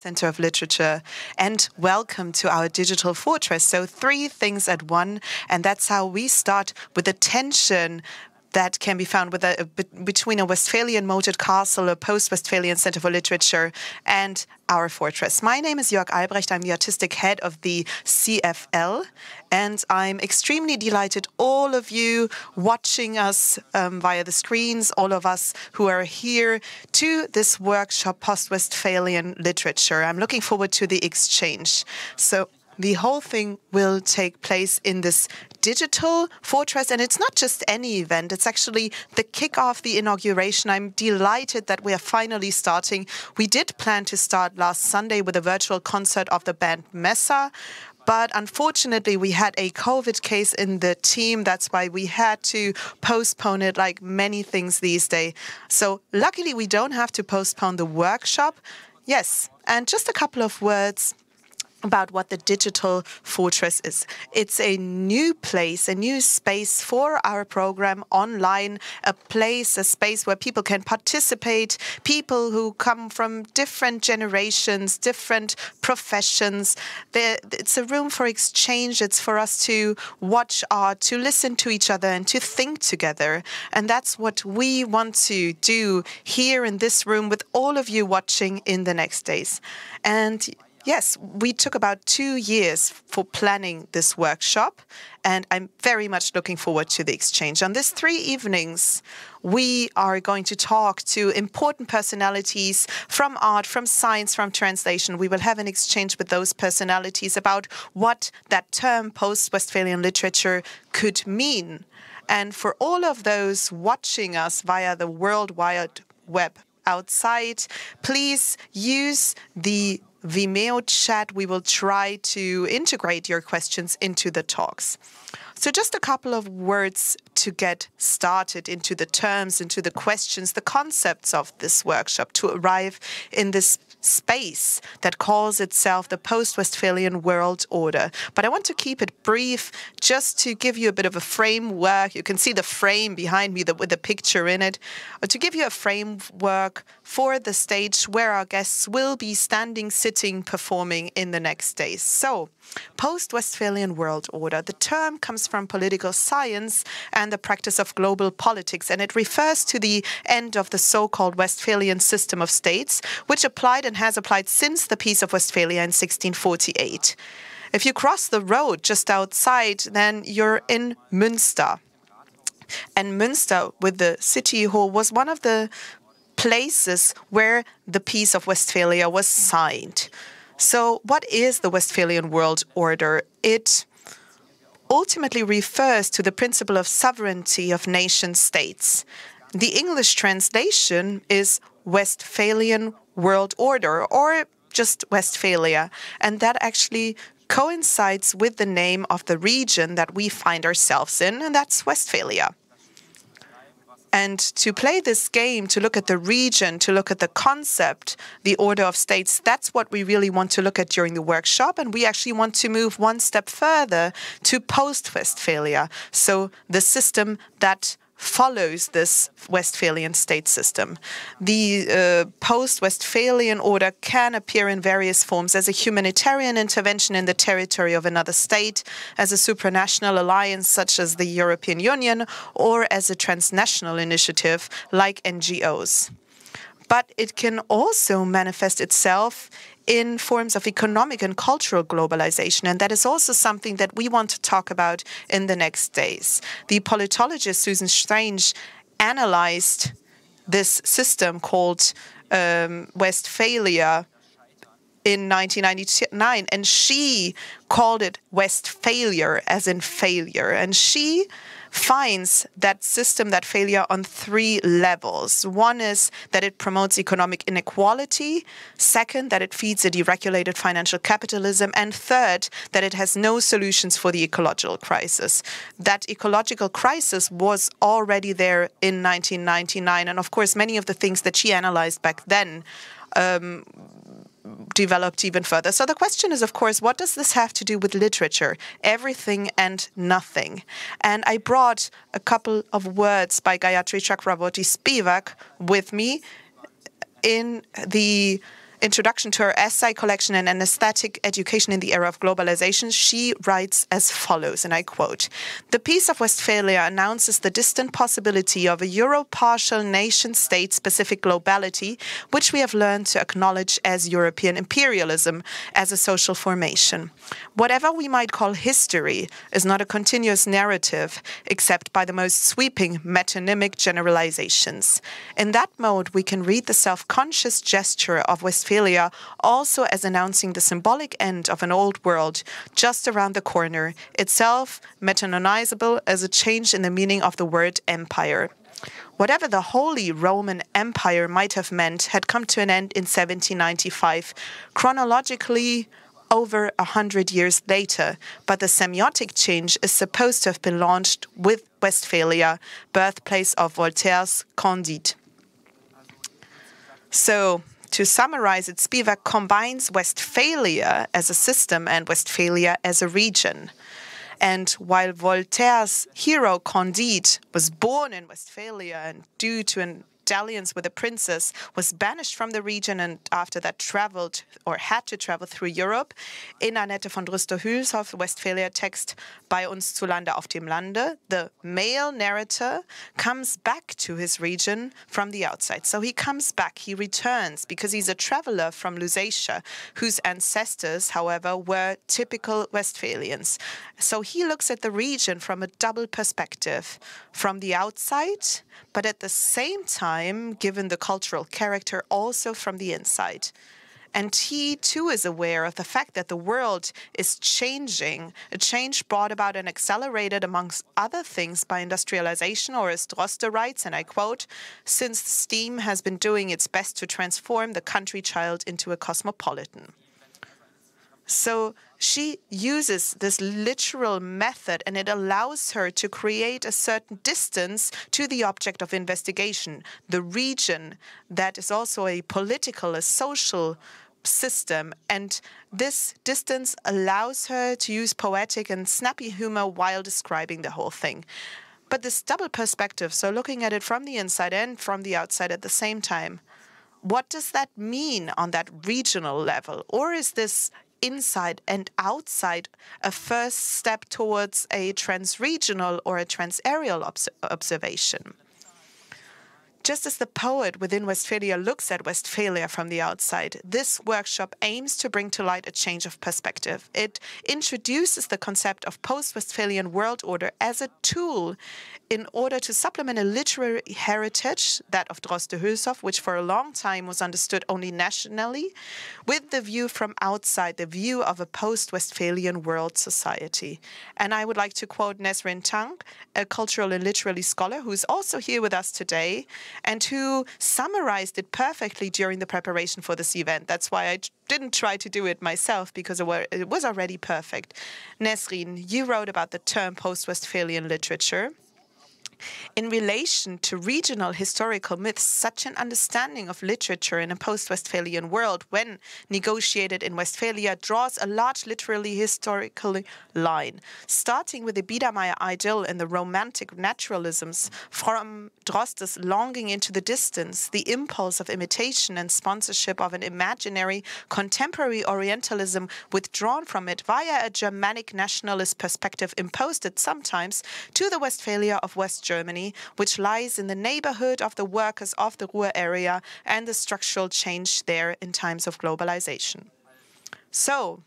Center of Literature, and welcome to our digital fortress. So 3 things at one, and that's how we start with the tension that can be found between a Westphalian moated castle, a post-Westphalian Center for Literature, and our fortress. My name is Jörg Albrecht. I'm the artistic head of the CFL, and I'm extremely delighted all of you watching us via the screens, all of us who are here to this workshop, Post-Westphalian Literature. I'm looking forward to the exchange. So the whole thing will take place in this digital fortress, and it's not just any event. It's actually the kickoff, the inauguration. I'm delighted that we are finally starting. We did plan to start last Sunday with a virtual concert of the band Messa, but unfortunately we had a COVID case in the team. That's why we had to postpone it, like many things these days. So luckily we don't have to postpone the workshop. Yes, and just a couple of words about what the digital fortress is. It's a new place, a new space for our program online, a space where people can participate, people who come from different generations, different professions. It's a room for exchange. It's for us to watch art, to listen to each other, and to think together. And that's what we want to do here in this room with all of you watching in the next days. And yes, we took about 2 years for planning this workshop, and I'm very much looking forward to the exchange. On these 3 evenings, we are going to talk to important personalities from art, from science, from translation. We will have an exchange with those personalities about what that term post-Westphalian literature could mean. And for all of those watching us via the World Wide Web outside, please use the Vimeo chat. We will try to integrate your questions into the talks. So just a couple of words to get started into the terms, into the questions, the concepts of this workshop to arrive in this space that calls itself the Post-Westphalian World Order. But I want to keep it brief just to give you a bit of a framework. You can see the frame behind me with the picture in it. To give you a framework for the stage where our guests will be standing, sitting, performing in the next days. So, Post-Westphalian World Order. The term comes from political science and the practice of global politics, and it refers to the end of the so-called Westphalian system of states, which applied and has applied since the Peace of Westphalia in 1648. If you cross the road just outside, then you're in Münster. And Münster, with the city hall, was one of the places where the Peace of Westphalia was signed. So what is the Westphalian World Order? It ultimately refers to the principle of sovereignty of nation-states. The English translation is Westphalian World Order, or just Westphalia, and that actually coincides with the name of the region that we find ourselves in, and that's Westphalia. And to play this game, to look at the region, to look at the concept, the order of states, that's what we really want to look at during the workshop. And we actually want to move one step further to post-Westphalia, so the system that follows this Westphalian state system. The post-Westphalian order can appear in various forms as a humanitarian intervention in the territory of another state, as a supranational alliance such as the European Union, or as a transnational initiative like NGOs. But it can also manifest itself in forms of economic and cultural globalization. And that is also something that we want to talk about in the next days. The politologist Susan Strange analyzed this system called Westphalia in 1999, and she called it Westphalia, as in failure. And she finds that system, that failure, on 3 levels. One is that it promotes economic inequality. Second, that it feeds a deregulated financial capitalism. And third, that it has no solutions for the ecological crisis. That ecological crisis was already there in 1999. And of course, many of the things that she analyzed back then developed even further. So the question is, of course, what does this have to do with literature? Everything and nothing. And I brought a couple of words by Gayatri Chakraborty Spivak with me in the introduction to her essay collection and aesthetic education in the era of globalization, she writes as follows, and I quote, "The Peace of Westphalia announces the distant possibility of a Euro-partial nation-state-specific globality, which we have learned to acknowledge as European imperialism as a social formation. Whatever we might call history is not a continuous narrative, except by the most sweeping metonymic generalizations. In that mode, we can read the self-conscious gesture of Westphalia also as announcing the symbolic end of an old world just around the corner, itself metonymizable as a change in the meaning of the word empire. Whatever the Holy Roman Empire might have meant had come to an end in 1795, chronologically over 100 years later, but the semiotic change is supposed to have been launched with Westphalia, birthplace of Voltaire's Candide." So, to summarize it, Spivak combines Westphalia as a system and Westphalia as a region. And while Voltaire's hero Candide was born in Westphalia and due to an dalliance with a princess was banished from the region and after that traveled or had to travel through Europe, in Annette von Droste-Hülshoff Westphalia text Bei uns zu Lande auf dem Lande, the male narrator comes back to his region from the outside. So he comes back, he returns, because he's a traveler from Lusatia, whose ancestors, however, were typical Westphalians. So he looks at the region from a double perspective, from the outside, but at the same time, given the cultural character, also from the inside. And he, too, is aware of the fact that the world is changing, a change brought about and accelerated, amongst other things, by industrialization, or as Droste writes, and I quote, "since steam has been doing its best to transform the country child into a cosmopolitan." So she uses this literal method, and it allows her to create a certain distance to the object of investigation, the region that is also a political, a social system. And this distance allows her to use poetic and snappy humor while describing the whole thing. But this double perspective, so looking at it from the inside and from the outside at the same time, what does that mean on that regional level? Or is this inside and outside a first step towards a transregional or a transareal observation? Just as the poet within Westphalia looks at Westphalia from the outside, this workshop aims to bring to light a change of perspective. It introduces the concept of post-Westphalian world order as a tool in order to supplement a literary heritage, that of Droste-Hülshoff, which for a long time was understood only nationally, with the view from outside, the view of a post-Westphalian world society. And I would like to quote Nesrin Tang, a cultural and literary scholar who is also here with us today, and who summarized it perfectly during the preparation for this event. That's why I didn't try to do it myself, because it was already perfect. Nesrin, you wrote about the term post-Westphalian literature. In relation to regional historical myths, such an understanding of literature in a post-Westphalian world, when negotiated in Westphalia, draws a large literally historical line. Starting with the Biedermeier idyll and the romantic naturalisms, from Droste's longing into the distance, the impulse of imitation and sponsorship of an imaginary contemporary Orientalism withdrawn from it via a Germanic nationalist perspective imposed it sometimes to the Westphalia of West Germany, which lies in the neighborhood of the workers of the Ruhr area and the structural change there in times of globalization. So,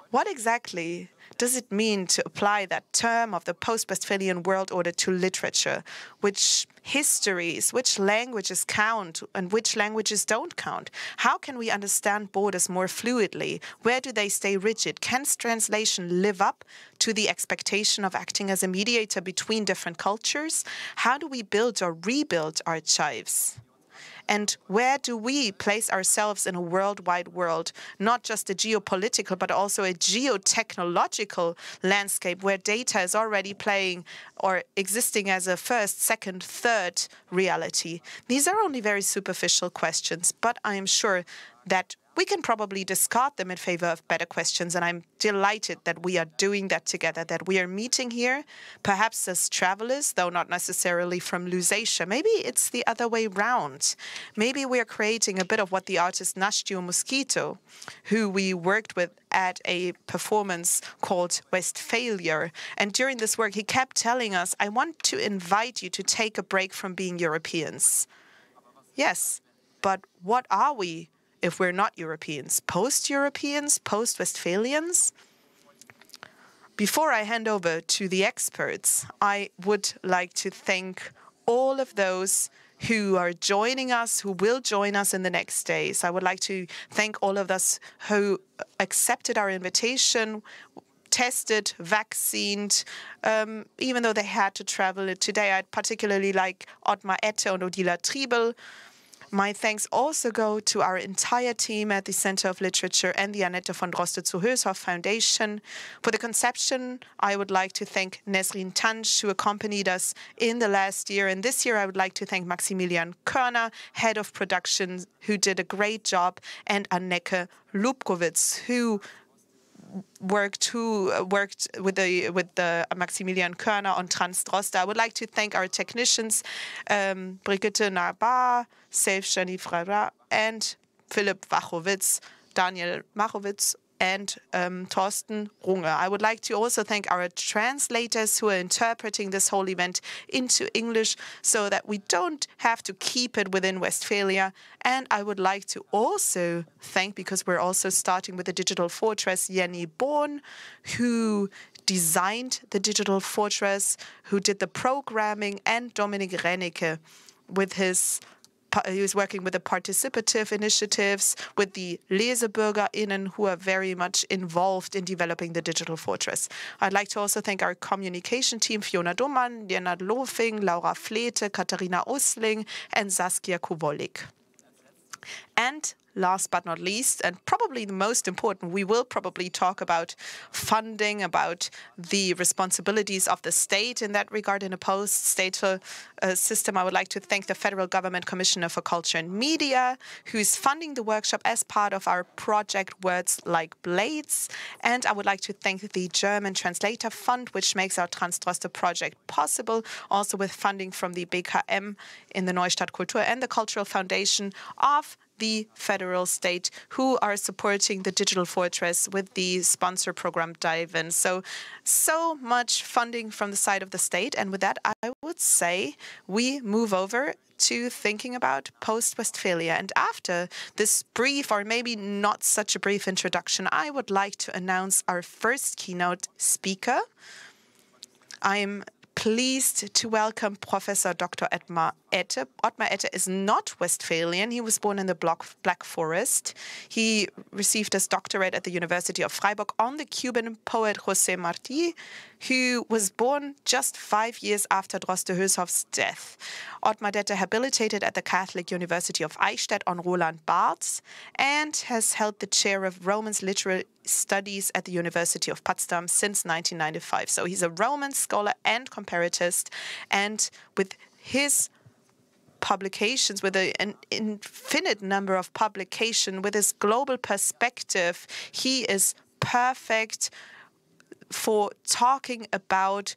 what exactly does it mean to apply that term of the post-Westphalian world order to literature? Which histories, which languages count and which languages don't count? How can we understand borders more fluidly? Where do they stay rigid? Can translation live up to the expectation of acting as a mediator between different cultures? How do we build or rebuild archives? And where do we place ourselves in a worldwide world, not just a geopolitical, but also a geotechnological landscape where data is already playing or existing as a first, second, third reality? These are only very superficial questions, but I am sure that we can probably discard them in favor of better questions. And I'm delighted that we are doing that together, that we are meeting here, perhaps as travelers, though not necessarily from Lusatia. Maybe it's the other way round. Maybe we are creating a bit of what the artist Nastio Mosquito, who we worked with at a performance called Westphalia. And during this work, he kept telling us, I want to invite you to take a break from being Europeans. Yes, but what are we if we're not Europeans? Post-Europeans? Post-Westphalians? Before I hand over to the experts, I would like to thank all of those who are joining us, who will join us in the next days. I would like to thank all of us who accepted our invitation, tested, vaccinated, even though they had to travel today. I'd particularly like Ottmar Ette and Odila Triebel. My thanks also go to our entire team at the Center of Literature and the Annette von Droste zu Hülshoff Foundation. For the conception, I would like to thank Nesrin Tansch, who accompanied us in the last year. And this year, I would like to thank Maximilian Körner, head of production, who did a great job, and Anneke Lubkowitz, who worked with the Maximilian Körner on Transdroste. I would like to thank our technicians, Brigitte Narbar, Seif Janifrara, and Philipp Wachowitz, Daniel Machowitz, and Thorsten Runge. I would like to also thank our translators who are interpreting this whole event into English so that we don't have to keep it within Westphalia. And I would like to also thank, because we're also starting with the Digital Fortress, Jenny Bohn, who designed the Digital Fortress, who did the programming, and Dominik Rennecke with his he was working with the participative initiatives, with the LesebürgerInnen who are very much involved in developing the Digital Fortress. I'd like to also thank our communication team, Fiona Dumann, Lennart Lofing, Laura Flete, Katharina Usling, and Saskia Kuwolik. And last but not least, and probably the most important, we will probably talk about funding, about the responsibilities of the state in that regard in a post-state system. I would like to thank the Federal Government Commissioner for Culture and Media, who's funding the workshop as part of our project Words Like Blades. And I would like to thank the German Translator Fund, which makes our Transdroste project possible, also with funding from the BKM in the Neustadt Kultur and the Cultural Foundation of the federal state, who are supporting the Digital Fortress with the sponsor program Dive-In. So much funding from the side of the state. And with that, I would say we move over to thinking about post-Westphalia. And after this brief, or maybe not such a brief introduction, I would like to announce our first keynote speaker. I am pleased to welcome Professor Dr. Ottmar Ette. Ottmar Ette is not Westphalian. He was born in the Black Forest. He received his doctorate at the University of Freiburg on the Cuban poet José Martí, who was born just 5 years after Droste Hülshoff's death. Ottmar Ette habilitated at the Catholic University of Eichstätt on Roland Barthes and has held the chair of Romance Literary Studies at the University of Potsdam since 1995. So he's a Roman scholar and comparatist, and with his publications, with an infinite number of publications, with his global perspective, he is perfect for talking about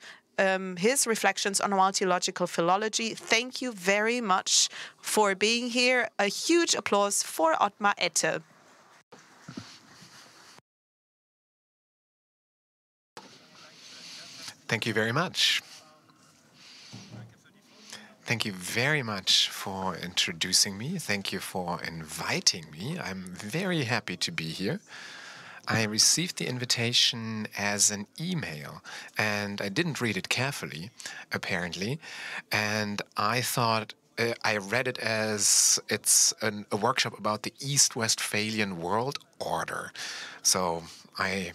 his reflections on multilogical philology. Thank you very much for being here. A huge applause for Ottmar Ette. Thank you very much. Thank you very much for introducing me. Thank you for inviting me. I'm very happy to be here. I received the invitation as an email, and I didn't read it carefully, apparently. And I thought, I read it as it's a workshop about the East Westphalian world order. So I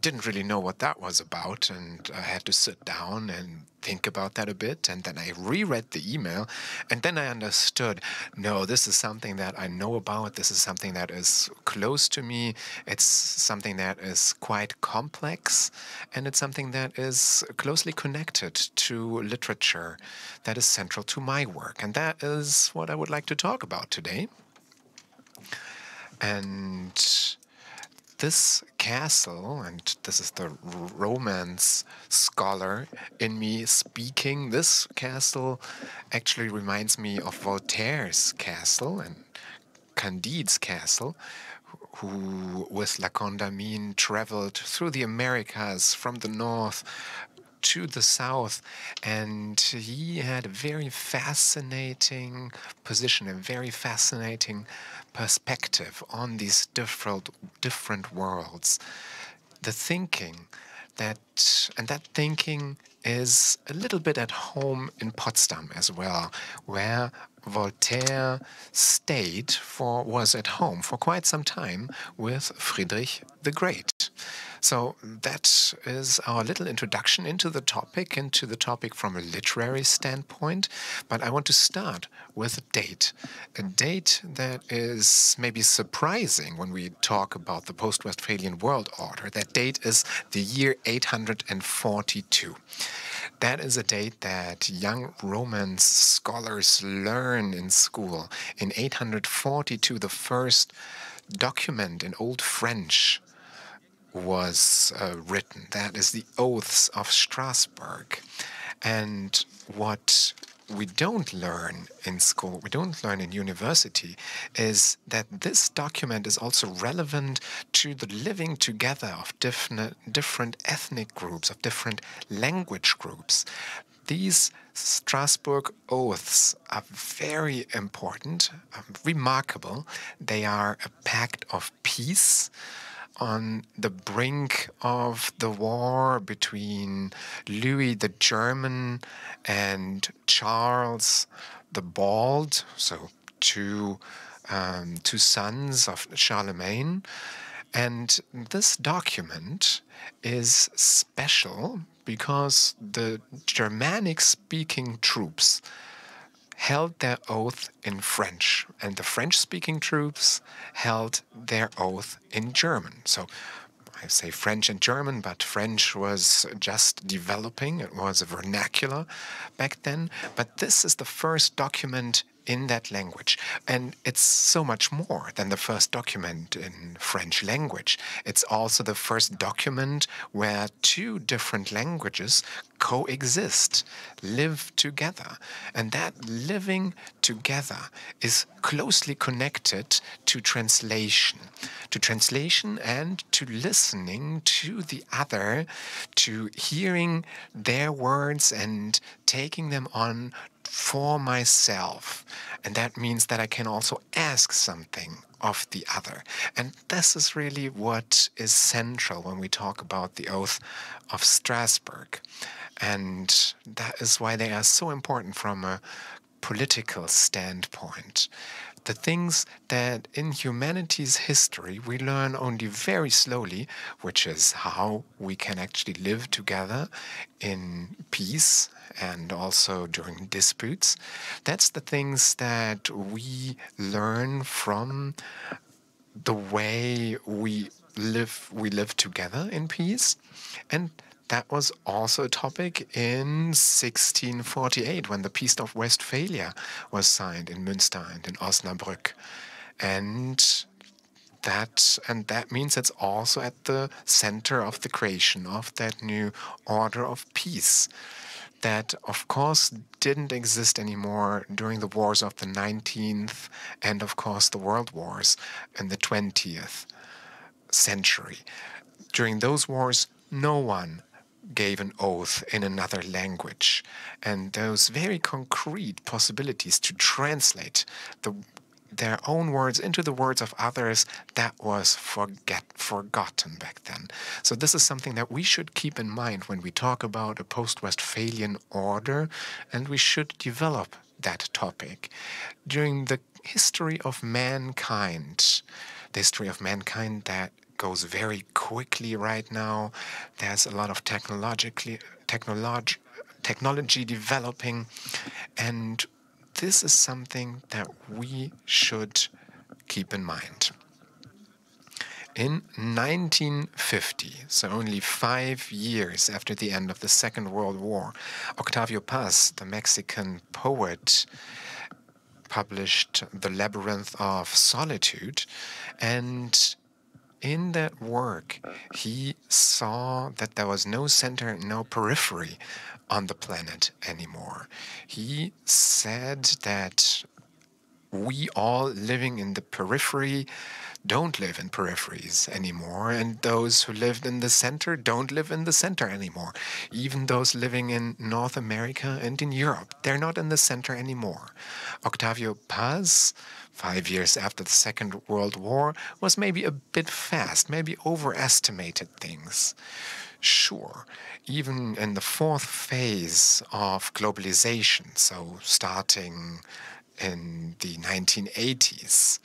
didn't really know what that was about, and I had to sit down and think about that a bit, and then I reread the email, and then I understood, no, this is something that I know about, this is something that is close to me, it's something that is quite complex, and it's something that is closely connected to literature that is central to my work, and that is what I would like to talk about today. And this castle, and this is the Romance scholar in me speaking, this castle actually reminds me of Voltaire's castle and Candide's castle, who with La Condamine traveled through the Americas from the north to the south, and he had a very fascinating position, a very fascinating perspective on these different worlds. The thinking that thinking is a little bit at home in Potsdam as well, where Voltaire was at home for quite some time with Friedrich the Great. So that is our little introduction into the topic from a literary standpoint. But I want to start with a date that is maybe surprising when we talk about the post-Westphalian world order. That date is the year 842. That is a date that young Romance scholars learn in school. In 842, the first document in Old French was written. That is the Oaths of Strasbourg. And what we don't learn in school, we don't learn in university, is that this document is also relevant to the living together of different ethnic groups, of different language groups. These Strasbourg Oaths are very important, remarkable. They are a pact of peace on the brink of the war between Louis the German and Charles the Bald, so two sons of Charlemagne. And this document is special because the Germanic-speaking troops held their oath in French, and the French-speaking troops held their oath in German. So I say French and German, but French was just developing. It was a vernacular back then. But this is the first document in that language. And it's so much more than the first document in French language. It's also the first document where two different languages coexist, live together. And that living together is closely connected to translation and to listening to the other, to hearing their words and taking them on for myself. And that means that I can also ask something of the other. And this is really what is central when we talk about the Oath of Strasbourg. And that is why they are so important from a political standpoint. The things that in humanity's history we learn only very slowly, which is how we can actually live together in peace and also during disputes. That's the things that we learn from the way we live together in peace. And that was also a topic in 1648 when the Peace of Westphalia was signed in Münster and in Osnabrück. And that means it's also at the center of the creation of that new order of peace that, of course, didn't exist anymore during the wars of the 19th and, of course, the world wars in the 20th century. During those wars, no one gave an oath in another language. And those very concrete possibilities to translate their own words into the words of others, that was forgotten back then. So this is something that we should keep in mind when we talk about a post-Westphalian order, and we should develop that topic. During the history of mankind, that goes very quickly right now. There's a lot of technology developing, and this is something that we should keep in mind. In 1950, so only 5 years after the end of the Second World War, Octavio Paz, the Mexican poet, published The Labyrinth of Solitude, and in that work, he saw that there was no center, no periphery on the planet anymore. He said that we all living in the periphery don't live in peripheries anymore, and those who lived in the center don't live in the center anymore. Even those living in North America and in Europe, they're not in the center anymore. Octavio Paz, 5 years after the Second World War, was maybe a bit fast, maybe overestimated things. Sure, even in the fourth phase of globalization, so starting in the 1980s,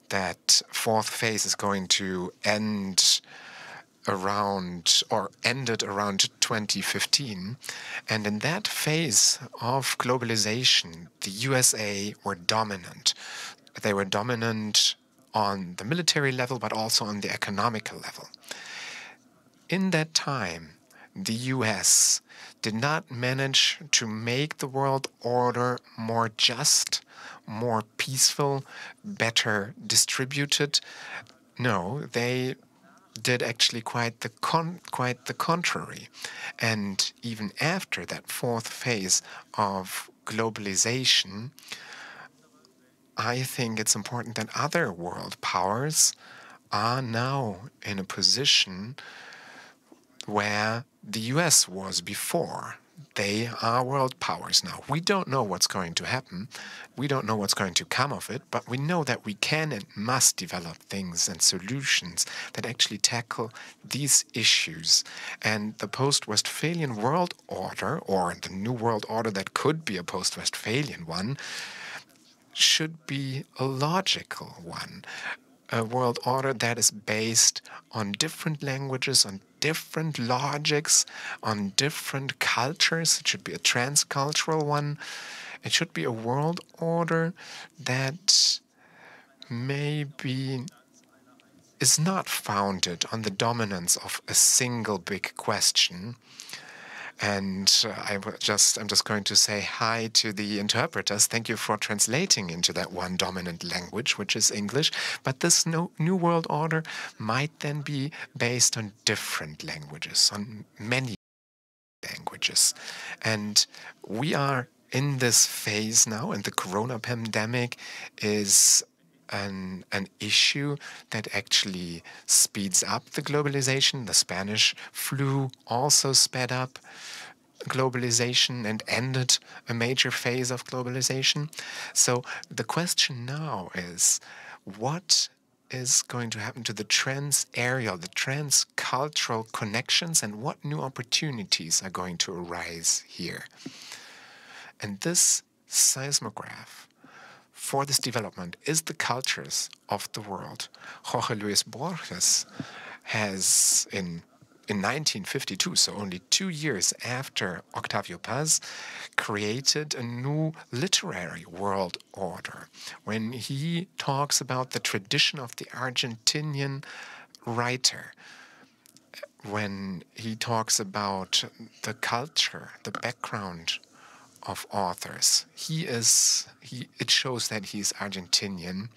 that fourth phase is going to end around or ended around 2015. And in that phase of globalization, the USA were dominant. They were dominant on the military level, but also on the economical level. In that time, the US did not manage to make the world order more just, more peaceful, better distributed. No, they did actually quite the contrary. And even after that fourth phase of globalization, I think it's important that other world powers are now in a position where the US was before. They are world powers now. We don't know what's going to happen. We don't know what's going to come of it, but we know that we can and must develop things and solutions that actually tackle these issues. And the post-Westphalian world order, or the new world order that could be a post-Westphalian one, should be a logical one. A world order that is based on different languages, on different logics, on different cultures. It should be a transcultural one. It should be a world order that maybe is not founded on the dominance of a single big question. And I'm just going to say hi to the interpreters. Thank you for translating into that one dominant language, which is English. But this new world order might then be based on different languages, on many languages. And we are in this phase now, and the corona pandemic is an issue that actually speeds up the globalization. The Spanish flu also sped up globalization and ended a major phase of globalization. So the question now is, what is going to happen to the trans-areal, the trans-cultural connections, and what new opportunities are going to arise here? And this seismograph for this development is the cultures of the world. Jorge Luis Borges has, in 1952, so only 2 years after Octavio Paz, created a new literary world order when he talks about the tradition of the Argentinian writer, when he talks about the culture, the background of authors. It shows that he's Argentinian,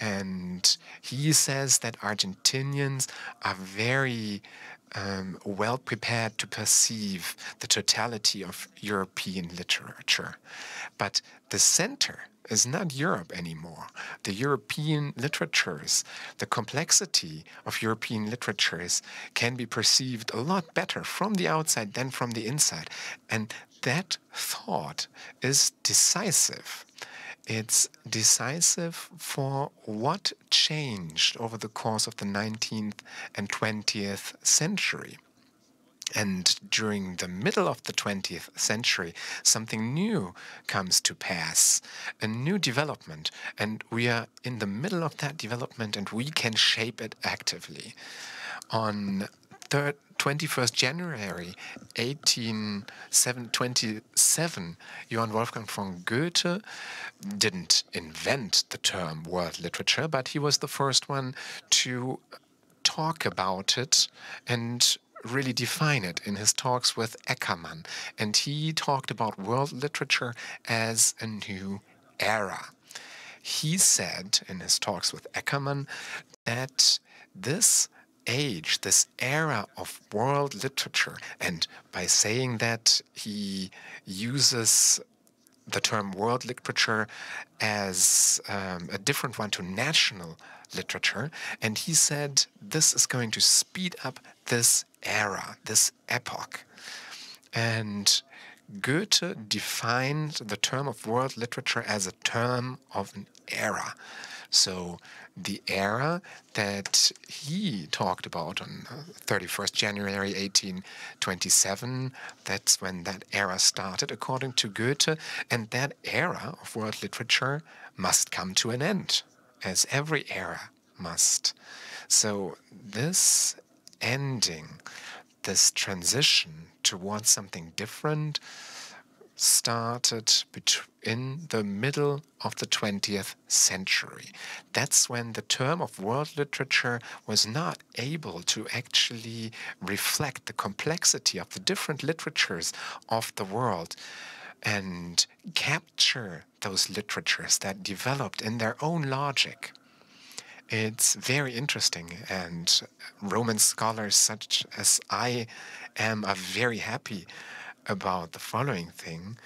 and he says that Argentinians are very well prepared to perceive the totality of European literature. But the center is not Europe anymore. The European literatures, the complexity of European literatures can be perceived a lot better from the outside than from the inside. And that thought is decisive. It's decisive for what changed over the course of the 19th and 20th century. And during the middle of the 20th century, something new comes to pass, a new development, and we are in the middle of that development and we can shape it actively. On 21st January 1827, Johann Wolfgang von Goethe didn't invent the term world literature, but he was the first one to talk about it and really define it in his talks with Eckermann. And he talked about world literature as a new era. He said in his talks with Eckermann that this age, this era of world literature, and by saying that he uses the term world literature as a different one to national literature, and he said this is going to speed up this era, this epoch. And Goethe defined the term of world literature as a term of an era. So the era that he talked about on 31st January 1827, that's when that era started, according to Goethe, and that era of world literature must come to an end, as every era must. So this ending, this transition towards something different, started in the middle of the 20th century. That's when the term of world literature was not able to actually reflect the complexity of the different literatures of the world and capture those literatures that developed in their own logic. It's very interesting, and Roman scholars such as I am are very happy about the following thing.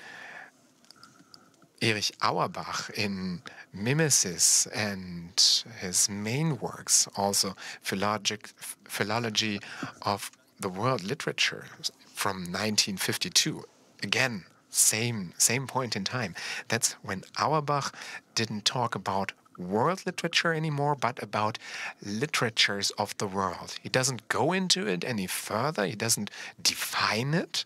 Erich Auerbach in Mimesis and his main works, also Philology of the World Literature from 1952. Again, same point in time. That's when Auerbach didn't talk about world literature anymore, but about literatures of the world. He doesn't go into it any further. He doesn't define it.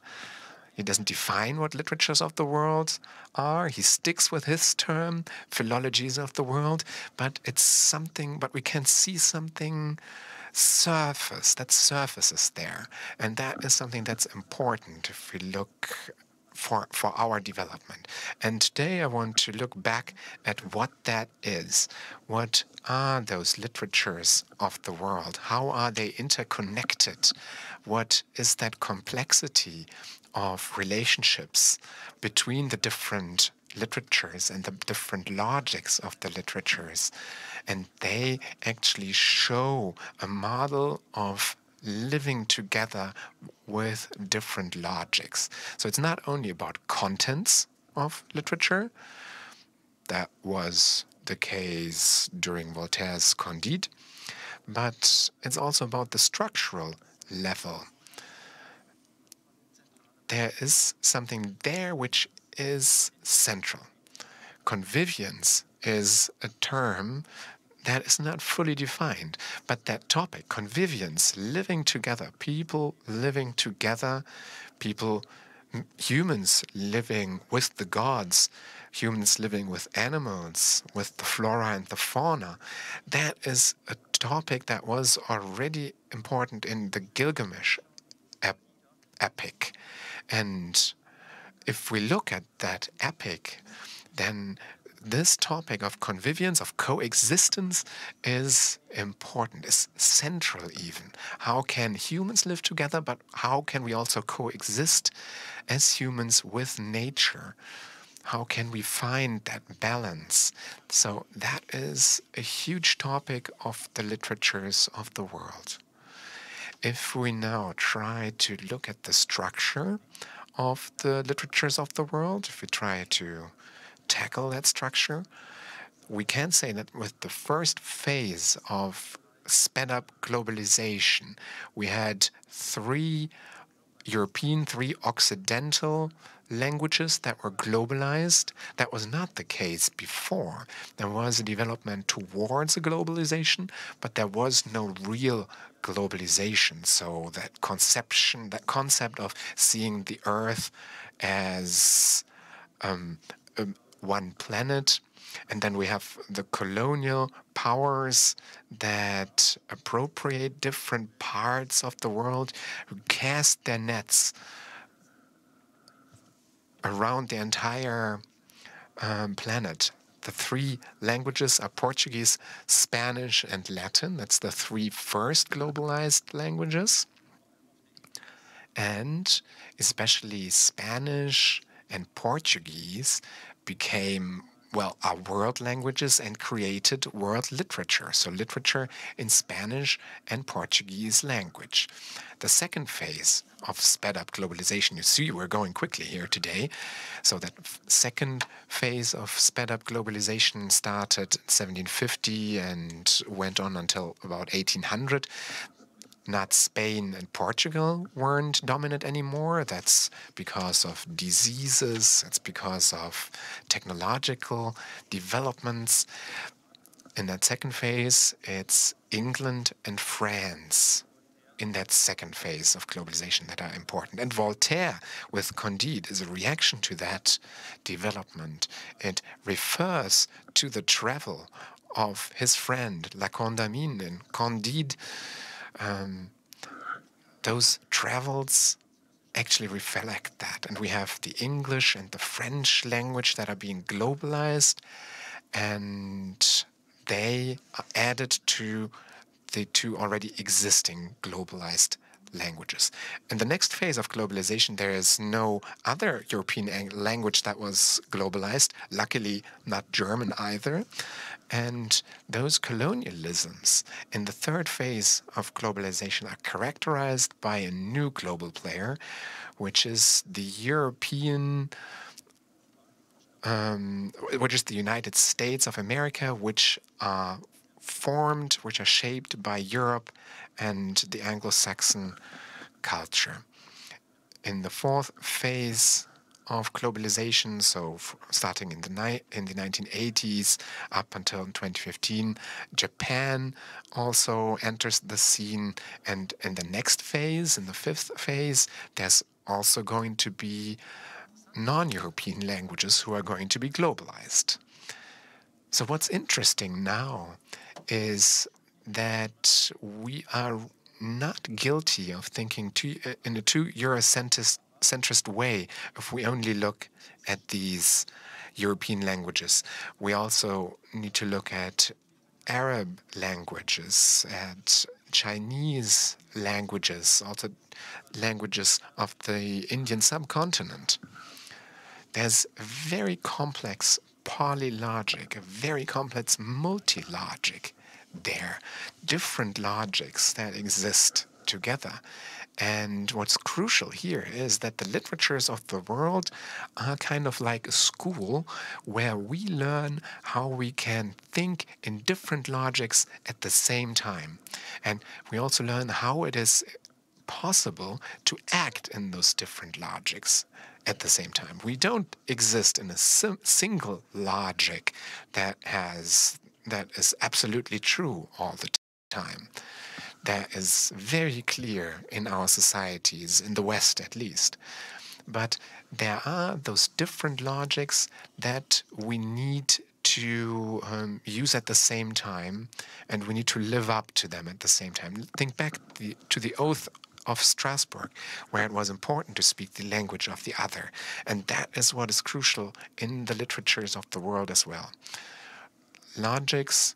He doesn't define what literatures of the world are. He sticks with his term, philologies of the world, but it's something, but we can see something that surfaces there. And that is something that's important if we look for our development. And today I want to look back at what that is. What are those literatures of the world? How are they interconnected? What is that complexity of relationships between the different literatures and the different logics of the literatures? And they actually show a model of living together with different logics. So it's not only about contents of literature. That was the case during Voltaire's Candide, but it's also about the structural level. There is something there which is central. Convivience is a term that is not fully defined, but that topic, convivience, living together, people living together, humans living with the gods, humans living with animals, with the flora and the fauna, that is a topic that was already important in the Gilgamesh epic. And if we look at that epic, then this topic of convivience, of coexistence, is important, is central even. How can humans live together, but how can we also coexist as humans with nature? How can we find that balance? So that is a huge topic of the literatures of the world. If we now try to look at the structure of the literatures of the world, if we try to tackle that structure, we can say that with the first phase of sped-up globalization, we had three European, three Occidental languages that were globalized. That was not the case before. There was a development towards a globalization, but there was no real globalization. So that concept of seeing the Earth as one planet. And then we have the colonial powers that appropriate different parts of the world, who cast their nets around the entire planet. The three languages are Portuguese, Spanish, and Latin. That's the three first globalized languages. And especially Spanish and Portuguese became are world languages and created world literature. So literature in Spanish and Portuguese language. The second phase of sped up globalization, you see we're going quickly here today. So that second phase of sped up globalization started in 1750 and went on until about 1800. Not Spain and Portugal weren't dominant anymore. That's because of diseases. It's because of technological developments. In that second phase, it's England and France in that second phase of globalization that are important. And Voltaire with Candide is a reaction to that development. It refers to the travel of his friend La Condamine in Candide. Those travels actually reflect that. And we have the English and the French language that are being globalized, and they are added to the two already existing globalized languages. In the next phase of globalization, there is no other European language that was globalized, luckily not German either. And those colonialisms in the third phase of globalization are characterized by a new global player, which is the United States of America, which are shaped by Europe and the Anglo-Saxon culture. In the fourth phase of globalization, so starting in the 1980s up until 2015, Japan also enters the scene, and in the next phase, in the fifth phase, there's also going to be non-European languages who are going to be globalized. So what's interesting now is that we are not guilty of thinking in a too Eurocentrist way if we only look at these European languages. We also need to look at Arab languages, at Chinese languages, also languages of the Indian subcontinent. There's very complex polylogic, a very complex multilogic there, different logics that exist together. And what's crucial here is that the literatures of the world are kind of like a school where we learn how we can think in different logics at the same time. And we also learn how it is possible to act in those different logics at the same time. We don't exist in a single logic that is absolutely true all the time. That is very clear in our societies, in the West at least. But there are those different logics that we need to use at the same time, and we need to live up to them at the same time. Think back to the oath of Strasbourg, where it was important to speak the language of the other. And that is what is crucial in the literatures of the world as well. Logics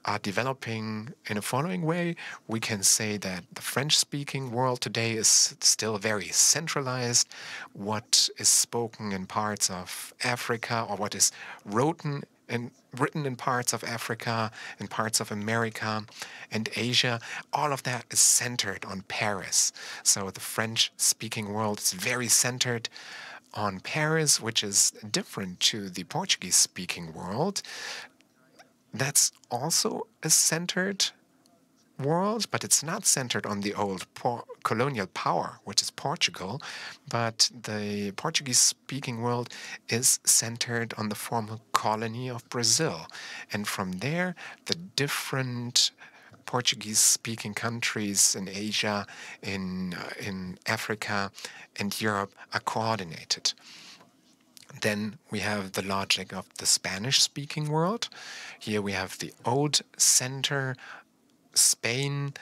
are developing in a following way. We can say that the French-speaking world today is still very centralized. What is spoken in parts of Africa, or what is written in parts of Africa, in parts of America and Asia, all of that is centered on Paris. So the French-speaking world is very centered on Paris, which is different to the Portuguese-speaking world. That's also a centered world, but it's not centered on the old colonial power, which is Portugal, but the Portuguese-speaking world is centered on the former colony of Brazil. And from there, the different Portuguese-speaking countries in Asia, in Africa, and Europe are coordinated. Then we have the logic of the Spanish-speaking world. Here we have the old center, Spain,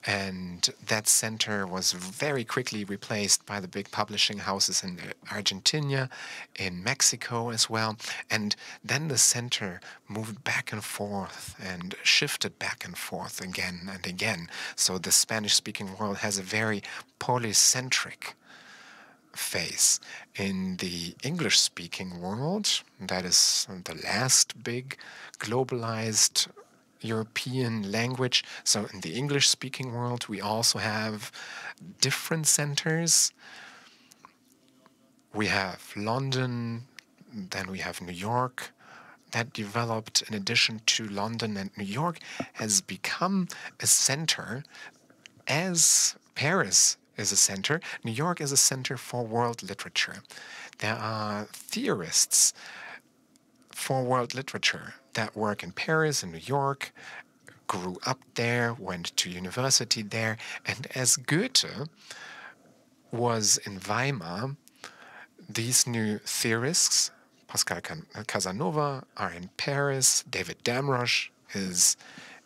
and that center was very quickly replaced by the big publishing houses in Argentina, in Mexico as well. And then the center moved back and forth and shifted back and forth again and again. So the Spanish-speaking world has a very polycentric phase. In the English-speaking world, that is the last big globalized European language. So in the English-speaking world, we also have different centers. We have London, then we have New York. That developed, in addition to London and New York, has become a center, as Paris is a center. New York is a center for world literature. There are theorists for world literature that work in Paris and New York, grew up there, went to university there, and as Goethe was in Weimar, these new theorists, Pascal Casanova, are in Paris, David Damrosch is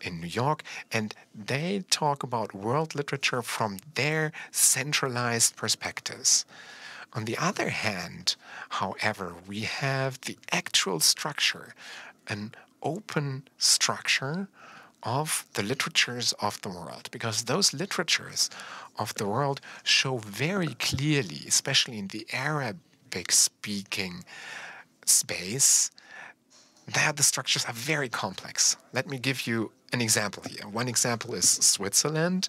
in New York, and they talk about world literature from their centralized perspectives. On the other hand, however, we have the actual structure, an open structure of the literatures of the world, because those literatures of the world show very clearly, especially in the Arabic-speaking space, that the structures are very complex. Let me give you an example here. One example is Switzerland,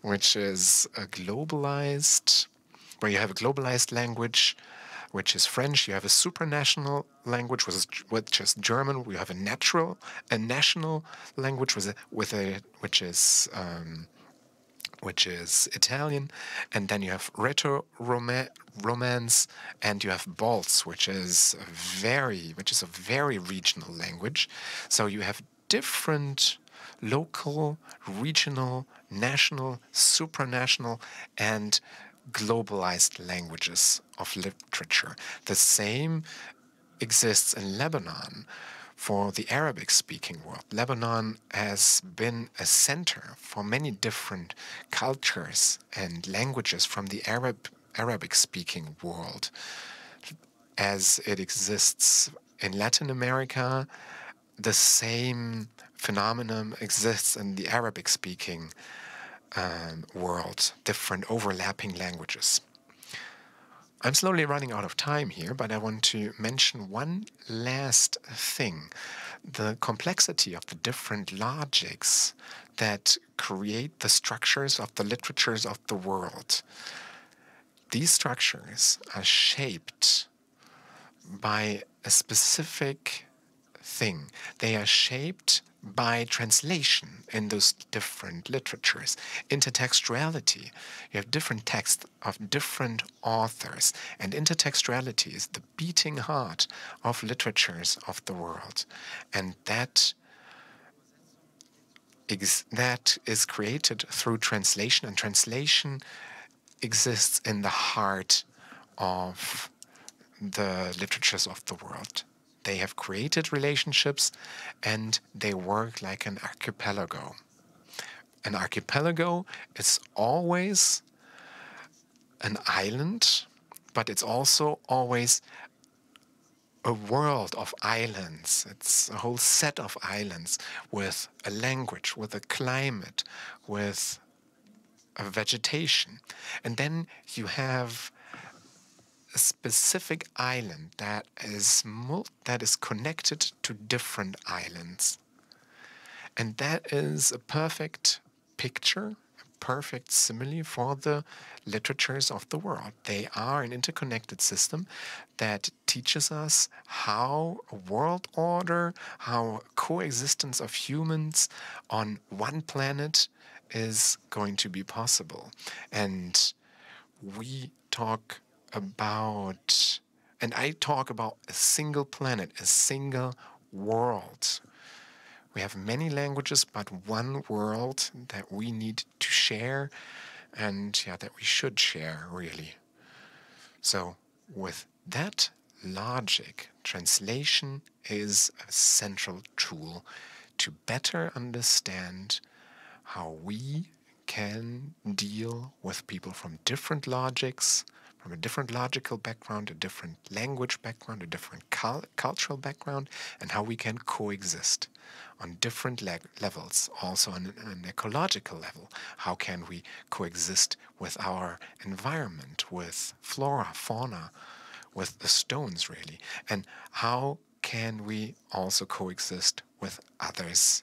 which is a globalized, where you have a globalized language, which is French. You have a supranational language, which is German. We have a national language which is Italian, and then you have Romance, and you have Balts, which is a very regional language. So you have different local, regional, national, supranational, and globalized languages of literature. The same exists in Lebanon for the Arabic-speaking world. Lebanon has been a center for many different cultures and languages from the Arabic-speaking world. As it exists in Latin America, the same phenomenon exists in the Arabic-speaking world, different overlapping languages. I'm slowly running out of time here, but I want to mention one last thing. The complexity of the different logics that create the structures of the literatures of the world. These structures are shaped by a specific thing. They are shaped by translation in those different literatures. Intertextuality. You have different texts of different authors, and intertextuality is the beating heart of literatures of the world. And that is created through translation, and translation exists in the heart of the literatures of the world. They have created relationships, and they work like an archipelago. An archipelago is always an island, but it's also always a world of islands. It's a whole set of islands with a language, with a climate, with a vegetation. And then you have a specific island that is connected to different islands. And that is a perfect picture, a perfect simile for the literatures of the world. They are an interconnected system that teaches us how a world order, how coexistence of humans on one planet is going to be possible. And we talk about, and I talk about a single planet, a single world. We have many languages, but one world that we need to share, and that we should share, really. So with that logic, translation is a central tool to better understand how we can deal with people from different logics, from a different logical background, a different language background, a different cultural background, and how we can coexist on different levels, also on an ecological level. How can we coexist with our environment, with flora, fauna, with the stones, really? And how can we also coexist with others,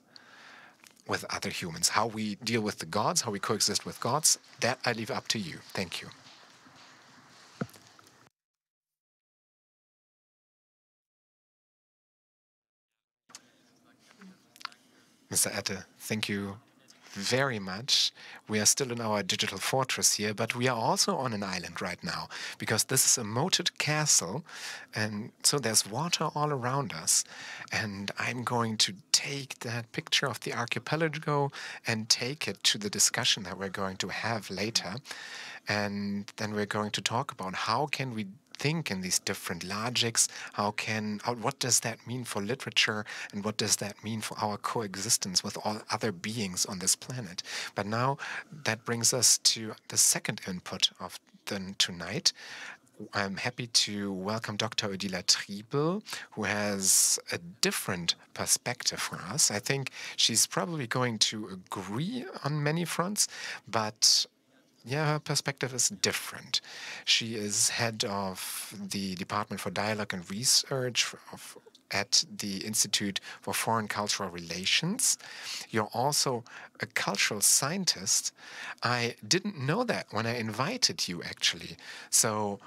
with other humans? How we deal with the gods, how we coexist with gods, that I leave up to you. Thank you. Mr. Ette, thank you very much. We are still in our digital fortress here, but we are also on an island right now because this is a moated castle, and so there's water all around us. And I'm going to take that picture of the archipelago and take it to the discussion that we're going to have later. And then we're going to talk about how can we think in these different logics, what does that mean for literature, and what does that mean for our coexistence with all other beings on this planet. But now that brings us to the second input of tonight. I'm happy to welcome Dr. Odila Triebel, who has a different perspective for us. I think she's probably going to agree on many fronts, but yeah, her perspective is different. She is head of the Department for Dialogue and Research at the Institute for Foreign Cultural Relations. You're also a cultural scientist. I didn't know that when I invited you, actually. So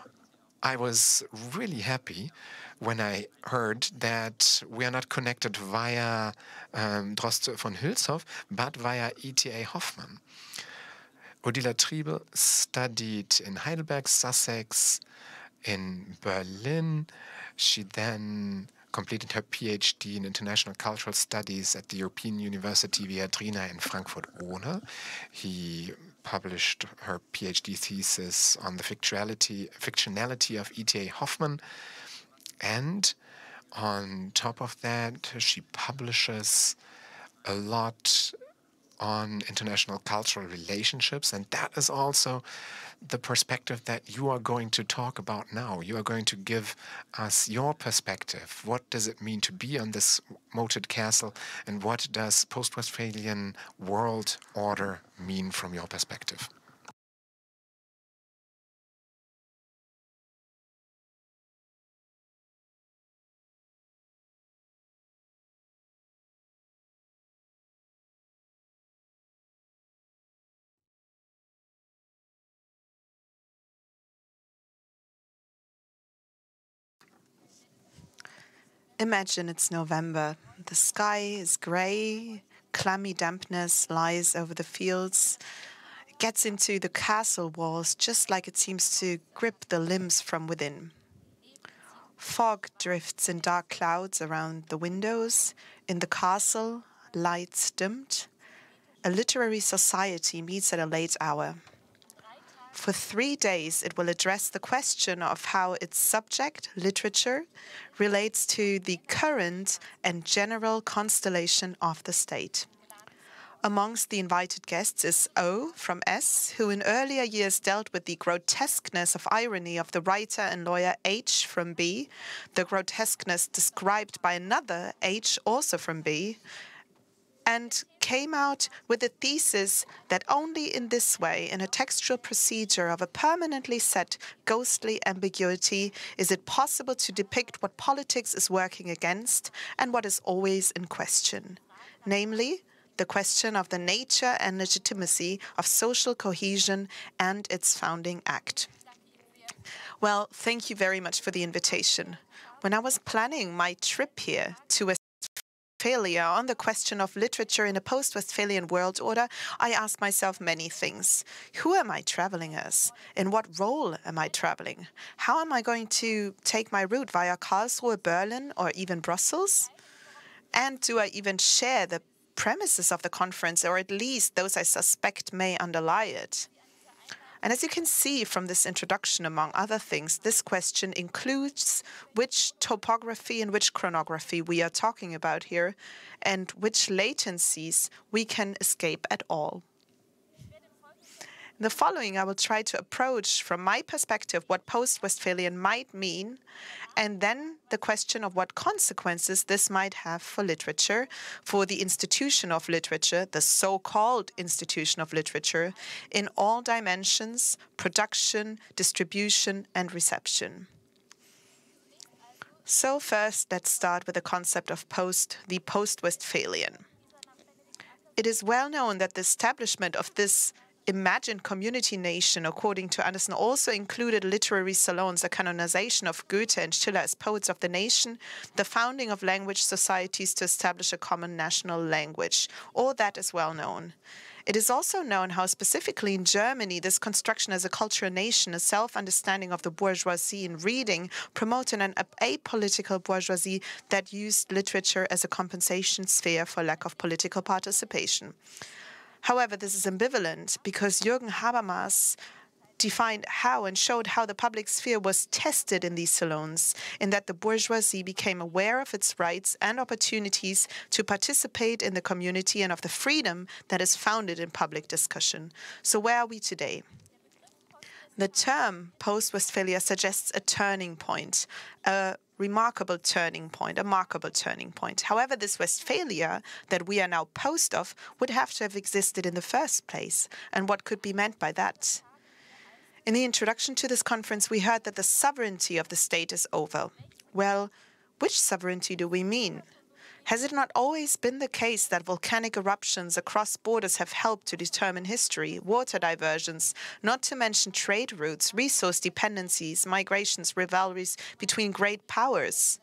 I was really happy when I heard that we are not connected via Droste von Hülshoff, but via ETA Hoffmann. Odila Triebel studied in Heidelberg, Sussex, in Berlin. She then completed her PhD in International Cultural Studies at the European University Viadrina in Frankfurt-Oder. He published her PhD thesis on the fictionality of E.T.A. Hoffmann. And on top of that, she publishes a lot on international cultural relationships, and that is also the perspective that you are going to talk about now. You are going to give us your perspective. What does it mean to be on this moated castle, and what does post-Westphalian world order mean from your perspective? Imagine it's November. The sky is grey, clammy dampness lies over the fields. It gets into the castle walls just like it seems to grip the limbs from within. Fog drifts in dark clouds around the windows. In the castle, lights dimmed. A literary society meets at a late hour. For 3 days, it will address the question of how its subject, literature, relates to the current and general constellation of the state. Amongst the invited guests is O from S, who in earlier years dealt with the grotesqueness of irony of the writer and lawyer H from B, the grotesqueness described by another H, also from B, and came out with a thesis that only in this way, in a textual procedure of a permanently set ghostly ambiguity, is it possible to depict what politics is working against and what is always in question, namely, the question of the nature and legitimacy of social cohesion and its founding act. Well, thank you very much for the invitation. When I was planning my trip here to Westphalia on the question of literature in a post-Westphalian world order, I asked myself many things. Who am I traveling as? In what role am I traveling? How am I going to take my route via Karlsruhe, Berlin, or even Brussels? And do I even share the premises of the conference, or at least those I suspect may underlie it? And as you can see from this introduction, among other things, this question includes which topography and which chronography we are talking about here, and which latencies we can escape at all. In the following, I will try to approach from my perspective what post-Westphalian might mean, and then the question of what consequences this might have for literature, for the institution of literature, the so-called institution of literature, in all dimensions, production, distribution, and reception. So first, let's start with the concept of the post-Westphalian. It is well known that the establishment of this imagined community nation, according to Anderson, also included literary salons, the canonization of Goethe and Schiller as poets of the nation, the founding of language societies to establish a common national language. All that is well known. It is also known how specifically in Germany this construction as a cultural nation, a self-understanding of the bourgeoisie in reading, promoted an apolitical bourgeoisie that used literature as a compensation sphere for lack of political participation. However, this is ambivalent because Jürgen Habermas defined how and showed how the public sphere was tested in these salons, in that the bourgeoisie became aware of its rights and opportunities to participate in the community and of the freedom that is founded in public discussion. So where are we today? The term post-Westphalia suggests a turning point, a remarkable turning point, a markable turning point. However, this Westphalia that we are now post of would have to have existed in the first place. And what could be meant by that? In the introduction to this conference, we heard that the sovereignty of the state is over. Well, which sovereignty do we mean? Has it not always been the case that volcanic eruptions across borders have helped to determine history, water diversions, not to mention trade routes, resource dependencies, migrations, rivalries between great powers?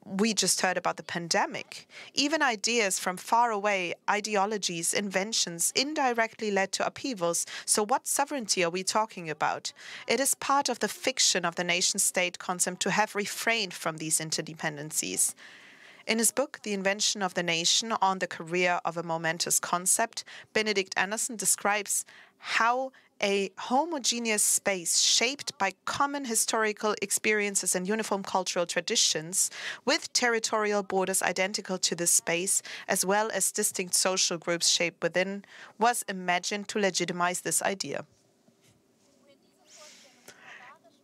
We just heard about the pandemic. Even ideas from far away, ideologies, inventions, indirectly led to upheavals. So what sovereignty are we talking about? It is part of the fiction of the nation-state concept to have refrained from these interdependencies. In his book, The Invention of the Nation, on the career of a momentous concept, Benedict Anderson describes how a homogeneous space shaped by common historical experiences and uniform cultural traditions, with territorial borders identical to this space, as well as distinct social groups shaped within, was imagined to legitimize this idea.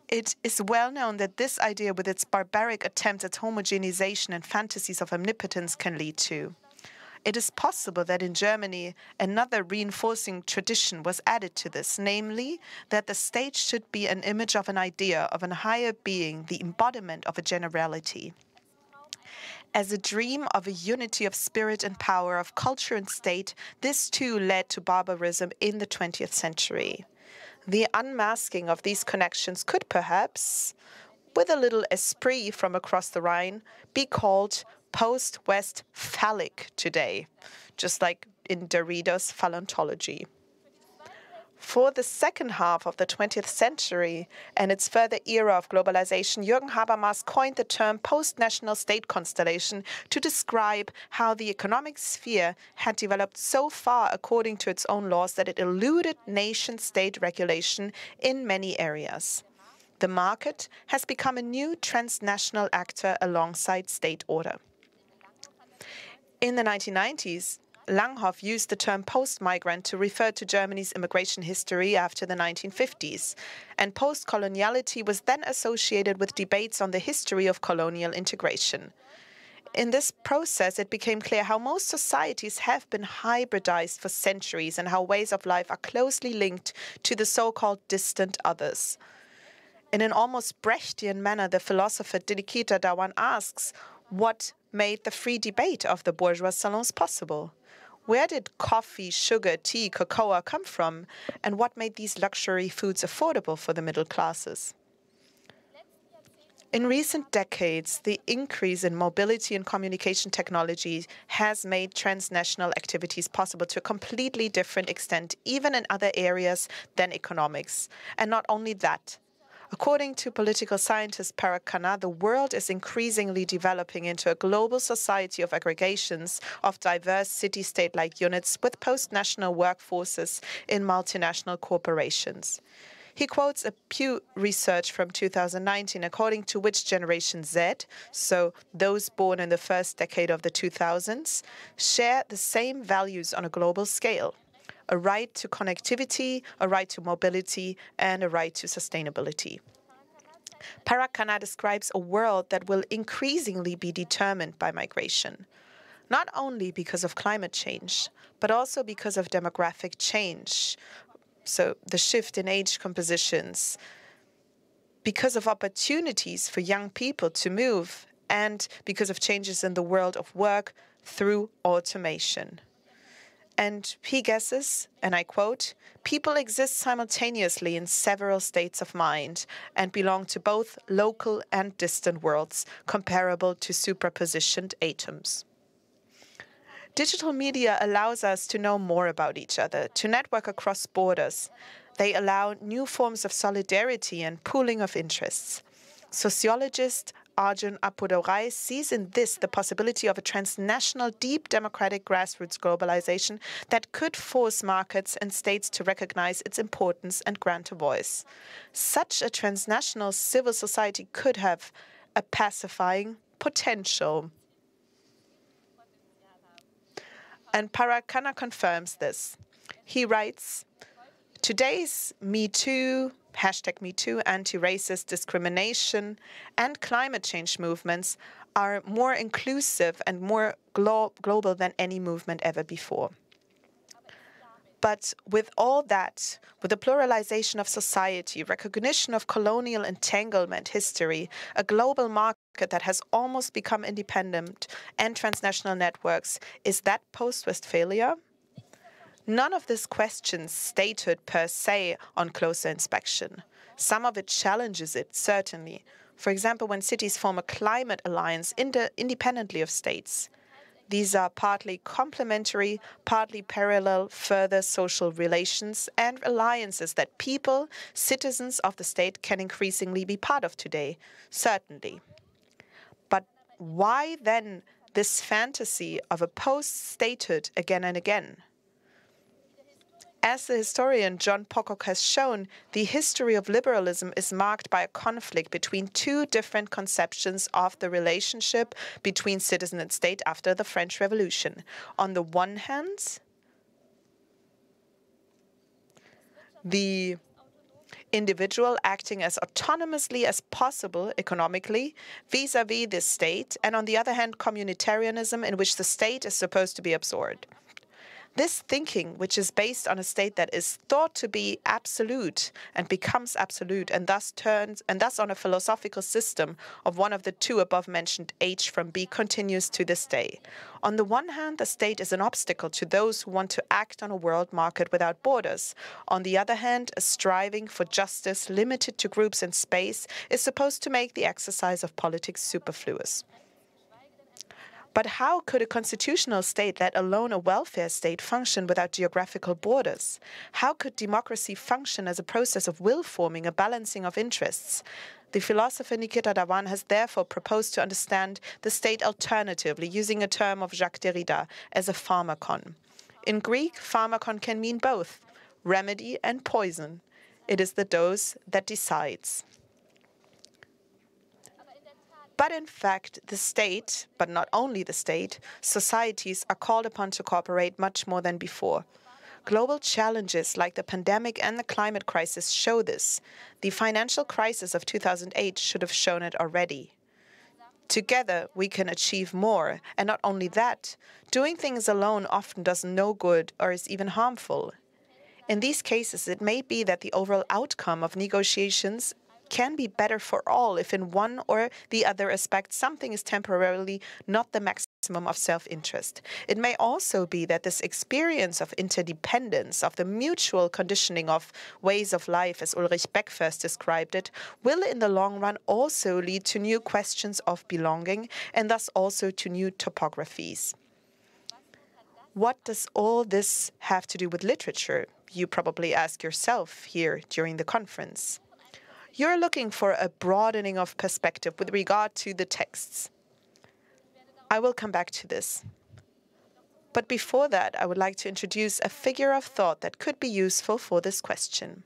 It is well known that this idea, with its barbaric attempts at homogenization and fantasies of omnipotence, can lead to. It is possible that in Germany another reinforcing tradition was added to this, namely that the state should be an image of an idea, of a higher being, the embodiment of a generality. As a dream of a unity of spirit and power, of culture and state, this too led to barbarism in the 20th century. The unmasking of these connections could perhaps, with a little esprit from across the Rhine, be called post-Westphalic today, just like in Derrida's phallontology. For the second half of the 20th century and its further era of globalization, Jürgen Habermas coined the term post-national state constellation to describe how the economic sphere had developed so far according to its own laws that it eluded nation-state regulation in many areas. The market has become a new transnational actor alongside state order. In the 1990s, Langhoff used the term post-migrant to refer to Germany's immigration history after the 1950s, and post-coloniality was then associated with debates on the history of colonial integration. In this process, it became clear how most societies have been hybridized for centuries and how ways of life are closely linked to the so-called distant others. In an almost Brechtian manner, the philosopher Nikita Dhawan asks, what made the free debate of the bourgeois salons possible? Where did coffee, sugar, tea, cocoa come from? And what made these luxury foods affordable for the middle classes? In recent decades, the increase in mobility and communication technology has made transnational activities possible to a completely different extent, even in other areas than economics. And not only that. According to political scientist Parag Khanna, the world is increasingly developing into a global society of aggregations of diverse city-state-like units with post-national workforces in multinational corporations. He quotes a Pew research from 2019, according to which Generation Z, so those born in the first decade of the 2000s, share the same values on a global scale. a right to connectivity, a right to mobility, and a right to sustainability. Paracana describes a world that will increasingly be determined by migration, not only because of climate change, but also because of demographic change, so the shift in age compositions, because of opportunities for young people to move, and because of changes in the world of work through automation. And he guesses, and I quote, "People exist simultaneously in several states of mind and belong to both local and distant worlds, comparable to superpositioned atoms." Digital media allows us to know more about each other, to network across borders. They allow new forms of solidarity and pooling of interests. Sociologist Arjun Appudurai sees in this the possibility of a transnational, deep democratic grassroots globalization that could force markets and states to recognize its importance and grant a voice. Such a transnational civil society could have a pacifying potential. And Paracana confirms this. He writes, "Today's Me Too, #MeToo, anti-racist discrimination, and climate change movements are more inclusive and more global than any movement ever before." But with all that, with the pluralization of society, recognition of colonial entanglement history, a global market that has almost become independent, and transnational networks, is that post-Westphalia? None of this questions statehood per se on closer inspection. Some of it challenges it, certainly. For example, when cities form a climate alliance independently of states. These are partly complementary, partly parallel further social relations and alliances that people, citizens of the state, can increasingly be part of today, certainly. But why then this fantasy of a post-statehood again and again? As the historian John Pocock has shown, the history of liberalism is marked by a conflict between two different conceptions of the relationship between citizen and state after the French Revolution. On the one hand, the individual acting as autonomously as possible economically vis-à-vis the state, and on the other hand, communitarianism in which the state is supposed to be absorbed. This thinking, which is based on a state that is thought to be absolute and becomes absolute, and thus on a philosophical system of one of the two above mentioned H from B, continues to this day. On the one hand, the state is an obstacle to those who want to act on a world market without borders. On the other hand, a striving for justice limited to groups in space is supposed to make the exercise of politics superfluous. But how could a constitutional state, let alone a welfare state, function without geographical borders? How could democracy function as a process of will forming, a balancing of interests? The philosopher Nikita Dhawan has therefore proposed to understand the state alternatively, using a term of Jacques Derrida as a pharmakon. In Greek, pharmakon can mean both remedy and poison. It is the dose that decides. But in fact, the state, but not only the state, societies are called upon to cooperate much more than before. Global challenges like the pandemic and the climate crisis show this. The financial crisis of 2008 should have shown it already. Together, we can achieve more. And not only that, doing things alone often does no good or is even harmful. In these cases, it may be that the overall outcome of negotiations can be better for all if in one or the other aspect something is temporarily not the maximum of self-interest. It may also be that this experience of interdependence, of the mutual conditioning of ways of life, as Ulrich Beck first described it, will in the long run also lead to new questions of belonging and thus also to new topographies. What does all this have to do with literature? You probably ask yourself here during the conference. You're looking for a broadening of perspective with regard to the texts. I will come back to this. But before that, I would like to introduce a figure of thought that could be useful for this question.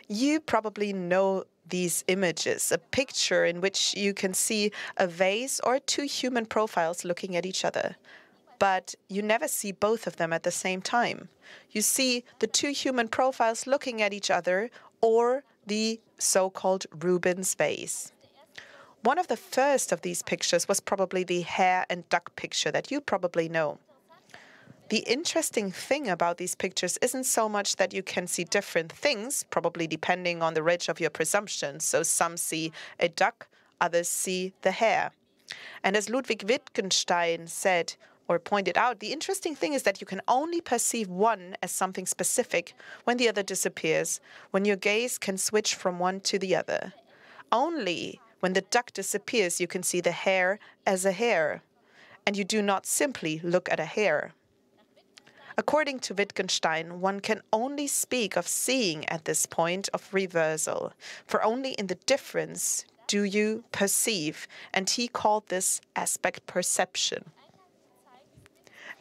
You probably know these images, a picture in which you can see a vase or two human profiles looking at each other. but you never see both of them at the same time. You see the two human profiles looking at each other, or the so-called Rubens vase. One of the first of these pictures was probably the hare and duck picture that you probably know. The interesting thing about these pictures isn't so much that you can see different things, probably depending on the range of your presumptions. So some see a duck, others see the hare. And as Ludwig Wittgenstein said or pointed out, the interesting thing is that you can only perceive one as something specific when the other disappears, when your gaze can switch from one to the other. Only when the duck disappears, you can see the hare as a hare, and you do not simply look at a hare. According to Wittgenstein, one can only speak of seeing at this point of reversal, for only in the difference do you perceive, and he called this aspect perception.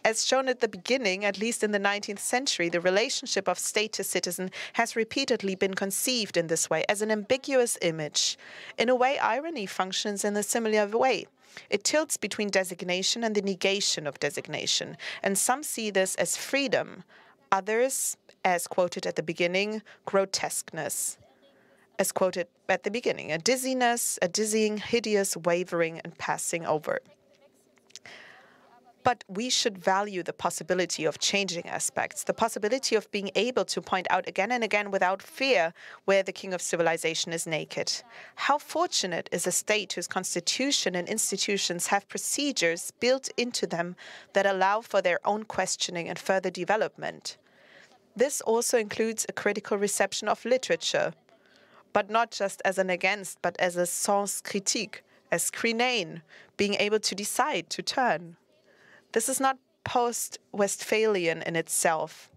As shown at the beginning, at least in the 19th century, the relationship of state to citizen has repeatedly been conceived in this way, as an ambiguous image. In a way, irony functions in a similar way. It tilts between designation and the negation of designation, and some see this as freedom, others, as quoted at the beginning, grotesqueness. As quoted at the beginning, a dizziness, a dizzying, hideous wavering and passing over. But we should value the possibility of changing aspects, the possibility of being able to point out again and again without fear where the king of civilization is naked. How fortunate is a state whose constitution and institutions have procedures built into them that allow for their own questioning and further development. This also includes a critical reception of literature, but not just as an against, but as a sens critique, as screenane, being able to decide, to turn. This is not post-Westphalian in itself.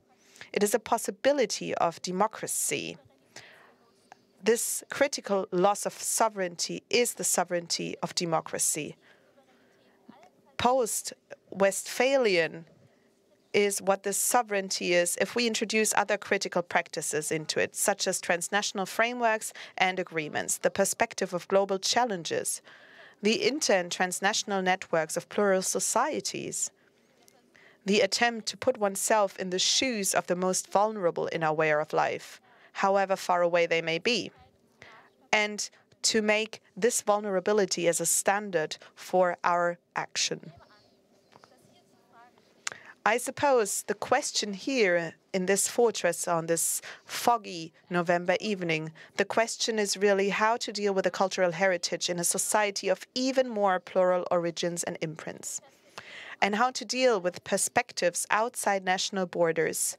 It is a possibility of democracy. This critical loss of sovereignty is the sovereignty of democracy. Post-Westphalian is what this sovereignty is if we introduce other critical practices into it, such as transnational frameworks and agreements, the perspective of global challenges, the inter- and transnational networks of plural societies, the attempt to put oneself in the shoes of the most vulnerable in our way of life, however far away they may be, and to make this vulnerability as a standard for our action. I suppose the question here in this fortress on this foggy November evening, the question is really how to deal with the cultural heritage in a society of even more plural origins and imprints, and how to deal with perspectives outside national borders,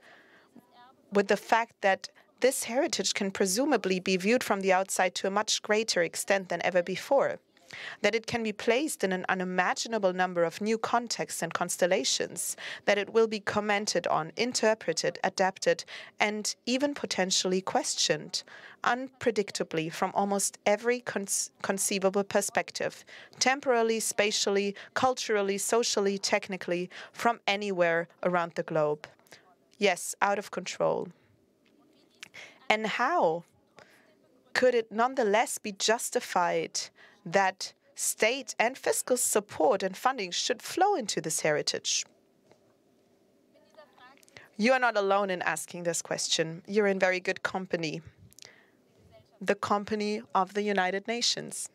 with the fact that this heritage can presumably be viewed from the outside to a much greater extent than ever before, that it can be placed in an unimaginable number of new contexts and constellations, that it will be commented on, interpreted, adapted, and even potentially questioned, unpredictably from almost every conceivable perspective, temporally, spatially, culturally, socially, technically, from anywhere around the globe. Yes, out of control. And how could it nonetheless be justified that state and fiscal support and funding should flow into this heritage? You are not alone in asking this question. You're in very good company, the company of the United Nations.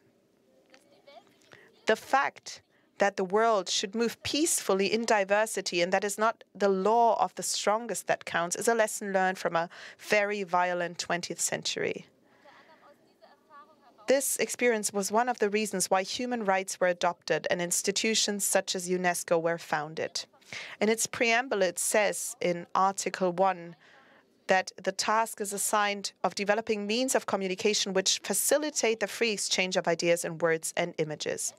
The fact that the world should move peacefully in diversity and that is not the law of the strongest that counts is a lesson learned from a very violent 20th century. This experience was one of the reasons why human rights were adopted and institutions such as UNESCO were founded. In its preamble, it says in Article 1 that the task is assigned of developing means of communication which facilitate the free exchange of ideas and words and images.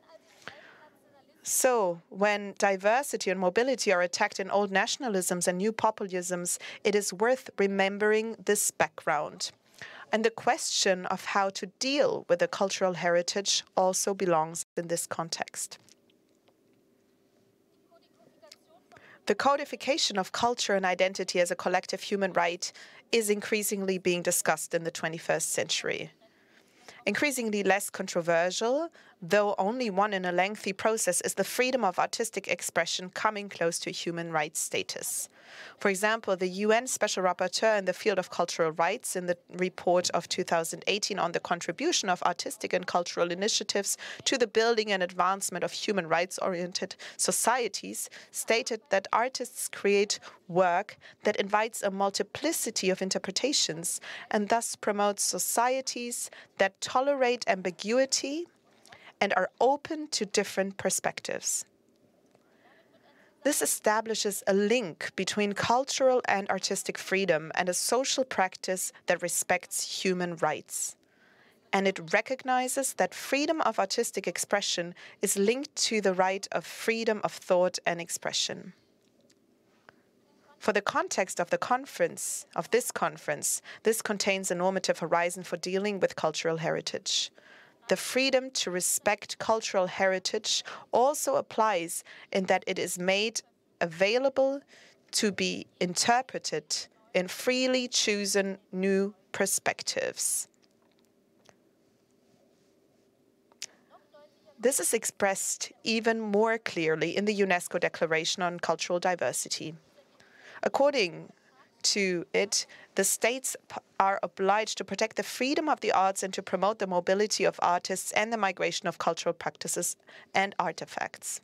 So, when diversity and mobility are attacked in old nationalisms and new populisms, it is worth remembering this background. And the question of how to deal with the cultural heritage also belongs in this context. The codification of culture and identity as a collective human right is increasingly being discussed in the 21st century. Increasingly less controversial, though only one in a lengthy process, is the freedom of artistic expression coming close to human rights status. For example, the UN Special Rapporteur in the field of cultural rights in the report of 2018 on the contribution of artistic and cultural initiatives to the building and advancement of human rights-oriented societies stated that artists create work that invites a multiplicity of interpretations and thus promotes societies that tolerate ambiguity and are open to different perspectives. This establishes a link between cultural and artistic freedom and a social practice that respects human rights. And it recognizes that freedom of artistic expression is linked to the right of freedom of thought and expression. For the context of this conference, this contains a normative horizon for dealing with cultural heritage. The freedom to respect cultural heritage also applies in that it is made available to be interpreted in freely chosen new perspectives. This is expressed even more clearly in the UNESCO Declaration on Cultural Diversity. According to it, the states are obliged to protect the freedom of the arts and to promote the mobility of artists and the migration of cultural practices and artifacts.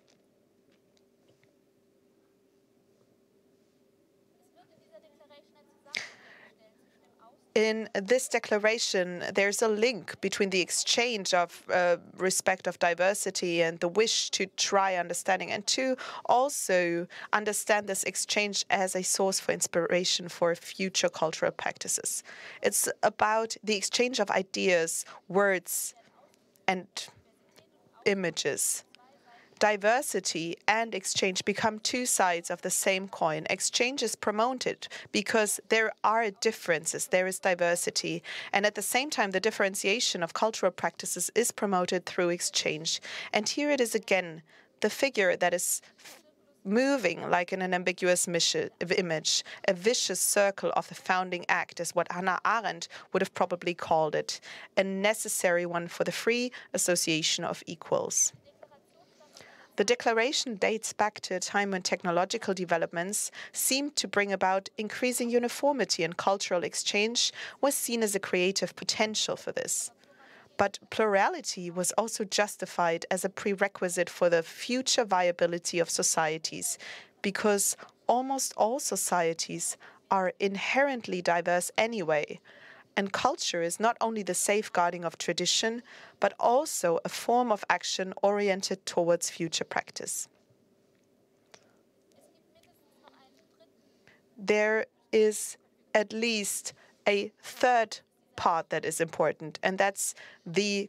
In this declaration, there's a link between the exchange of respect of diversity and the wish to try understanding and to also understand this exchange as a source for inspiration for future cultural practices. It's about the exchange of ideas, words, and images. Diversity and exchange become two sides of the same coin. Exchange is promoted because there are differences, there is diversity, and at the same time the differentiation of cultural practices is promoted through exchange. And here it is again, the figure that is moving like in an ambiguous image, a vicious circle of the founding act is what Hannah Arendt would have probably called it, a necessary one for the free association of equals. The declaration dates back to a time when technological developments seemed to bring about increasing uniformity, and cultural exchange was seen as a creative potential for this. But plurality was also justified as a prerequisite for the future viability of societies, because almost all societies are inherently diverse anyway. And culture is not only the safeguarding of tradition, but also a form of action oriented towards future practice. There is at least a third part that is important, and that's the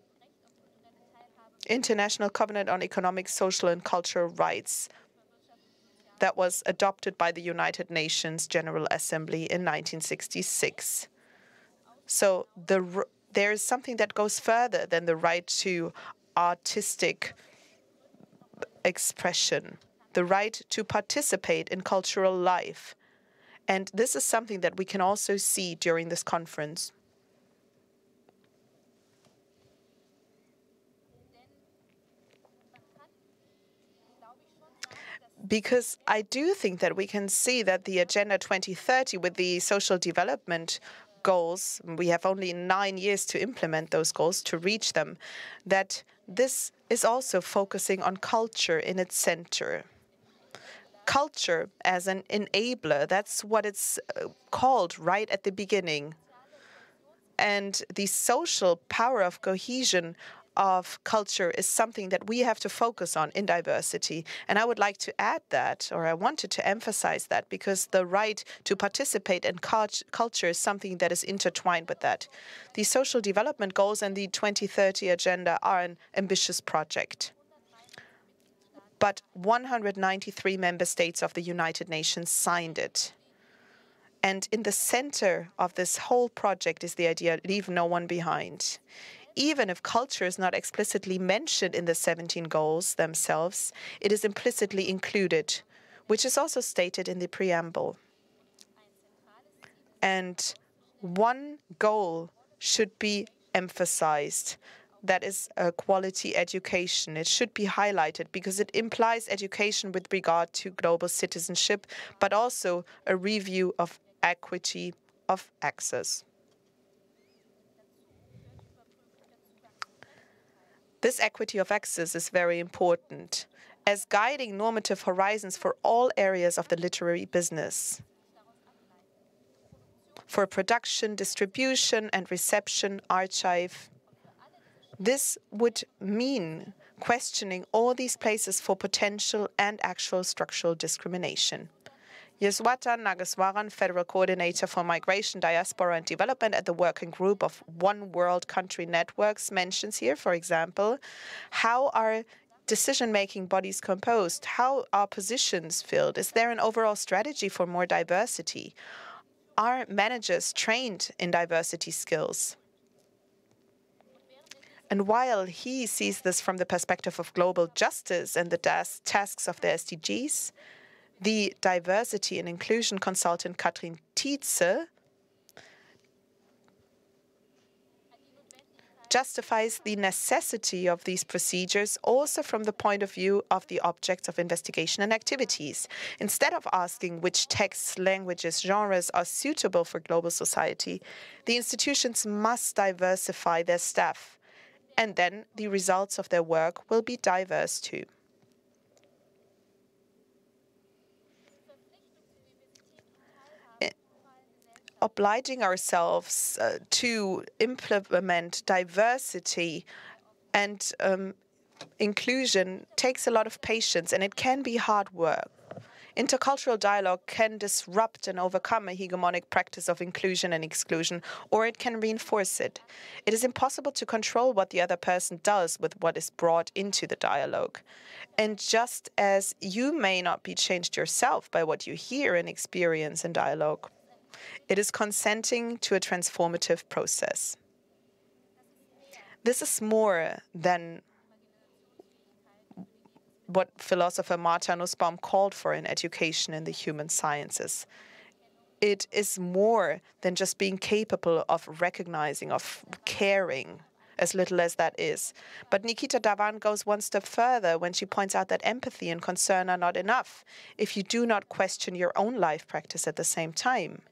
International Covenant on Economic, Social, and Cultural Rights that was adopted by the United Nations General Assembly in 1966. So there is something that goes further than the right to artistic expression, the right to participate in cultural life. And this is something that we can also see during this conference. Because I do think that we can see that the Agenda 2030 with the social development goals, we have only 9 years to implement those goals, to reach them, that this is also focusing on culture in its center. Culture as an enabler, that's what it's called right at the beginning. And the social power of cohesion of culture is something that we have to focus on in diversity. And I would like to add that, or I wanted to emphasize that, because the right to participate in culture is something that is intertwined with that. The social development goals and the 2030 agenda are an ambitious project. But 193 member states of the United Nations signed it. And in the center of this whole project is the idea, leave no one behind. Even if culture is not explicitly mentioned in the 17 goals themselves, it is implicitly included, which is also stated in the preamble. And one goal should be emphasized. That is a quality education. It should be highlighted because it implies education with regard to global citizenship, but also a review of equity of access. This equity of access is very important as guiding normative horizons for all areas of the literary business. For production, distribution, and reception, archive. This would mean questioning all these places for potential and actual structural discrimination. Yeswata Nageswaran, Federal Coordinator for Migration, Diaspora and Development at the Working Group of One World Country Networks, mentions here, for example, how are decision-making bodies composed? How are positions filled? Is there an overall strategy for more diversity? Are managers trained in diversity skills? And while he sees this from the perspective of global justice and the tasks of the SDGs, the diversity and inclusion consultant Katrin Tietze justifies the necessity of these procedures also from the point of view of the objects of investigation and activities. Instead of asking which texts, languages, genres are suitable for global society, the institutions must diversify their staff, and then the results of their work will be diverse too. Obliging ourselves to implement diversity and inclusion takes a lot of patience, and it can be hard work. Intercultural dialogue can disrupt and overcome a hegemonic practice of inclusion and exclusion, or it can reinforce it. It is impossible to control what the other person does with what is brought into the dialogue. And just as you may not be changed yourself by what you hear and experience in dialogue, it is consenting to a transformative process. This is more than what philosopher Martha Nussbaum called for in education in the human sciences. It is more than just being capable of recognizing, of caring, as little as that is. But Nikita Dhawan goes one step further when she points out that empathy and concern are not enough if you do not question your own life practice at the same time.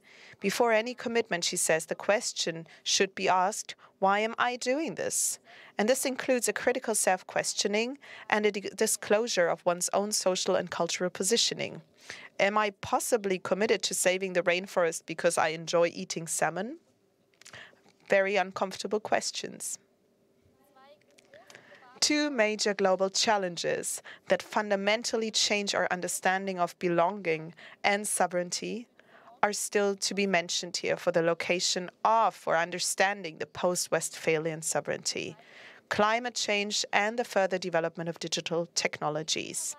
Before any commitment, she says, the question should be asked, why am I doing this? And this includes a critical self-questioning and a disclosure of one's own social and cultural positioning. Am I possibly committed to saving the rainforest because I enjoy eating salmon? Very uncomfortable questions. Two major global challenges that fundamentally change our understanding of belonging and sovereignty are still to be mentioned here for the location of or understanding the post-Westphalian sovereignty, climate change, and the further development of digital technologies.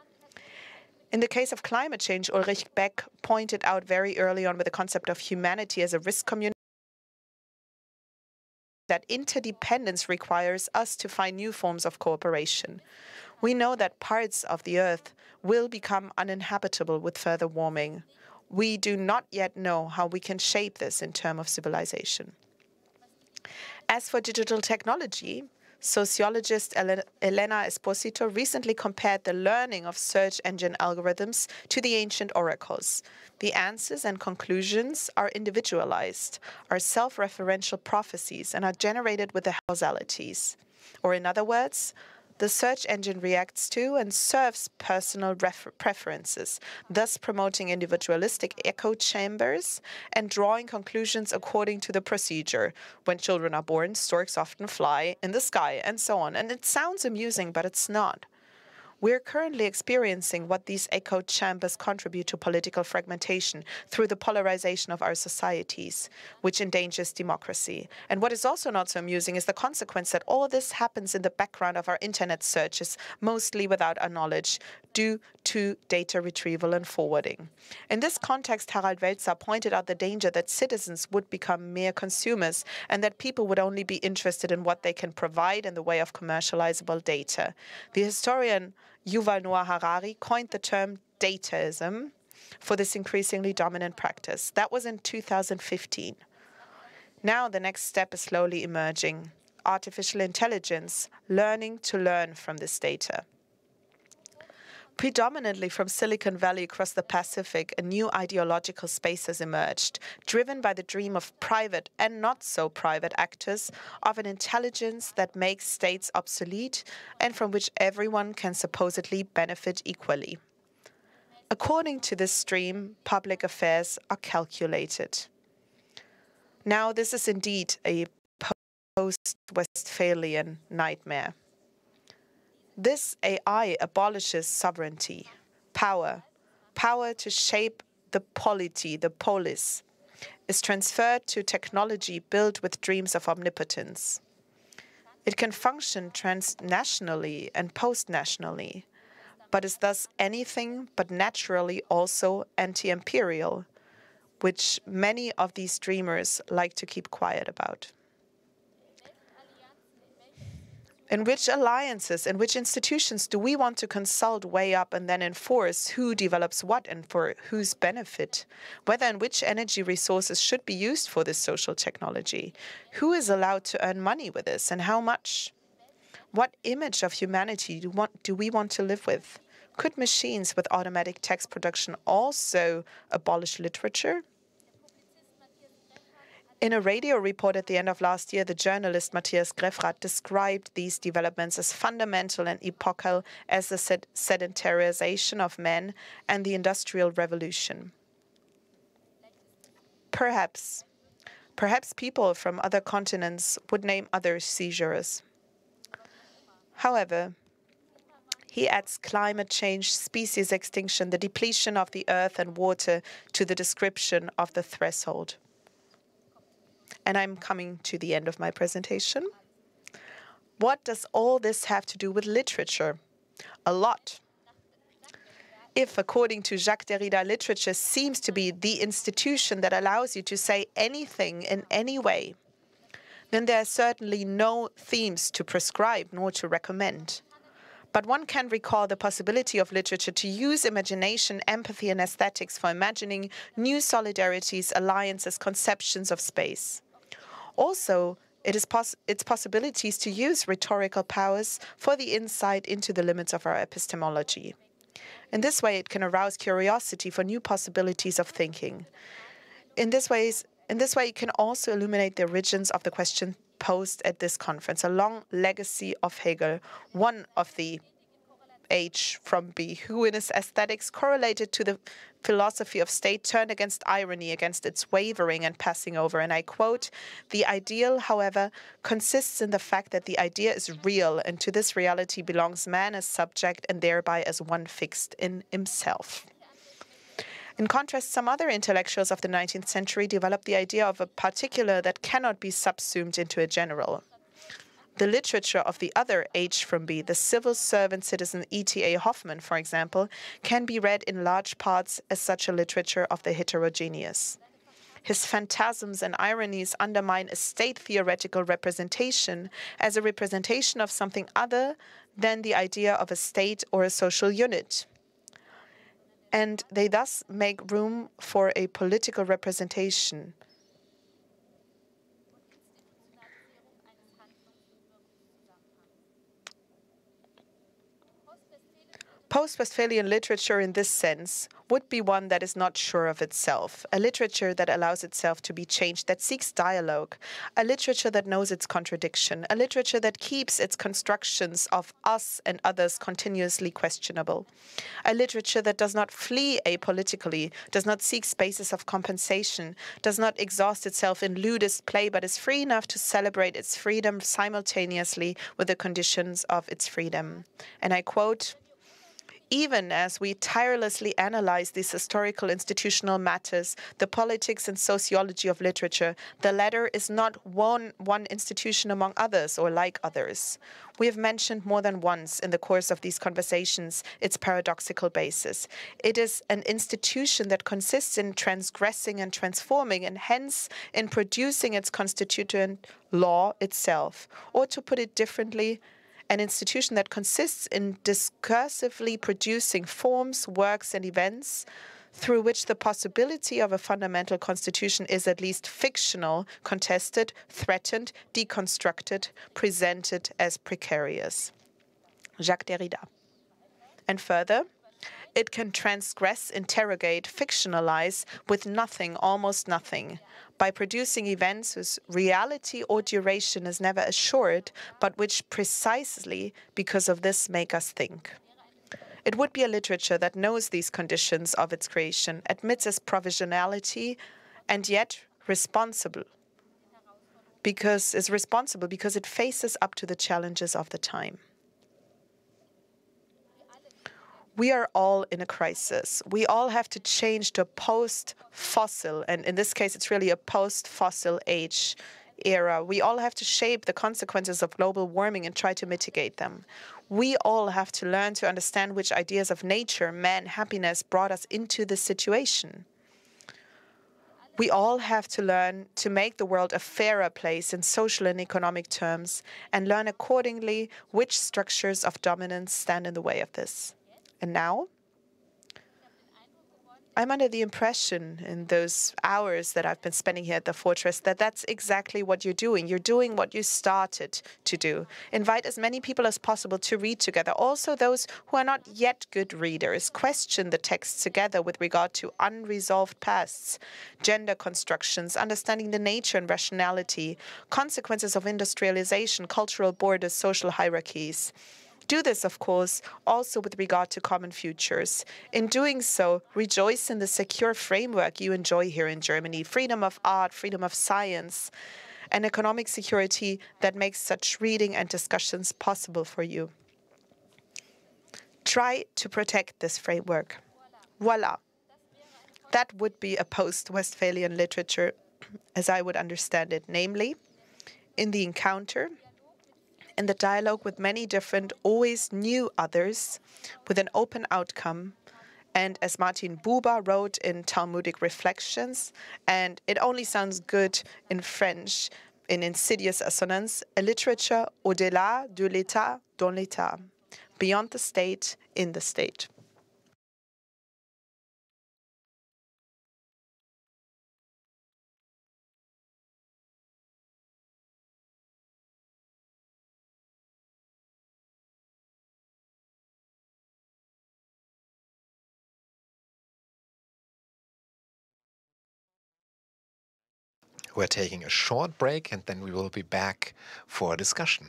In the case of climate change, Ulrich Beck pointed out very early on with the concept of humanity as a risk community that interdependence requires us to find new forms of cooperation. We know that parts of the Earth will become uninhabitable with further warming. We do not yet know how we can shape this in terms of civilization. As for digital technology, sociologist Elena Esposito recently compared the learning of search engine algorithms to the ancient oracles. The answers and conclusions are individualized, are self-referential prophecies, and are generated with the causalities. Or in other words, the search engine reacts to and serves personal preferences, thus promoting individualistic echo chambers and drawing conclusions according to the procedure. When children are born, storks often fly in the sky, and so on. And it sounds amusing, but it's not. We're currently experiencing what these echo chambers contribute to political fragmentation through the polarization of our societies, which endangers democracy. And what is also not so amusing is the consequence that all this happens in the background of our internet searches, mostly without our knowledge, due to data retrieval and forwarding. In this context, Harald Welzer pointed out the danger that citizens would become mere consumers and that people would only be interested in what they can provide in the way of commercializable data. The historian Yuval Noah Harari coined the term dataism for this increasingly dominant practice. That was in 2015. Now the next step is slowly emerging. artificial intelligence, learning to learn from this data. Predominantly from Silicon Valley across the Pacific, a new ideological space has emerged, driven by the dream of private and not so private actors of an intelligence that makes states obsolete and from which everyone can supposedly benefit equally. According to this stream, public affairs are calculated. Now, this is indeed a post-Westphalian nightmare. This AI abolishes sovereignty, power to shape the polity, the polis, is transferred to technology built with dreams of omnipotence. It can function transnationally and post-nationally, but is thus anything but naturally also anti-imperial, which many of these dreamers like to keep quiet about. In which alliances, in which institutions do we want to consult way up and then enforce who develops what and for whose benefit? Whether and which energy resources should be used for this social technology? Who is allowed to earn money with this and how much? What image of humanity do we want to live with? Could machines with automatic text production also abolish literature? In a radio report at the end of last year, the journalist Matthias Greffrath described these developments as fundamental and epochal as the sedentarization of men and the Industrial Revolution. Perhaps people from other continents would name other seizures. However, he adds climate change, species extinction, the depletion of the earth and water to the description of the threshold. And I'm coming to the end of my presentation. What does all this have to do with literature? A lot. If, according to Jacques Derrida, literature seems to be the institution that allows you to say anything in any way, then there are certainly no themes to prescribe nor to recommend. But one can recall the possibility of literature to use imagination, empathy, and aesthetics for imagining new solidarities, alliances, conceptions of space. Also, its possibilities to use rhetorical powers for the insight into the limits of our epistemology. In this way, it can arouse curiosity for new possibilities of thinking. In this way, it can also illuminate the origins of the question posed at this conference, a long legacy of Hegel, one of the H from B, who in his aesthetics correlated to the philosophy of state, turned against irony, against its wavering and passing over. And I quote, "The ideal, however, consists in the fact that the idea is real, and to this reality belongs man as subject and thereby as one fixed in himself." In contrast, some other intellectuals of the 19th century developed the idea of a particular that cannot be subsumed into a general. The literature of the other H from B, the civil servant citizen E.T.A. Hoffmann, for example, can be read in large parts as such a literature of the heterogeneous. His phantasms and ironies undermine a state theoretical representation as a representation of something other than the idea of a state or a social unit. And they thus make room for a political representation. Post-Westphalian literature in this sense would be one that is not sure of itself, a literature that allows itself to be changed, that seeks dialogue, a literature that knows its contradiction, a literature that keeps its constructions of us and others continuously questionable, a literature that does not flee apolitically, does not seek spaces of compensation, does not exhaust itself in ludist play, but is free enough to celebrate its freedom simultaneously with the conditions of its freedom. And I quote, "Even as we tirelessly analyze these historical institutional matters, the politics and sociology of literature, the latter is not one institution among others or like others. We have mentioned more than once in the course of these conversations its paradoxical basis. It is an institution that consists in transgressing and transforming, and hence in producing its constituent law itself. Or to put it differently, an institution that consists in discursively producing forms, works, and events through which the possibility of a fundamental constitution is at least fictional, contested, threatened, deconstructed, presented as precarious. Jacques Derrida. And further, it can transgress, interrogate, fictionalize with nothing, almost nothing, by producing events whose reality or duration is never assured, but which precisely because of this make us think. It would be a literature that knows these conditions of its creation, admits its provisionality, and yet responsible because it faces up to the challenges of the time. We are all in a crisis. We all have to change to a post-fossil, and in this case, it's really a post-fossil age era. We all have to shape the consequences of global warming and try to mitigate them. We all have to learn to understand which ideas of nature, man, happiness brought us into this situation. We all have to learn to make the world a fairer place in social and economic terms and learn accordingly which structures of dominance stand in the way of this. And now, I'm under the impression in those hours that I've been spending here at the Fortress that that's exactly what you're doing. You're doing what you started to do. Invite as many people as possible to read together, also those who are not yet good readers. Question the text together with regard to unresolved pasts, gender constructions, understanding the nature and rationality, consequences of industrialization, cultural borders, social hierarchies. Do this, of course, also with regard to common futures. In doing so, rejoice in the secure framework you enjoy here in Germany, freedom of art, freedom of science, and economic security that makes such reading and discussions possible for you. Try to protect this framework. Voila. That would be a post-Westphalian literature, as I would understand it, namely, in the encounter, in the dialogue with many different, always new others, with an open outcome, and as Martin Buber wrote in Talmudic Reflections, and it only sounds good in French, in insidious assonance, a literature au-delà de l'état dans l'état, beyond the state, in the state. We're taking a short break and then we will be back for a discussion.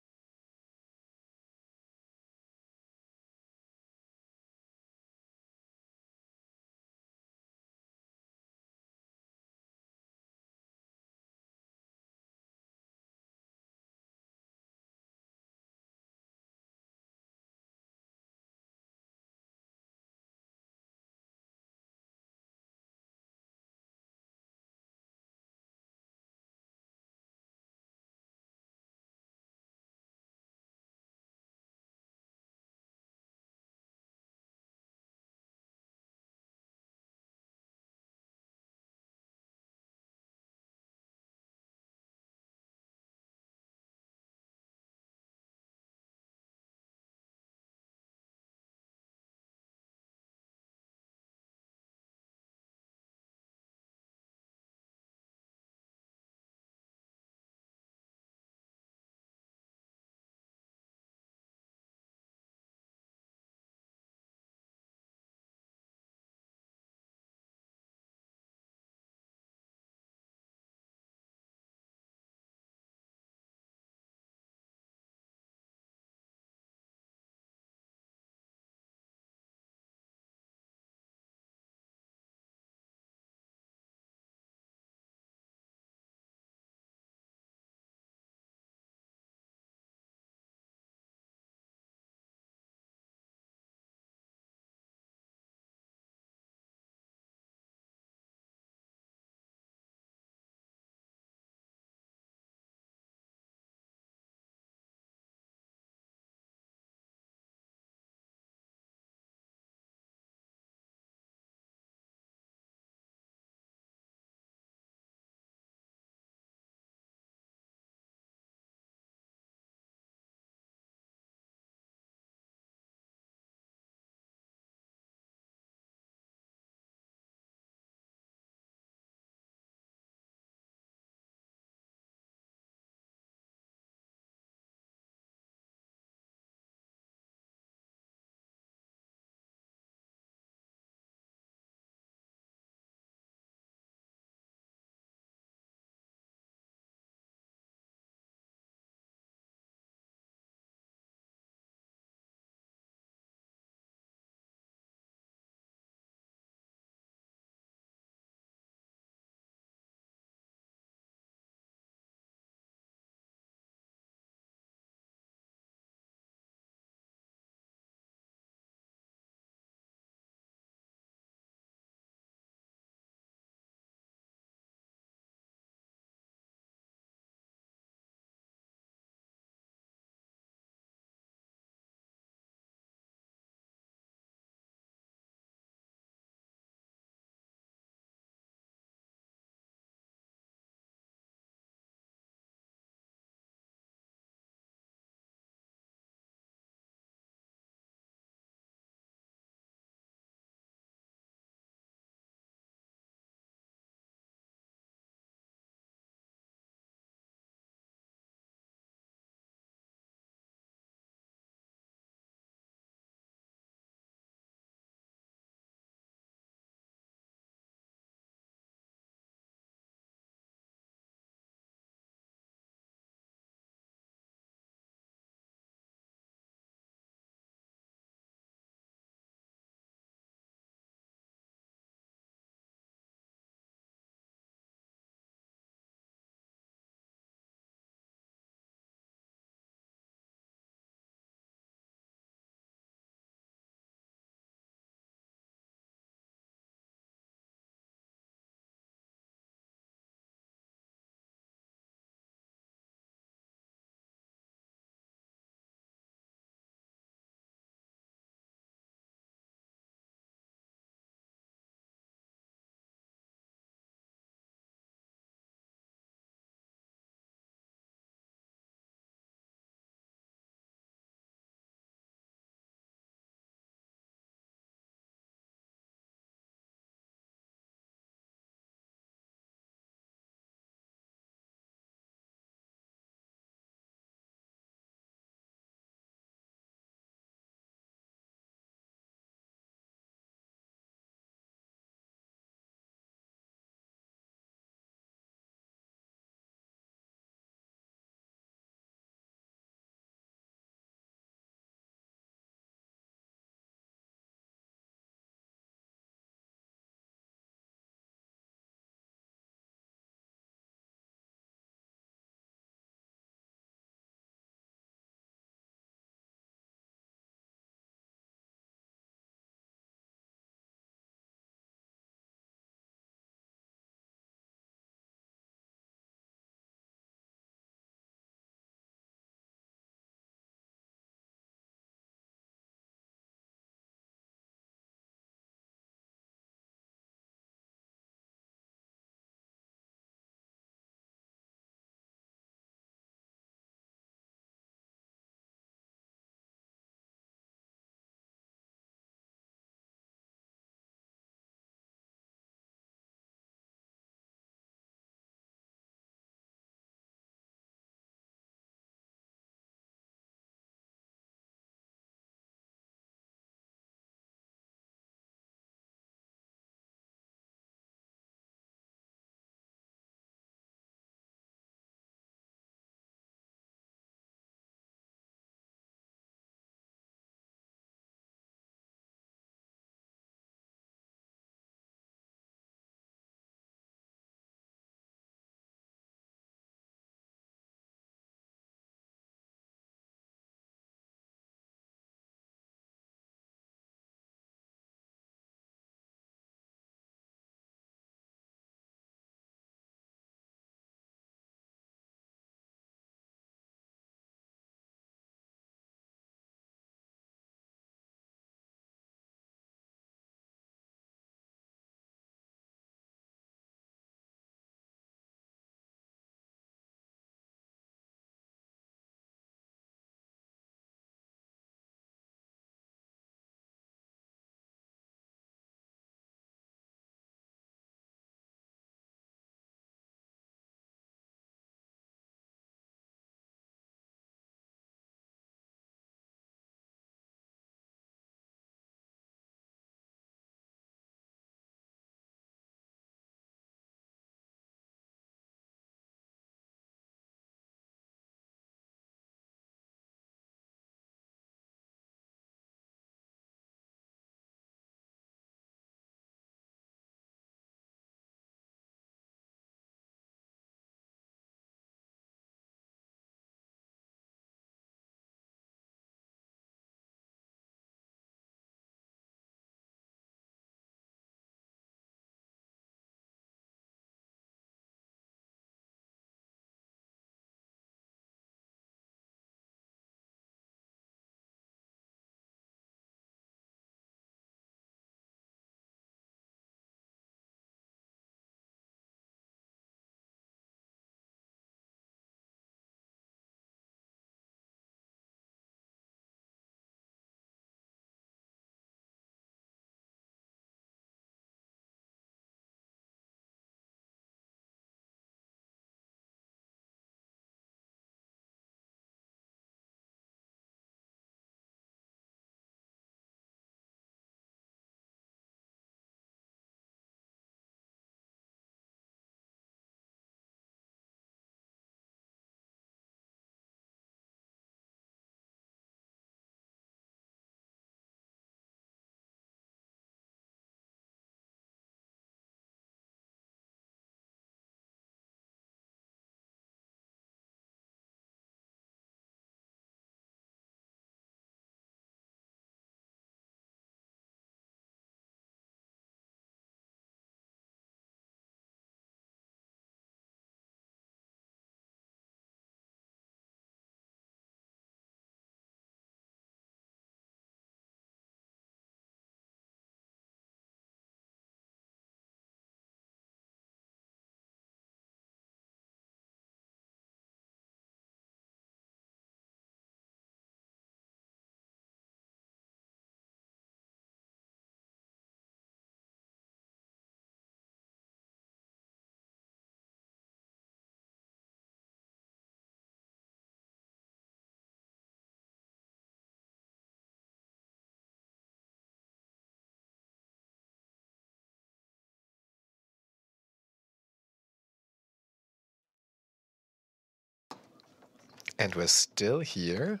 And we're still here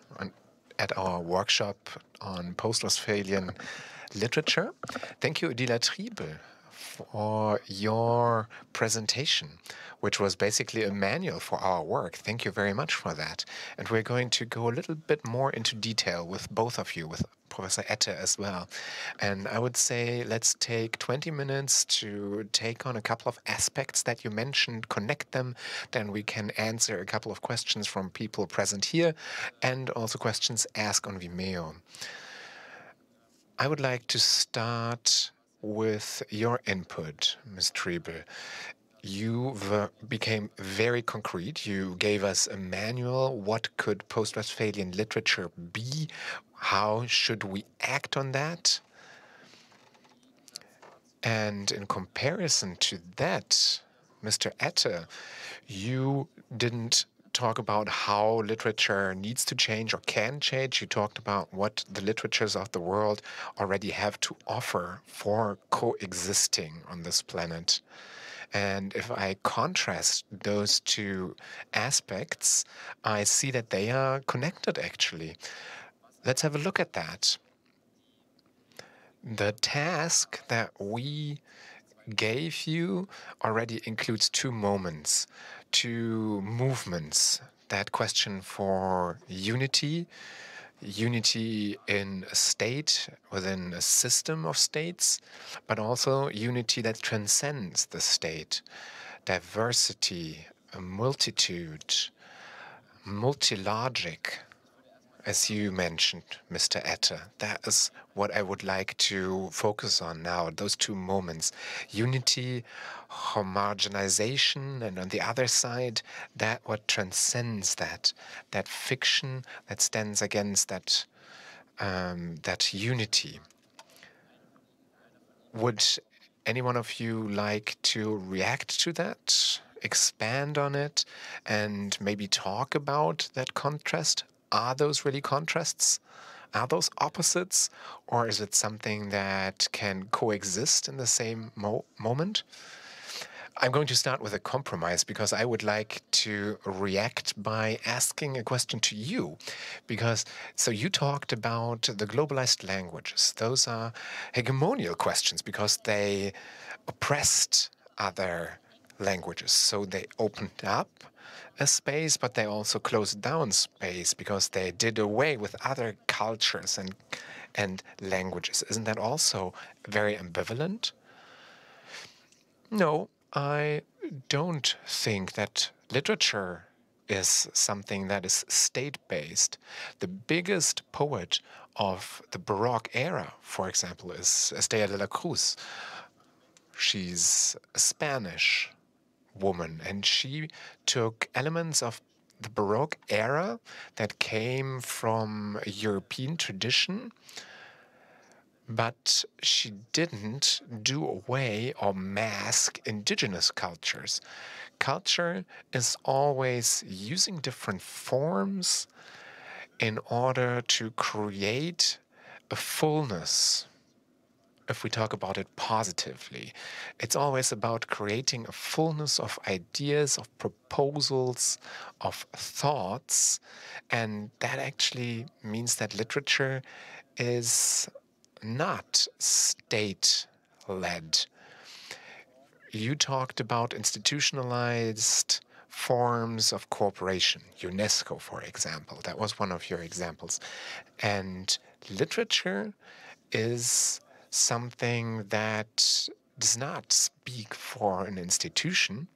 at our workshop on post-Westphalian literature. Thank you, Odila Triebel, for your presentation, which was basically a manual for our work. Thank you very much for that. And we're going to go a little bit more into detail with both of you, with Professor Ette as well. And I would say let's take 20 minutes to take on a couple of aspects that you mentioned, connect them, then we can answer a couple of questions from people present here and also questions asked on Vimeo. I would like to start with your input, Ms. Triebel. You became very concrete. You gave us a manual. What could post-Westphalian literature be? How should we act on that? And in comparison to that, Mr. Ette, you didn't talk about how literature needs to change or can change. You talked about what the literatures of the world already have to offer for coexisting on this planet. And if I contrast those two aspects, I see that they are connected, actually. Let's have a look at that. The task that we gave you already includes two moments, two movements. That question for unity, unity in a state, within a system of states, but also unity that transcends the state, diversity, a multitude, multilogic, as you mentioned, Mr. Ette. That is what I would like to focus on now, those two moments. Unity, homogenization, and on the other side, that what transcends that fiction that stands against that unity. Would any one of you like to react to that, expand on it, and maybe talk about that contrast? Are those really contrasts? Are those opposites? Or is it something that can coexist in the same moment? I'm going to start with a compromise because I would like to react by asking a question to you. So you talked about the globalized languages. Those are hegemonial questions because they oppressed other languages. So they opened up a space, but they also closed down space because they did away with other cultures and languages. Isn't that also very ambivalent? No, I don't think that literature is something that is state-based. The biggest poet of the Baroque era, for example, is Estrella de la Cruz. She's a Spanish woman, and she took elements of the Baroque era that came from a European tradition, but she didn't do away or mask indigenous cultures. Culture is always using different forms in order to create a fullness. If we talk about it positively, it's always about creating a fullness of ideas, of proposals, of thoughts. And that actually means that literature is not state-led. You talked about institutionalized forms of cooperation, UNESCO, for example. That was one of your examples. And literature is something that does not speak for an institution.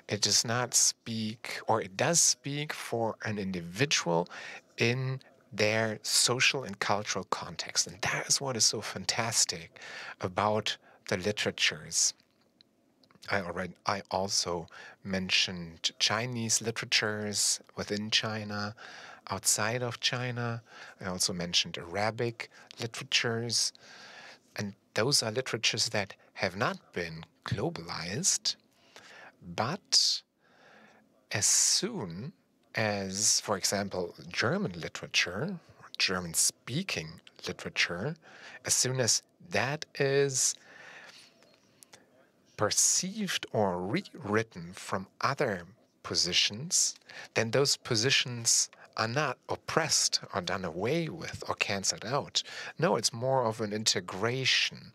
It does not speak, or it does speak for an individual in their social and cultural context. And that is what is so fantastic about the literatures. I also mentioned Chinese literatures within China, outside of China. I also mentioned Arabic literatures. And those are literatures that have not been globalized, but as soon as, for example, German literature, German-speaking literature, as soon as that is perceived or rewritten from other positions, then those positions are not oppressed or done away with or cancelled out. No, it's more of an integration.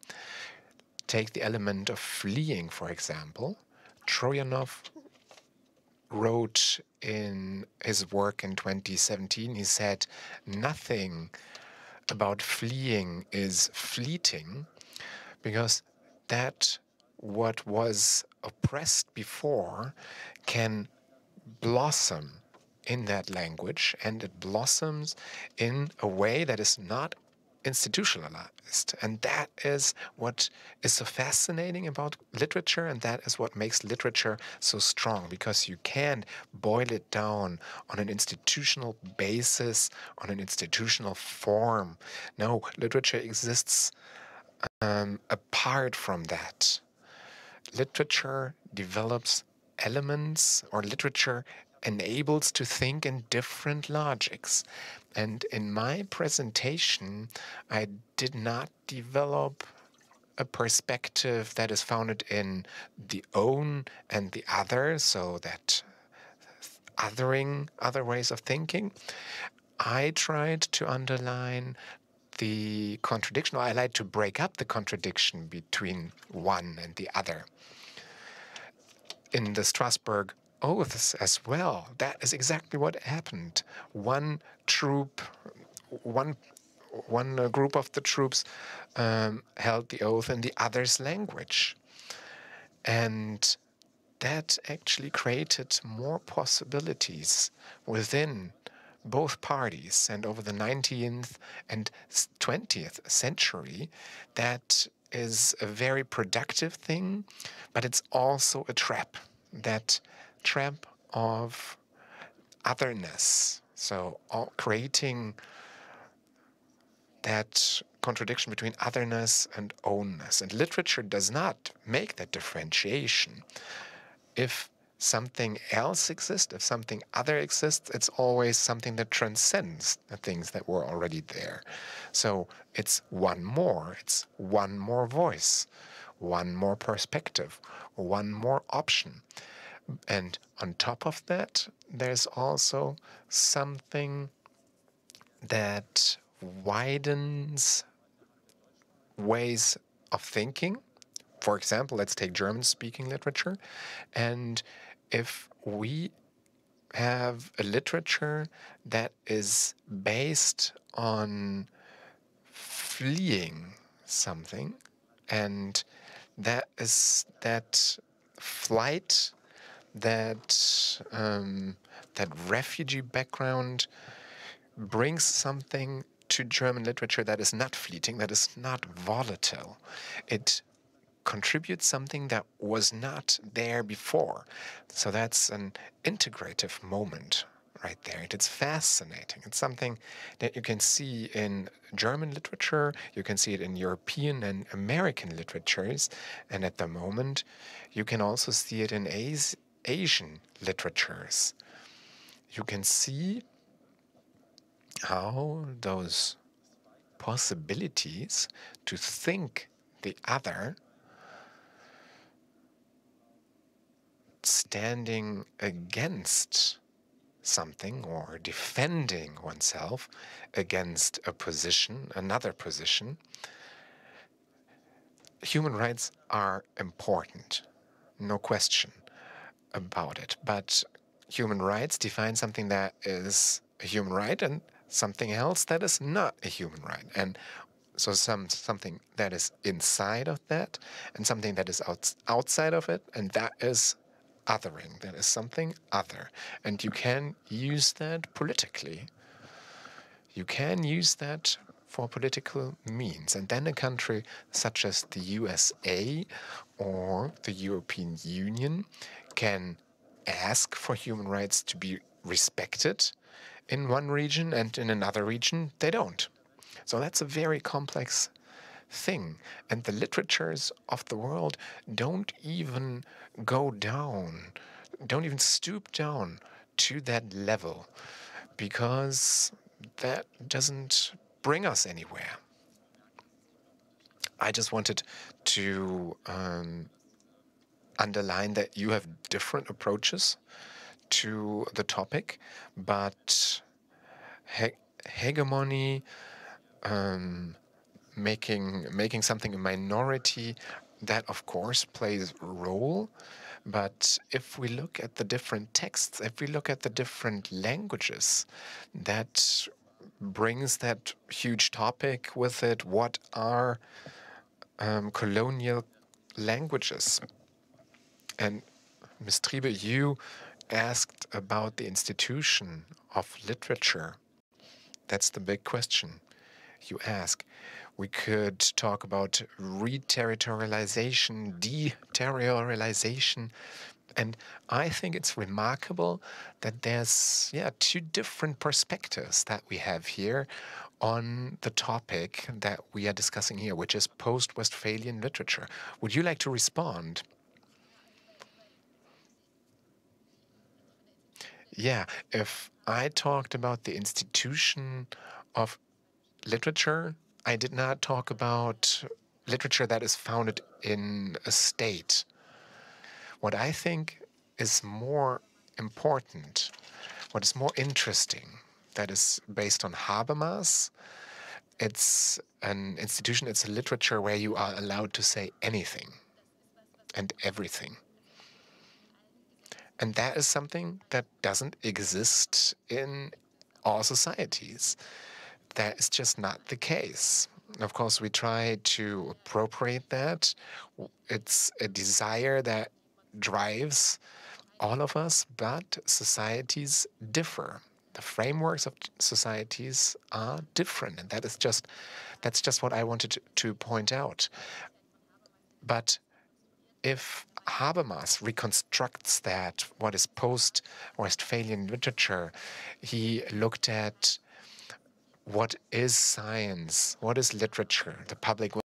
Take the element of fleeing, for example. Troyanov wrote in his work in 2017, he said, nothing about fleeing is fleeting, because that what was oppressed before can blossom in that language, and it blossoms in a way that is not institutionalized. And that is what is so fascinating about literature, and that is what makes literature so strong, because you can't boil it down on an institutional basis, on an institutional form. No, literature exists apart from that. Literature develops elements, or literature enables to think in different logics. And in my presentation, I did not develop a perspective that is founded in the own and the other, so that othering other ways of thinking. I tried to underline the contradiction, or I like to break up the contradiction between one and the other. In the Strasbourg oaths as well, that is exactly what happened. One group of the troops held the oath in the other's language. And that actually created more possibilities within both parties. And over the 19th and 20th century, that is a very productive thing, but it's also a trap, that trap of otherness. So creating that contradiction between otherness and ownness. And literature does not make that differentiation. If something else exists, if something other exists, it's always something that transcends the things that were already there. So it's one more voice, one more perspective, one more option. And on top of that, there's also something that widens ways of thinking. For example, let's take German-speaking literature. And if we have a literature that is based on fleeing something, and that is that flight, that refugee background brings something to German literature that is not fleeting, that is not volatile. It contributes something that was not there before. So that's an integrative moment right there. It's fascinating. It's something that you can see in German literature, you can see it in European and American literatures, and at the moment you can also see it in Asian literatures. You can see how those possibilities to think the other, standing against something or defending oneself against a position, another position. Human rights are important, no question about it. But human rights define something that is a human right and something else that is not a human right. And so something that is inside of that and something that is outside of it, and that is othering. That is something other. And you can use that politically. You can use that for political means. And then a country such as the USA or the European Union can ask for human rights to be respected in one region, and in another region they don't. So that's a very complex thing. And the literatures of the world don't even go down, don't even stoop down to that level, because that doesn't bring us anywhere. I just wanted to underline that you have different approaches to the topic, but hegemony, making something a minority, that of course plays a role. But if we look at the different texts, if we look at the different languages, that brings that huge topic with it. What are colonial languages? And Ms. Triebel, you asked about the institution of literature. That's the big question you ask. We could talk about reterritorialization, deterritorialization, and I think it's remarkable that there's two different perspectives that we have here on the topic that we are discussing here, which is post-Westphalian literature. Would you like to respond? Yeah, if I talked about the institution of literature, I did not talk about literature that is founded in a state. What I think is more important, what is more interesting, that is based on Habermas. It's an institution, it's a literature where you are allowed to say anything and everything. And that is something that doesn't exist in all societies. That is just not the case. Of course, we try to appropriate that. It's a desire that drives all of us, but societies differ. The frameworks of societies are different, and that's just what I wanted to point out. But if Habermas reconstructs that, what is post-Westphalian literature, he looked at what is science, what is literature. The public was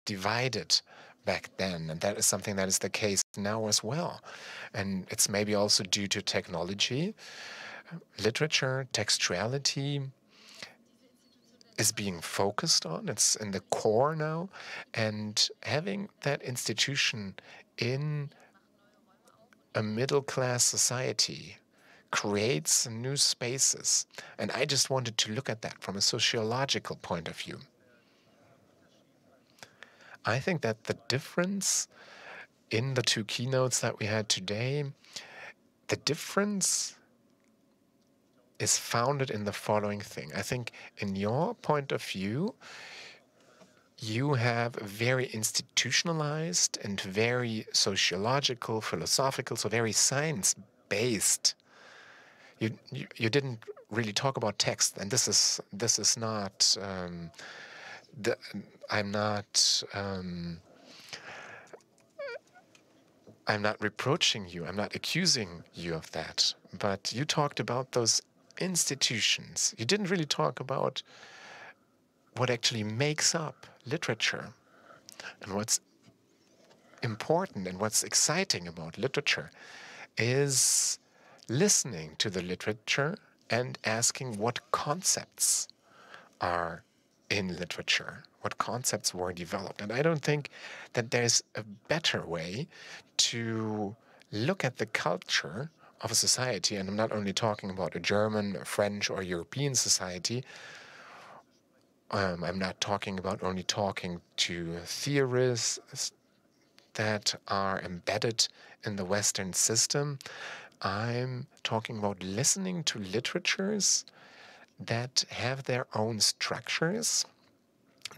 divided back then, and that is something that is the case now as well. And it's maybe also due to technology. Literature, textuality is being focused on. It's in the core now. And having that institution in a middle-class society creates new spaces. And I just wanted to look at that from a sociological point of view. I think that the difference in the two keynotes that we had today, the difference is founded in the following thing. I think in your point of view, you have very institutionalized and very sociological, philosophical, so very science-based. You didn't really talk about text, and this is not. I'm not. I'm not reproaching you. I'm not accusing you of that. But you talked about those institutions. You didn't really talk about what actually makes up literature and what's important and what's exciting about literature is listening to the literature and asking what concepts are in literature, what concepts were developed. And I don't think that there's a better way to look at the culture of a society, and I'm not only talking about a German, a French, or European society. I'm not talking about only talking to theorists that are embedded in the Western system. I'm talking about listening to literatures that have their own structures,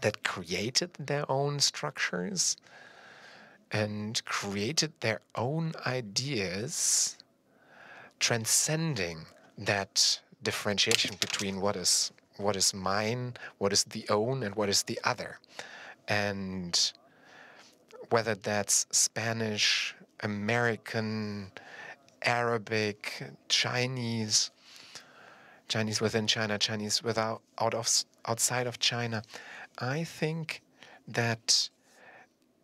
that created their own structures, and created their own ideas, transcending that differentiation between what is mine, what is the own, and what is the other. And whether that's Spanish, American, Arabic, Chinese within China, Chinese outside of China, I think that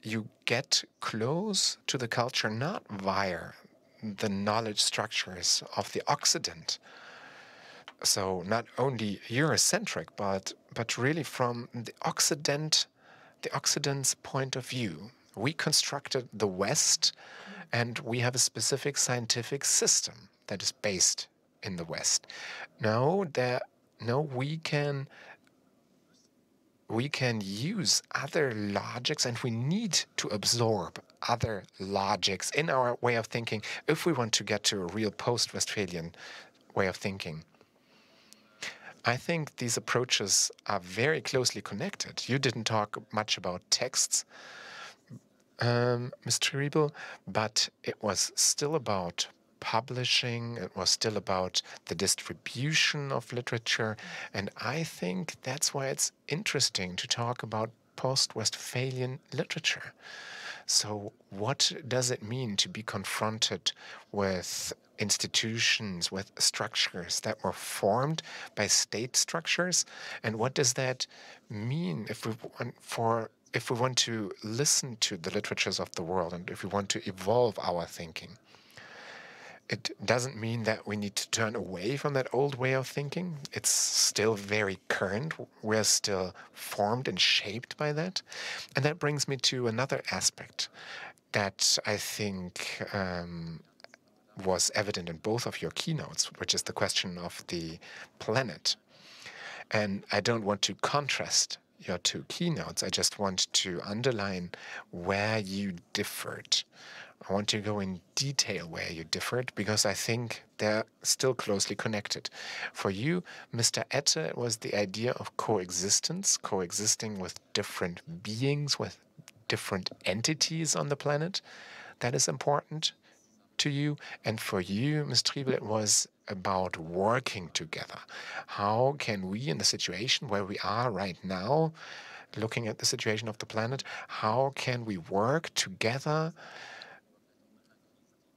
you get close to the culture not via the knowledge structures of the Occident. So not only Eurocentric, but really from the Occident's point of view. We constructed the West, and we have a specific scientific system that is based in the West. Now, there No, we can use other logics, and we need to absorb other logics in our way of thinking if we want to get to a real post-Westphalian way of thinking. I think these approaches are very closely connected. You didn't talk much about texts, Ms. Triebel, but it was still about publishing, it was still about the distribution of literature, and I think that's why it's interesting to talk about post-Westphalian literature. So what does it mean to be confronted with institutions, with structures that were formed by state structures? And what does that mean if we want to listen to the literatures of the world and if we want to evolve our thinking? It doesn't mean that we need to turn away from that old way of thinking. It's still very current. We're still formed and shaped by that. And that brings me to another aspect that I think was evident in both of your keynotes, which is the question of the planet. And I don't want to contrast your two keynotes. I just want to underline where you differed. I want to go in detail where you differed because I think they're still closely connected. For you, Mr. Ette, it was the idea of coexistence, coexisting with different beings, with different entities on the planet. That is important to you. And for you, Ms. Triebel, it was about working together. How can we, in the situation where we are right now, looking at the situation of the planet, how can we work together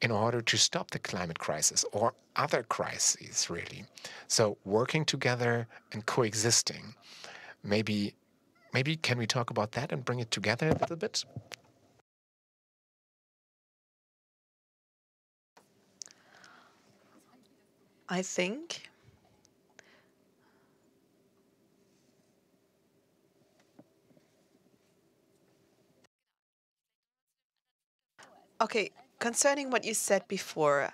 in order to stop the climate crisis or other crises, really? So working together and coexisting. Maybe can we talk about that and bring it together a little bit? I think okay, concerning what you said before,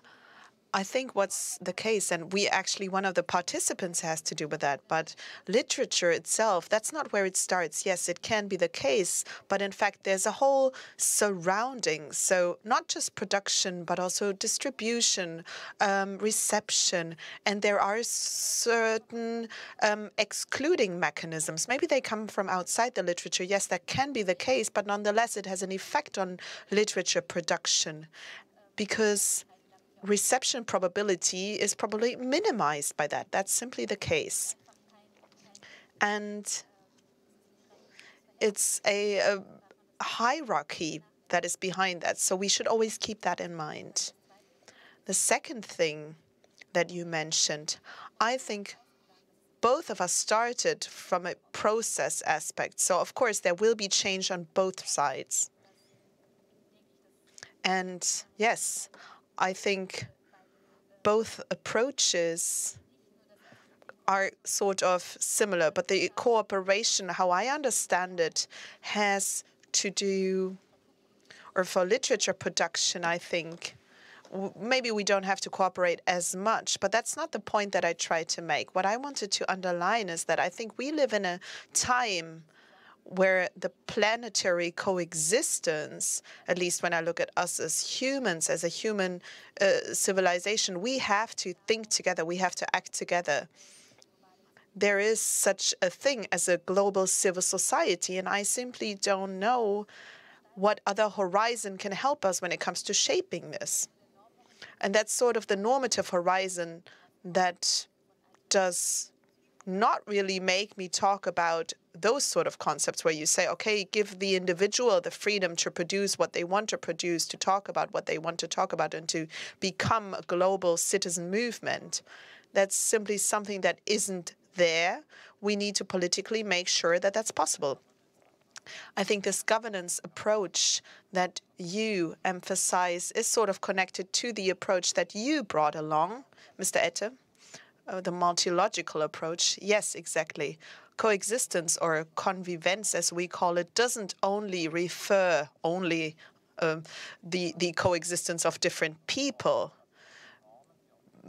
I think what's the case, and we actually, one of the participants has to do with that, but literature itself, that's not where it starts. Yes, it can be the case, but in fact, there's a whole surrounding. So not just production, but also distribution, reception, and there are certain excluding mechanisms. Maybe they come from outside the literature. Yes, that can be the case, but nonetheless, it has an effect on literature production because reception probability is probably minimized by that. That's simply the case. And it's a hierarchy that is behind that. So we should always keep that in mind. The second thing that you mentioned, I think both of us started from a process aspect. So of course, there will be change on both sides. And yes, I think both approaches are sort of similar, but the cooperation, how I understand it, has to do, or for literature production, I think, maybe we don't have to cooperate as much, but that's not the point that I tried to make. What I wanted to underline is that I think we live in a time where the planetary coexistence, at least when I look at us as humans, as a human civilization, we have to think together, we have to act together. There is such a thing as a global civil society, and I simply don't know what other horizon can help us when it comes to shaping this. And that's sort of the normative horizon that does not really make me talk about those sort of concepts where you say, okay, give the individual the freedom to produce what they want to produce, to talk about what they want to talk about, and to become a global citizen movement. That's simply something that isn't there. We need to politically make sure that that's possible. I think this governance approach that you emphasize is sort of connected to the approach that you brought along, Mr. Ette, the multilogical approach. Yes, exactly. Coexistence or convivence, as we call it, doesn't only refer the coexistence of different people.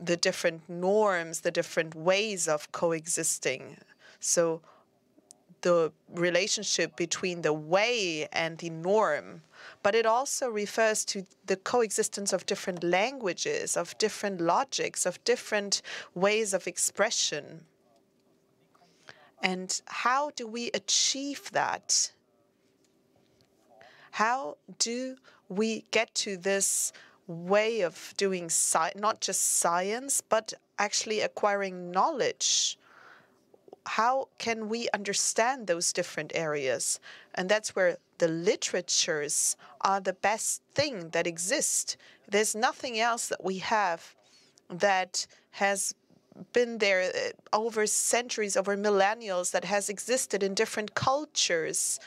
the different norms, the different ways of coexisting. So the relationship between the way and the norm, but it also refers to the coexistence of different languages, of different logics, of different ways of expression. And how do we achieve that? How do we get to this way of doing not just science, but actually acquiring knowledge? How can we understand those different areas? And that's where the literatures are the best thing that exist. There's nothing else that we have that has been there over centuries, over millennials, that has existed in different cultures.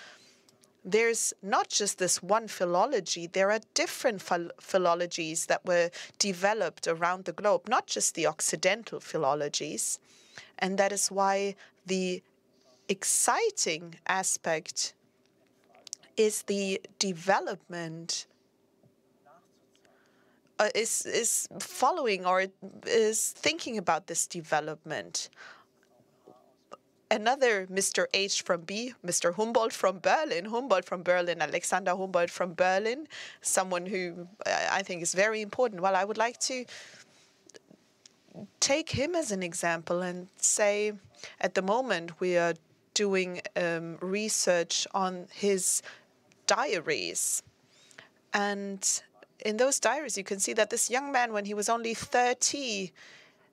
There's not just this one philology. There are different philologies that were developed around the globe, not just the Occidental philologies. And that is why the exciting aspect is the development, is following or is thinking about this development. Another Mr. H from B, Mr. Humboldt from Berlin, Alexander Humboldt from Berlin, someone who I think is very important. Well, I would like to take him as an example and say, at the moment we are doing research on his diaries. And in those diaries, you can see that this young man, when he was only 30,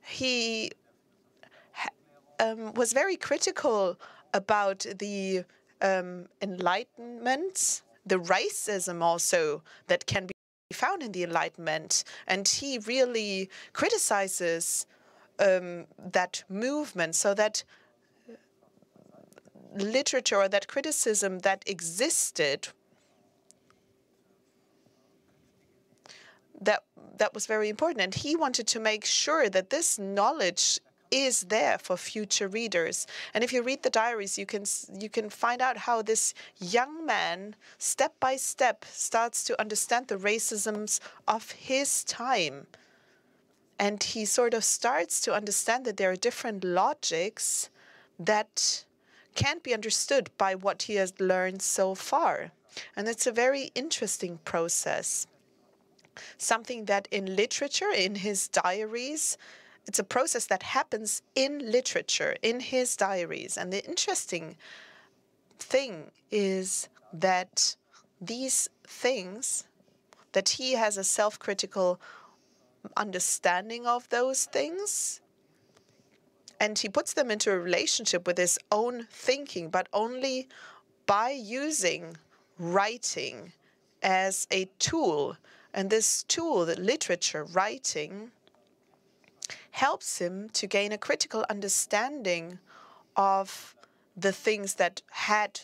he was very critical about the Enlightenment, the racism also that can be found in the Enlightenment. And he really criticizes that movement, so that literature or that criticism that existed, that was very important. And he wanted to make sure that this knowledge is there for future readers. And if you read the diaries, you can find out how this young man, step by step, starts to understand the racisms of his time. And he sort of starts to understand that there are different logics that can't be understood by what he has learned so far. And it's a very interesting process. Something that in literature, in his diaries, it's a process that happens in literature, in his diaries. And the interesting thing is that these things, that he has a self-critical understanding of those things, and he puts them into a relationship with his own thinking, but only by using writing as a tool. And this tool, the literature, writing, helps him to gain a critical understanding of the things that had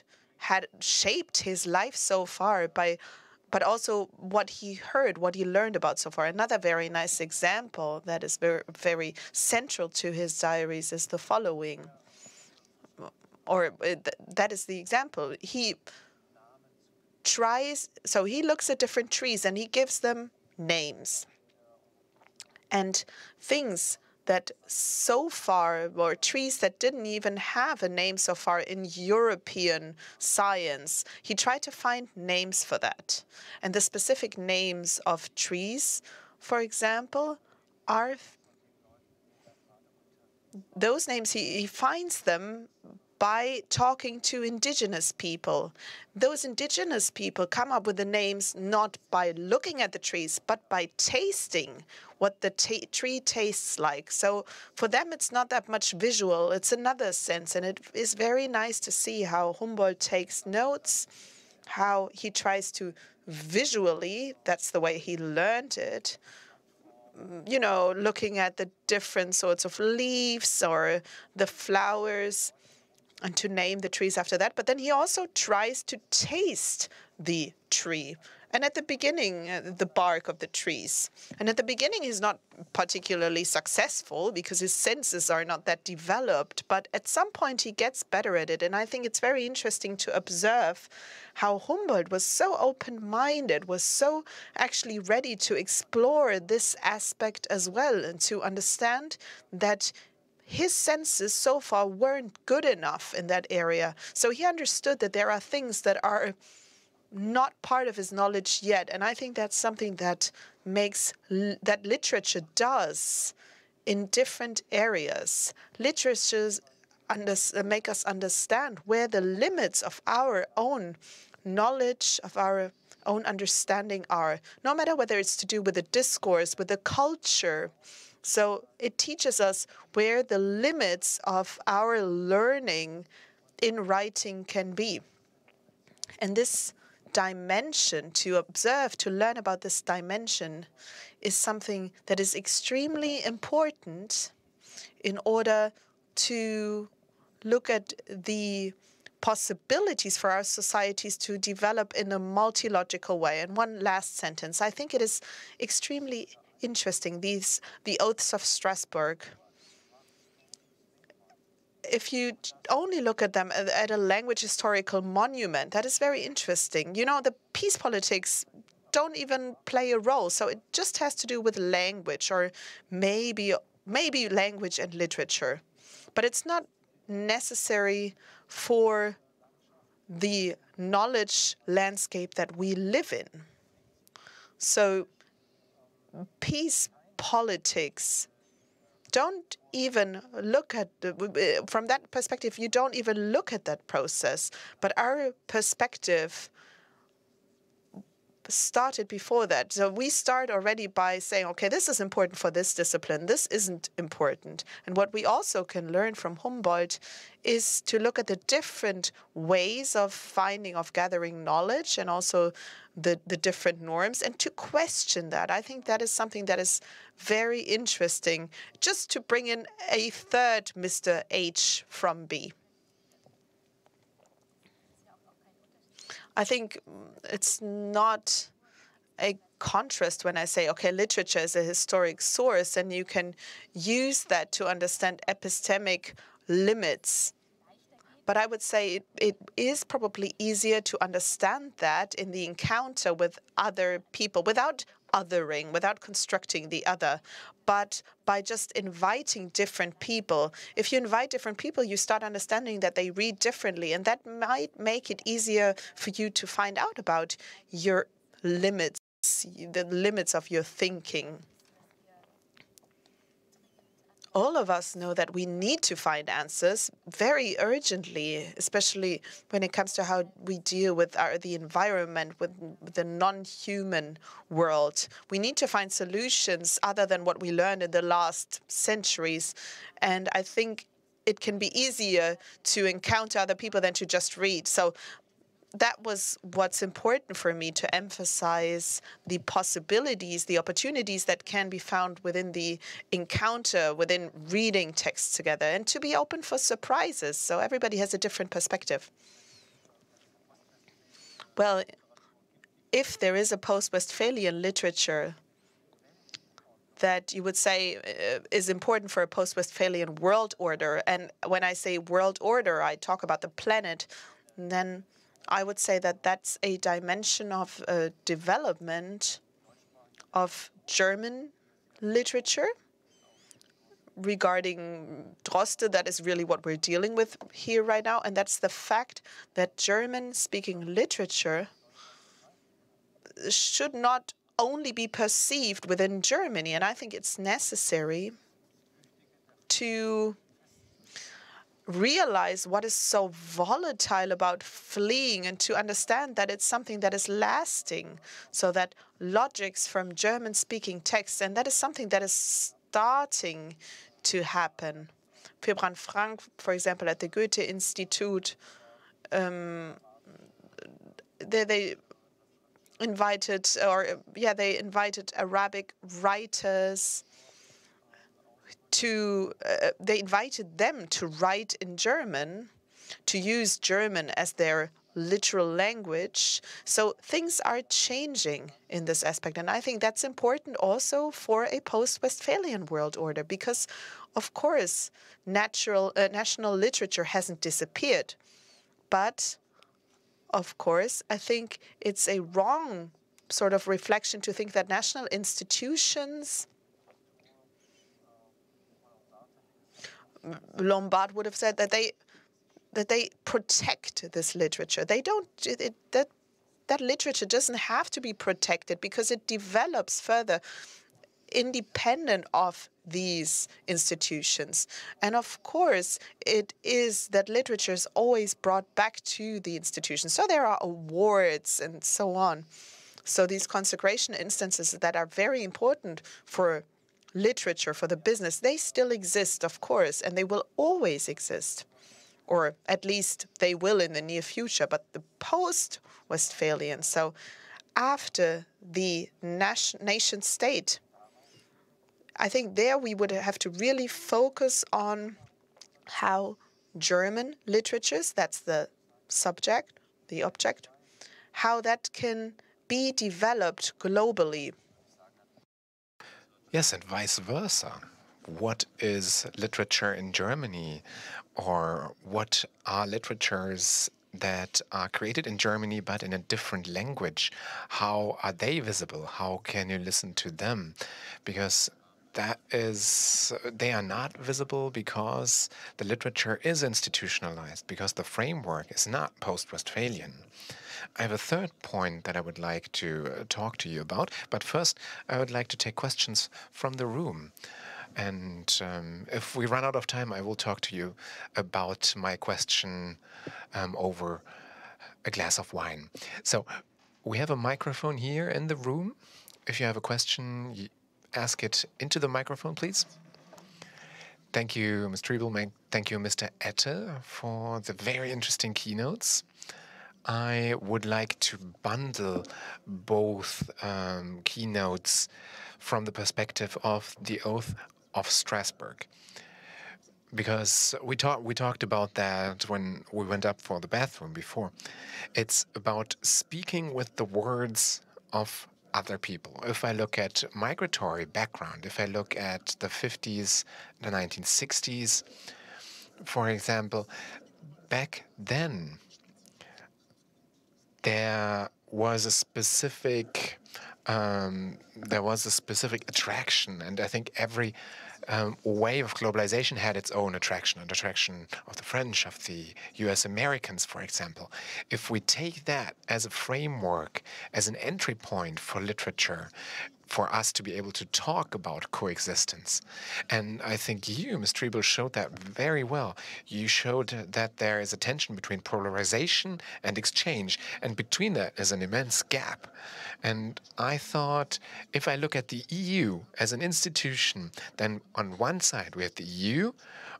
shaped his life so far, but also what he heard, what he learned about so far. Another very nice example that is very, very central to his diaries is the following, or that is the example. He looks at different trees and he gives them names. And things that so far, or trees that didn't even have a name so far in European science, he tried to find names for that. And the specific names of trees, for example, are those names, he finds them by talking to indigenous people. Those indigenous people come up with the names not by looking at the trees, but by tasting what the tree tastes like. So for them, it's not that much visual. It's another sense. And it is very nice to see how Humboldt takes notes, how he tries to visually, that's the way he learned it, looking at the different sorts of leaves or the flowers, and to name the trees after that. But then he also tries to taste the tree. And at the beginning, the bark of the trees. And at the beginning, he's not particularly successful because his senses are not that developed. But at some point, he gets better at it. And I think it's very interesting to observe how Humboldt was so open-minded, was so actually ready to explore this aspect as well and to understand that his senses so far weren't good enough in that area. So he understood that there are things that are not part of his knowledge yet. And I think that's something that makes that literature does in different areas. Literatures make us understand where the limits of our own knowledge, of our own understanding are, no matter whether it's to do with the discourse, with the culture. So it teaches us where the limits of our learning in writing can be. And this dimension, to observe, to learn about this dimension, is something that is extremely important in order to look at the possibilities for our societies to develop in a multilogical way. And one last sentence. I think it is extremely interesting, the oaths of Strasbourg. If you only look at them at a language historical monument, that is very interesting. You know, the peace politics don't even play a role. So it just has to do with language, or maybe language and literature. But it's not necessary for the knowledge landscape that we live in. So peace politics don't even look at, from that perspective, you don't even look at that process. But our perspective started before that. So we start already by saying, okay, this is important for this discipline, this isn't important. And what we also can learn from Humboldt is to look at the different ways of gathering knowledge, and also the different norms, and to question that. I think that is something that is very interesting. Just to bring in a third Mr. H from B. I think it's not a contrast when I say, okay, literature is a historic source, and you can use that to understand epistemic limits. But I would say it is probably easier to understand that in the encounter with other people, without othering, without constructing the other, but by just inviting different people. If you invite different people, you start understanding that they read differently, and that might make it easier for you to find out about your limits, the limits of your thinking. All of us know that we need to find answers very urgently, especially when it comes to how we deal with the environment, with the non-human world. We need to find solutions other than what we learned in the last centuries. And I think it can be easier to encounter other people than to just read. So that was what's important for me, to emphasize the possibilities, the opportunities that can be found within the encounter, within reading texts together, and to be open for surprises. So everybody has a different perspective. Well, if there is a post-Westphalian literature that you would say is important for a post-Westphalian world order, and when I say world order, I talk about the planet, then I would say that that's a dimension of development of German literature. Regarding Droste, that is really what we're dealing with here right now, and that's the fact that German-speaking literature should not only be perceived within Germany, and I think it's necessary to realize what is so volatile about fleeing, and to understand that it's something that is lasting, so that logics from German-speaking texts, and that is something that is starting to happen. Febran Frank, for example, at the Goethe Institute, they invited Arabic writers to, they invited them to write in German, to use German as their literal language. So things are changing in this aspect. And I think that's important also for a post-Westphalian world order, because, of course, national literature hasn't disappeared. But, of course, I think it's a wrong sort of reflection to think that national institutions, Lombard would have said that they protect this literature. They don't. That literature doesn't have to be protected because it develops further independent of these institutions. And of course, it is that literature is always brought back to the institution. So there are awards and so on. So these consecration instances that are very important for literature, for the business, they still exist, of course, and they will always exist. Or at least they will in the near future. But the post-Westphalian, so after the nation state, I think there we would have to really focus on how German literatures, that's the subject, the object, how that can be developed globally. Yes, and vice versa. What is literature in Germany? Or what are literatures that are created in Germany but in a different language? How are they visible? How can you listen to them? Because they are not visible because the literature is institutionalized, because the framework is not post-Westphalian. I have a third point that I would like to talk to you about, but first I would like to take questions from the room. And if we run out of time, I will talk to you about my question over a glass of wine. So we have a microphone here in the room. If you have a question, ask it into the microphone, please. Thank you, Ms. Triebel. Thank you, Mr. Ette, for the very interesting keynotes. I would like to bundle both keynotes from the perspective of the Oath of Strasbourg, because we talked about that when we went up for the bathroom before. It's about speaking with the words of other people. If I look at migratory background, if I look at the 50s, the 1960s, for example, back then there was a specific attraction, and I think every wave of globalization had its own attraction, an attraction of the French, of the US Americans, for example. If we take that as a framework, as an entry point for literature, for us to be able to talk about coexistence. And I think you, Ms. Triebel, showed that very well. You showed that there is a tension between polarization and exchange, and between that is an immense gap. And I thought, if I look at the EU as an institution, then on one side we have the EU,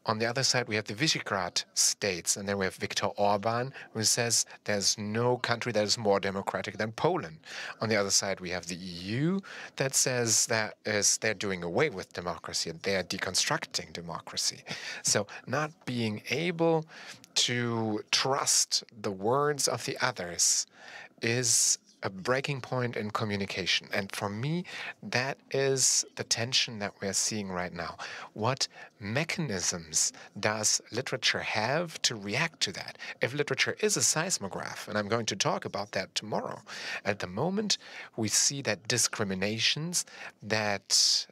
on the other side we have the Visegrad states, and then we have Viktor Orban, who says there's no country that is more democratic than Poland. On the other side we have the EU that says that they're doing away with democracy and they're deconstructing democracy. So not being able to trust the words of the others is a breaking point in communication. And for me, that is the tension that we're seeing right now. What mechanisms does literature have to react to that? If literature is a seismograph, and I'm going to talk about that tomorrow, at the moment we see that discriminations, that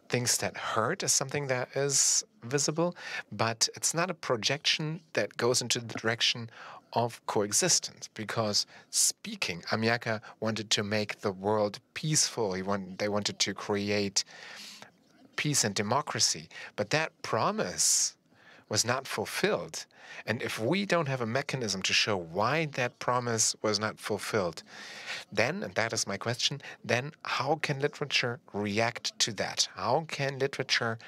things that hurt is something that is visible, but it's not a projection that goes into the direction of coexistence, because speaking, Amiaka wanted to make the world peaceful. They wanted to create peace and democracy, but that promise was not fulfilled. And if we don't have a mechanism to show why that promise was not fulfilled, then, and that is my question, then how can literature react to that? How can literature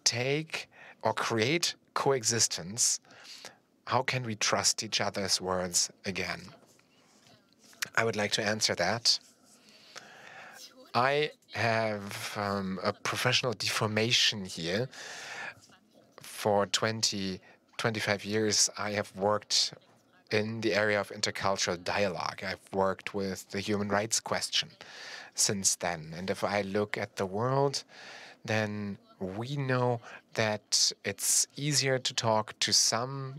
take or create coexistence? How can we trust each other's words again? I would like to answer that. I have a professional deformation here For 25 years, I have worked in the area of intercultural dialogue. I've worked with the human rights question since then. And if I look at the world, then we know that it's easier to talk to some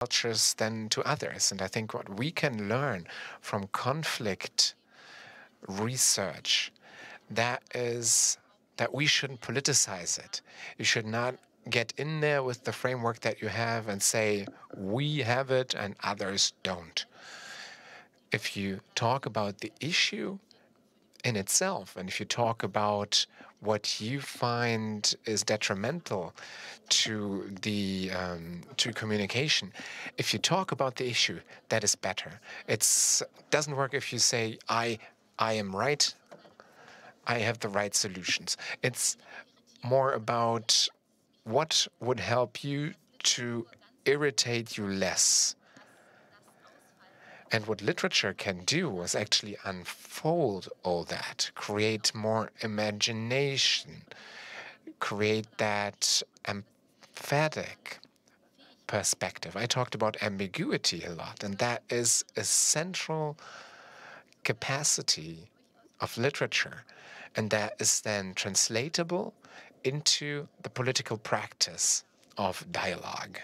cultures than to others. And I think what we can learn from conflict research, that is that we shouldn't politicize it. You should not get in there with the framework that you have and say, we have it and others don't. If you talk about the issue in itself, and if you talk about what you find is detrimental to the to communication, if you talk about the issue, that is better. It doesn't work if you say, I am right, I have the right solutions. It's more about what would help you to irritate you less. And what literature can do is actually unfold all that, create more imagination, create that emphatic perspective. I talked about ambiguity a lot, and that is a central capacity of literature. And that is then translatable into the political practice of dialogue.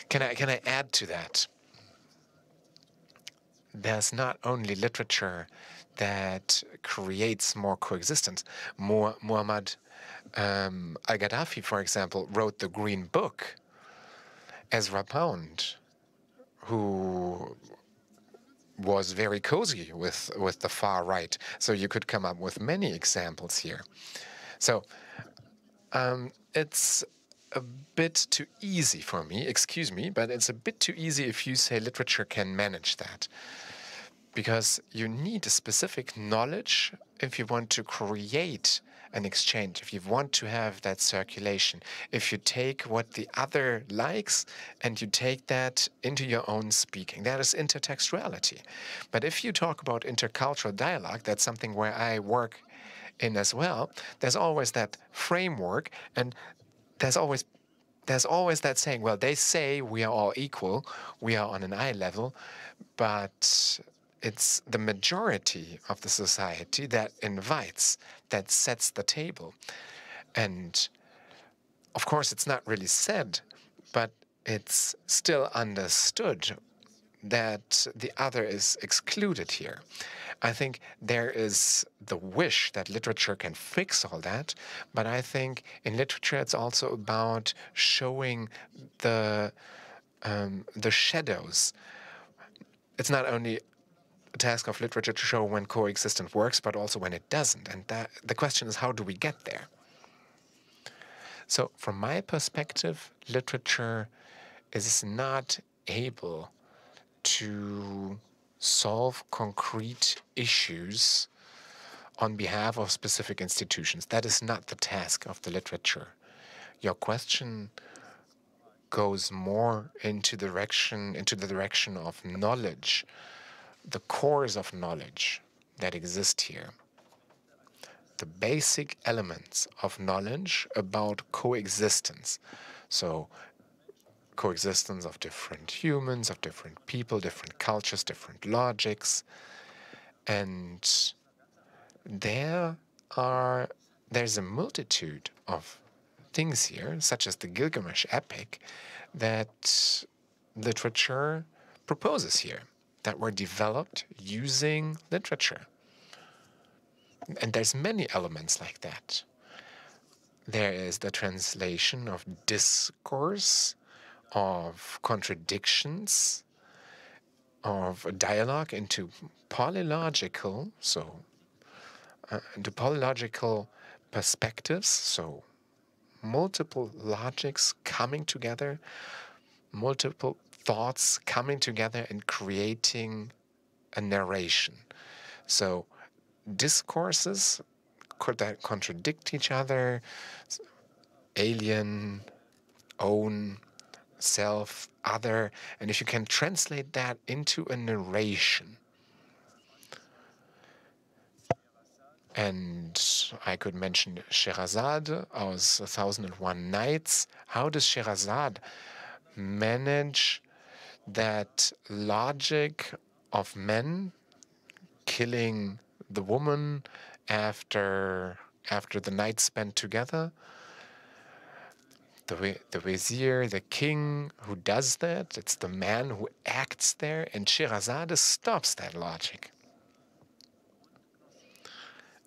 Can I add to that? There's not only literature that creates more coexistence. Muhammad al-Gaddafi, for example, wrote the Green Book. Ezra Pound, who was very cozy with the far right. So you could come up with many examples here. So it's a bit too easy for me, excuse me, but it's a bit too easy if you say literature can manage that. Because you need a specific knowledge if you want to create an exchange, if you want to have that circulation, if you take what the other likes and you take that into your own speaking. That is intertextuality. But if you talk about intercultural dialogue, that's something where I work in as well, there's always that framework, and there's always that saying, well, they say we are all equal, we are on an eye level, but it's the majority of the society that invites, that sets the table. And of course, it's not really said, but it's still understood that the other is excluded here. I think there is the wish that literature can fix all that, but I think in literature it's also about showing the shadows. It's not only a task of literature to show when coexistence works, but also when it doesn't. And the question is, how do we get there? So from my perspective, literature is not able to solve concrete issues on behalf of specific institutions. That is not the task of the literature. Your question goes more into the direction of knowledge, the cores of knowledge that exist here. The basic elements of knowledge about coexistence. So coexistence of different humans, of different people, different cultures, different logics. And there's a multitude of things here, such as the Gilgamesh epic, that literature proposes here, that were developed using literature. And there's many elements like that. There is the translation of discourse, of contradictions, of dialogue into polylogical, into polylogical perspectives, so multiple logics coming together, multiple thoughts coming together and creating a narration. So discourses that contradict each other, alien, own, self, other, and if you can translate that into a narration, And I could mention Scheherazade aus 1001 Nights. How does Scheherazade manage that logic of men killing the woman after the night spent together? The vizier, the king who does that, it's the man who acts there, and Scheherazade stops that logic.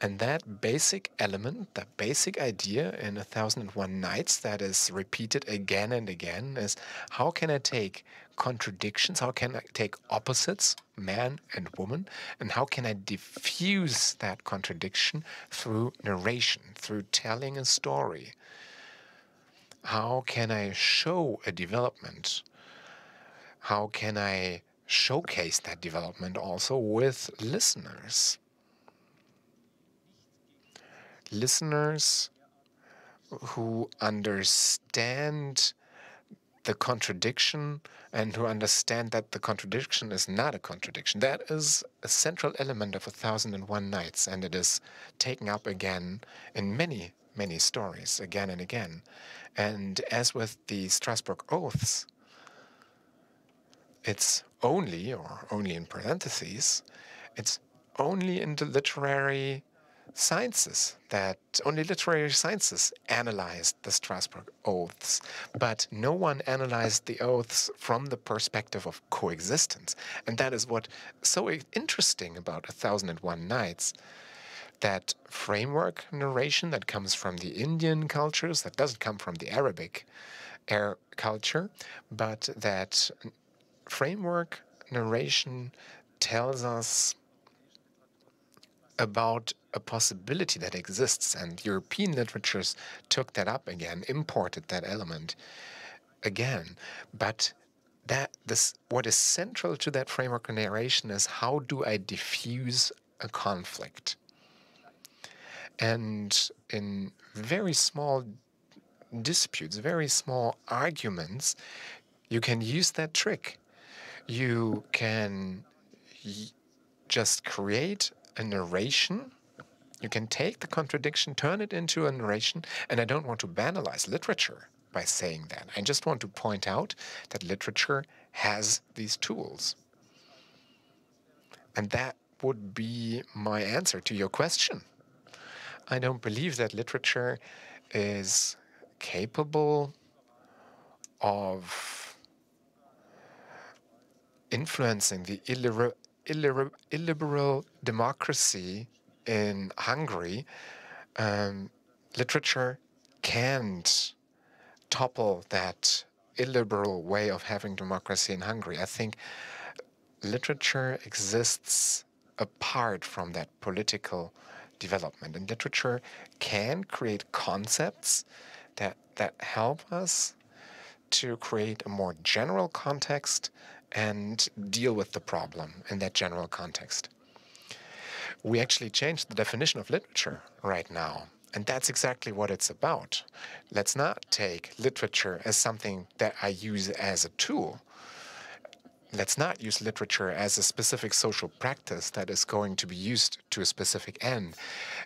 And that basic element, that basic idea in 1001 Nights that is repeated again and again is, how can I take contradictions, how can I take opposites, man and woman, and how can I diffuse that contradiction through narration, through telling a story? How can I show a development? How can I showcase that development also with listeners? Listeners who understand the contradiction and who understand that the contradiction is not a contradiction. That is a central element of 1001 Nights, and it is taken up again in many, many stories, again and again. And as with the Strasbourg Oaths, it's only, or only in parentheses, it's only in the literary sciences that only literary sciences analyzed the Strasbourg Oaths, but no one analyzed the oaths from the perspective of coexistence. And that is what so interesting about 1001 Nights, that framework narration that comes from the Indian cultures, that doesn't come from the Arabic culture, but that framework narration tells us about a possibility that exists, and European literatures took that up again, imported that element again. But what is central to that framework narration is, how do I diffuse a conflict? And in very small disputes, very small arguments, you can use that trick. You can just create a narration. You can take the contradiction, turn it into a narration, and I don't want to banalize literature by saying that. I just want to point out that literature has these tools. And that would be my answer to your question. I don't believe that literature is capable of influencing the illiberal democracy in Hungary. Literature can't topple that illiberal way of having democracy in Hungary. I think literature exists apart from that political development, and literature can create concepts that help us to create a more general context and deal with the problem in that general context. We actually changed the definition of literature right now, and that's exactly what it's about. Let's not take literature as something that I use as a tool. Let's not use literature as a specific social practice that is going to be used to a specific end.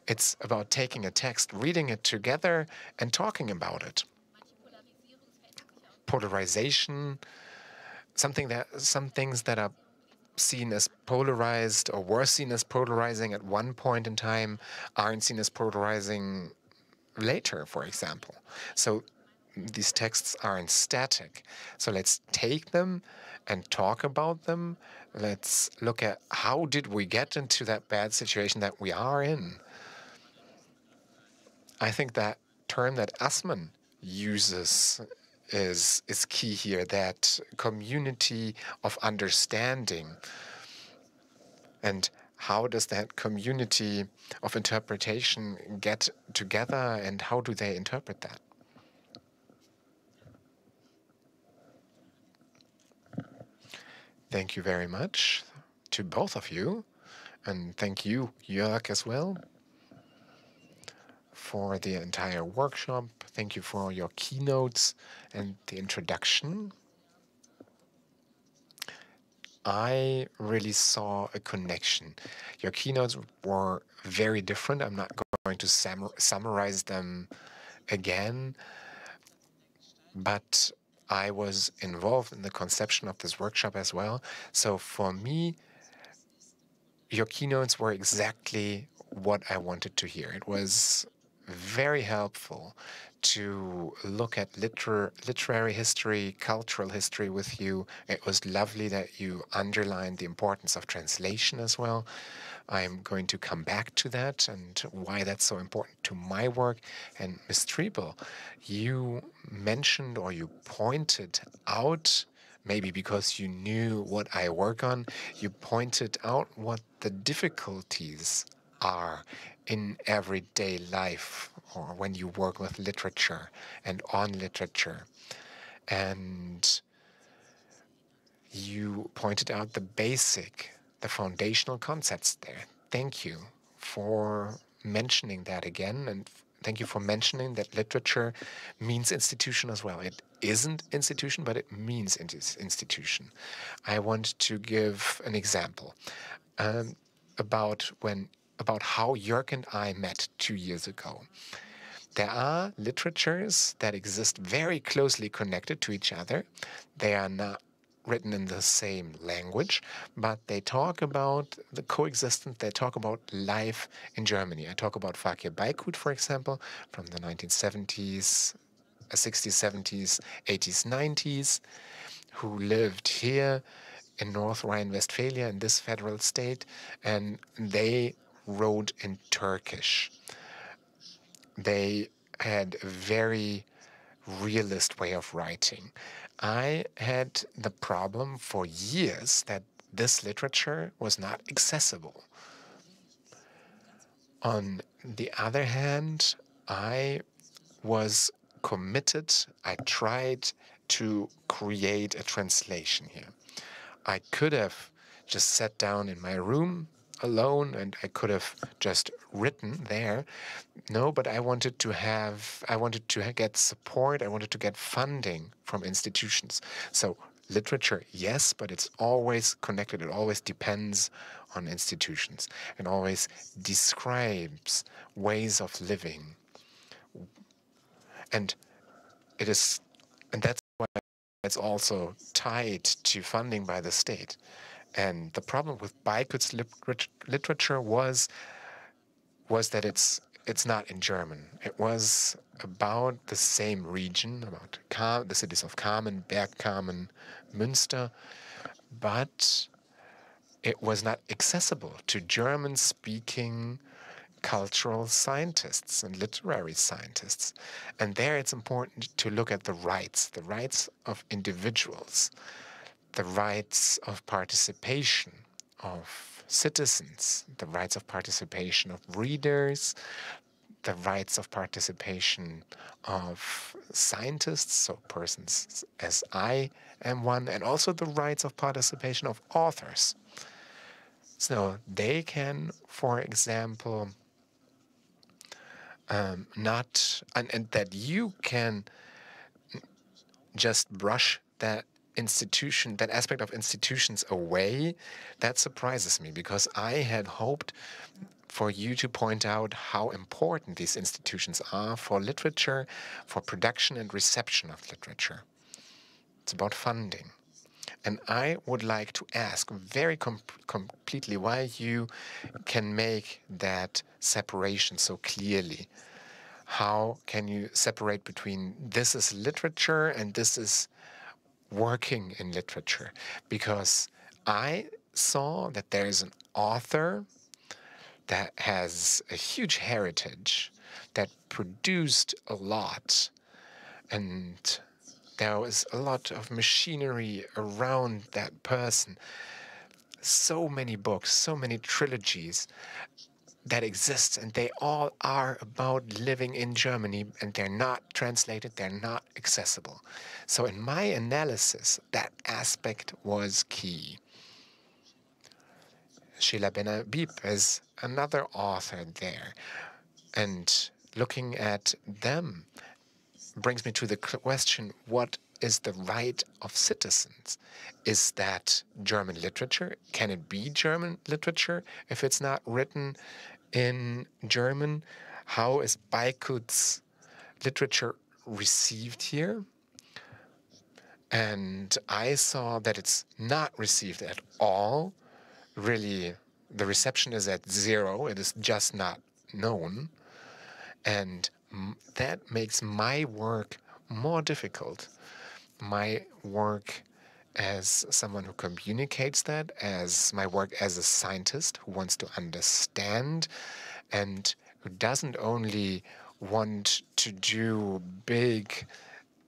It's about taking a text, reading it together, and talking about it. Polarization, some things that are seen as polarized or were seen as polarizing at one point in time aren't seen as polarizing later, for example. So these texts aren't static. So let's take them and talk about them. Let's look at, how did we get into that bad situation that we are in? I think that term that Assmann uses is key here, that community of understanding. And how does that community of interpretation get together, and how do they interpret that? Thank you very much to both of you, and thank you, Jörg, as well, for the entire workshop. Thank you for your keynotes and the introduction. I really saw a connection. Your keynotes were very different. I'm not going to summarize them again, but I was involved in the conception of this workshop as well. So for me, your keynotes were exactly what I wanted to hear. It was very helpful to look at literary history, cultural history with you. It was lovely that you underlined the importance of translation as well. I'm going to come back to that and why that's so important to my work. And Ms. Triebel, you mentioned or you pointed out, maybe because you knew what I work on, you pointed out what the difficulties are in everyday life or when you work with literature and on literature. And you pointed out the foundational concepts there. Thank you for mentioning that again, and thank you for mentioning that literature means institution as well. It isn't institution, but it means institution. I want to give an example about how Jörg and I met 2 years ago. There are literatures that exist very closely connected to each other. They are not written in the same language, but they talk about the coexistence, they talk about life in Germany. I talk about Fakir Baykut, for example, from the 1970s, 60s, 70s, 80s, 90s, who lived here in North Rhine-Westphalia, in this federal state, and they wrote in Turkish. They had a very realist way of writing. I had the problem for years that this literature was not accessible. On the other hand, I was committed. I tried to create a translation here. I could have just sat down in my room alone and I could have just written there. No, but I wanted to get support. I wanted to get funding from institutions. So literature, yes, but it's always connected. It always depends on institutions and always describes ways of living. And that's why it's also tied to funding by the state. And the problem with Baykut's literature was that it's not in German. It was about the same region, about the cities of Kamen, Bergkamen, Münster, but it was not accessible to German-speaking cultural scientists and literary scientists. And there it's important to look at the rights of individuals, the rights of participation of citizens, the rights of participation of readers, the rights of participation of scientists, so persons as I am one, and also the rights of participation of authors. So they can, for example, not, and that you can just brush that aspect of institutions away, that surprises me because I had hoped for you to point out how important these institutions are for literature, for production and reception of literature. It's about funding. And I would like to ask very completely why you can make that separation so clearly. How can you separate between this is literature and this is working in literature? Because I saw that there is an author that has a huge heritage, that produced a lot, and there was a lot of machinery around that person. So many books, so many trilogies that exist, and they all are about living in Germany, and they're not translated, they're not accessible. So in my analysis, that aspect was key. Sheila Ben-Habib is another author there, and looking at them brings me to the question, what is the right of citizens. Is that German literature? Can it be German literature if it's not written in German? How is Beikut's literature received here? And I saw that it's not received at all. Really, the reception is at 0. It is just not known. And that makes my work more difficult. My work as someone who communicates that, as my work as a scientist who wants to understand and who doesn't only want to do big,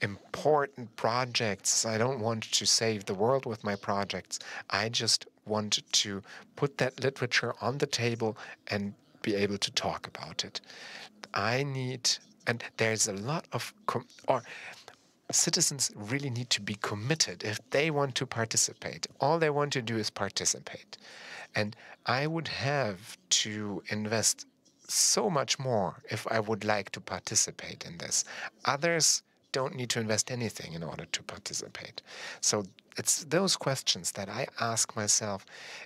important projects. I don't want to save the world with my projects. I just want to put that literature on the table and be able to talk about it. And there's a lot of, citizens really need to be committed if they want to participate. All they want to do is participate. And I would have to invest so much more if I would like to participate in this. Others don't need to invest anything in order to participate. So it's those questions that I ask myself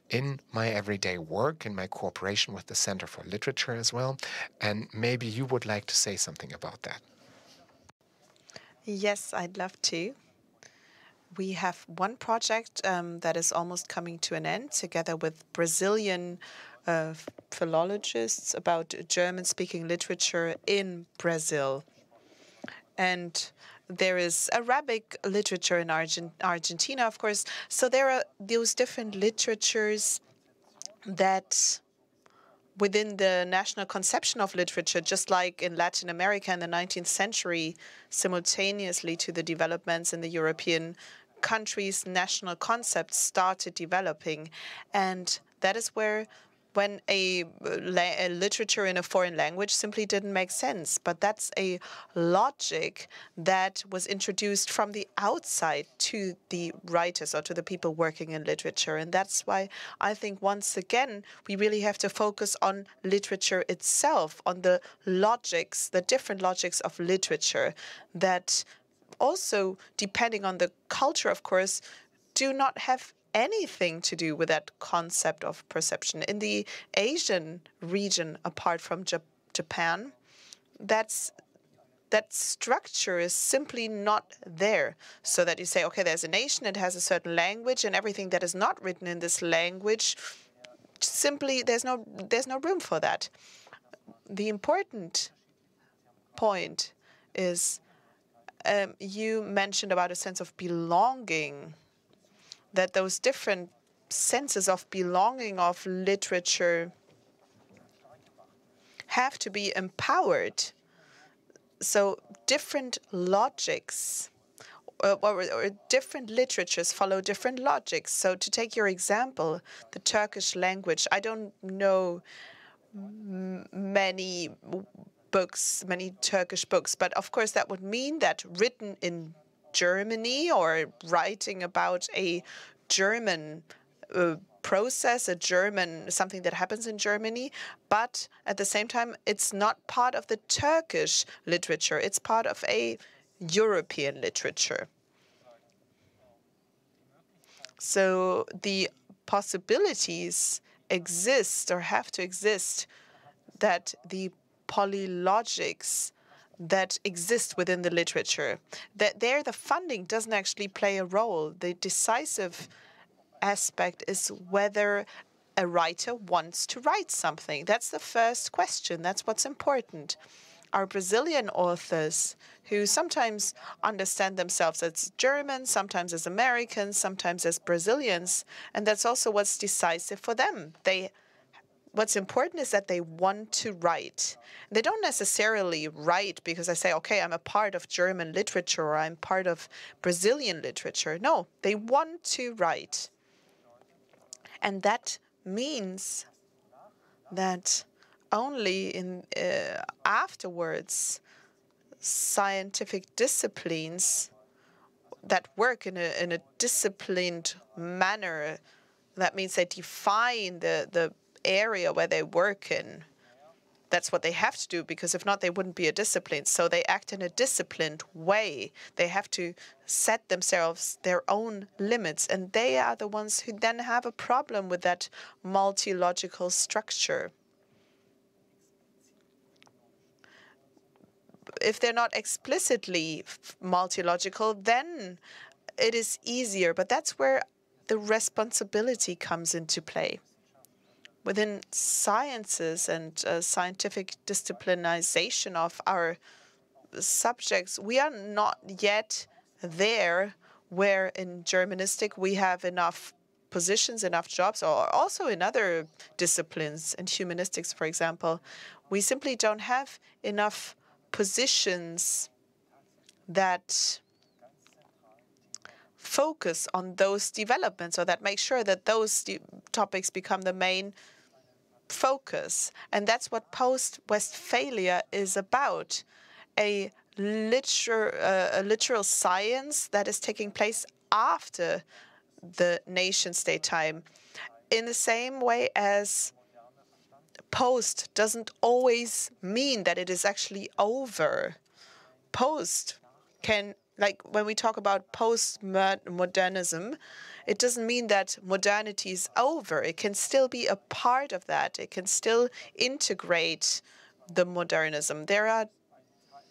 in my everyday work, in my cooperation with the Center for Literature as well. And maybe you would like to say something about that. Yes, I'd love to. We have one project that is almost coming to an end together with Brazilian philologists about German-speaking literature in Brazil. And there is Arabic literature in Argentina, of course. So there are those different literatures that within the national conception of literature, just like in Latin America in the 19th century, simultaneously to the developments in the European countries, national concepts started developing. And that is where when a literature in a foreign language simply didn't make sense. But that's a logic that was introduced from the outside to the writers or to the people working in literature. And that's why I think, once again, we really have to focus on literature itself, on the logics, the different logics of literature that also, depending on the culture, of course, do not have anything to do with that concept of perception. In the Asian region, apart from Japan, that structure is simply not there. So that you say, okay, there's a nation, it has a certain language, and everything that is not written in this language, simply there's no room for that. The important point is you mentioned about a sense of belonging, that those different senses of belonging of literature have to be empowered. So different logics or different literatures follow different logics. So to take your example, the Turkish language, I don't know many Turkish books, but of course that would mean that written in Germany or writing about a German process, something that happens in Germany, but at the same time, it's not part of the Turkish literature. It's part of a European literature. So the possibilities exist or have to exist that the polylogics that exist within the literature, that there the funding doesn't actually play a role. The decisive aspect is whether a writer wants to write something. That's the first question. That's what's important. Our Brazilian authors, who sometimes understand themselves as Germans, sometimes as Americans, sometimes as Brazilians, and that's also what's decisive for them. What's important is that they want to write. They don't necessarily write because they say, okay, I'm a part of German literature or I'm part of Brazilian literature. No, they want to write. And that means that only afterwards scientific disciplines that work in a disciplined manner, that means they define the area where they work in. That's what they have to do, because if not, they wouldn't be a discipline. So they act in a disciplined way. They have to set themselves their own limits, and they are the ones who then have a problem with that multi-logical structure. If they're not explicitly multi-logical, then it is easier, but that's where the responsibility comes into play. Within sciences and scientific disciplinization of our subjects, we are not yet there where in Germanistic we have enough positions, enough jobs, or also in other disciplines, in humanistics, for example. We simply don't have enough positions that focus on those developments, or that make sure that those topics become the main focus. And that's what post-Westphalia is about, a literal science that is taking place after the nation-state time. In the same way as post doesn't always mean that it is actually over. Post can, like when we talk about post-modernism, it doesn't mean that modernity is over. It can still be a part of that. It can still integrate the modernism. There are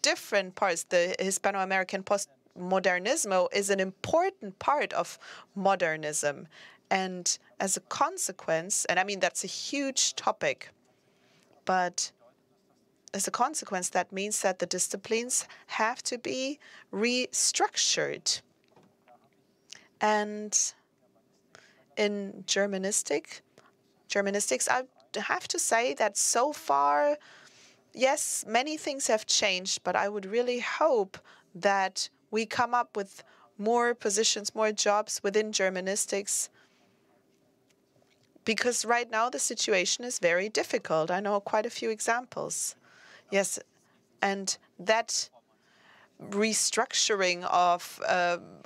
different parts. The Hispano-American postmodernismo is an important part of modernism. And as a consequence, and I mean, that's a huge topic, but as a consequence, that means that the disciplines have to be restructured. And in Germanistics, I have to say that so far, yes, many things have changed, but I would really hope that we come up with more positions, more jobs within Germanistics, because right now the situation is very difficult. I know quite a few examples. Yes, and that restructuring of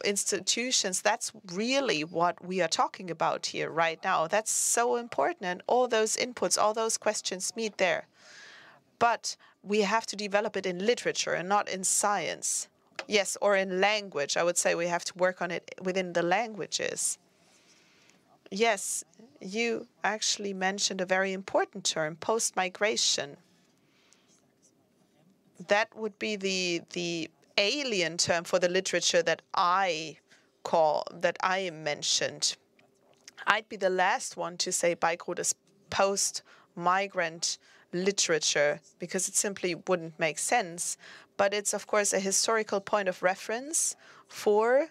institutions, that's really what we are talking about here right now. That's so important, and all those inputs, all those questions meet there. But we have to develop it in literature and not in science. Yes, or in language. I would say we have to work on it within the languages. Yes, you actually mentioned a very important term, post-migration. That would be the alien term for the literature that I mentioned. I'd be the last one to say Beigrut is post-migrant literature, because it simply wouldn't make sense. But it's, of course, a historical point of reference for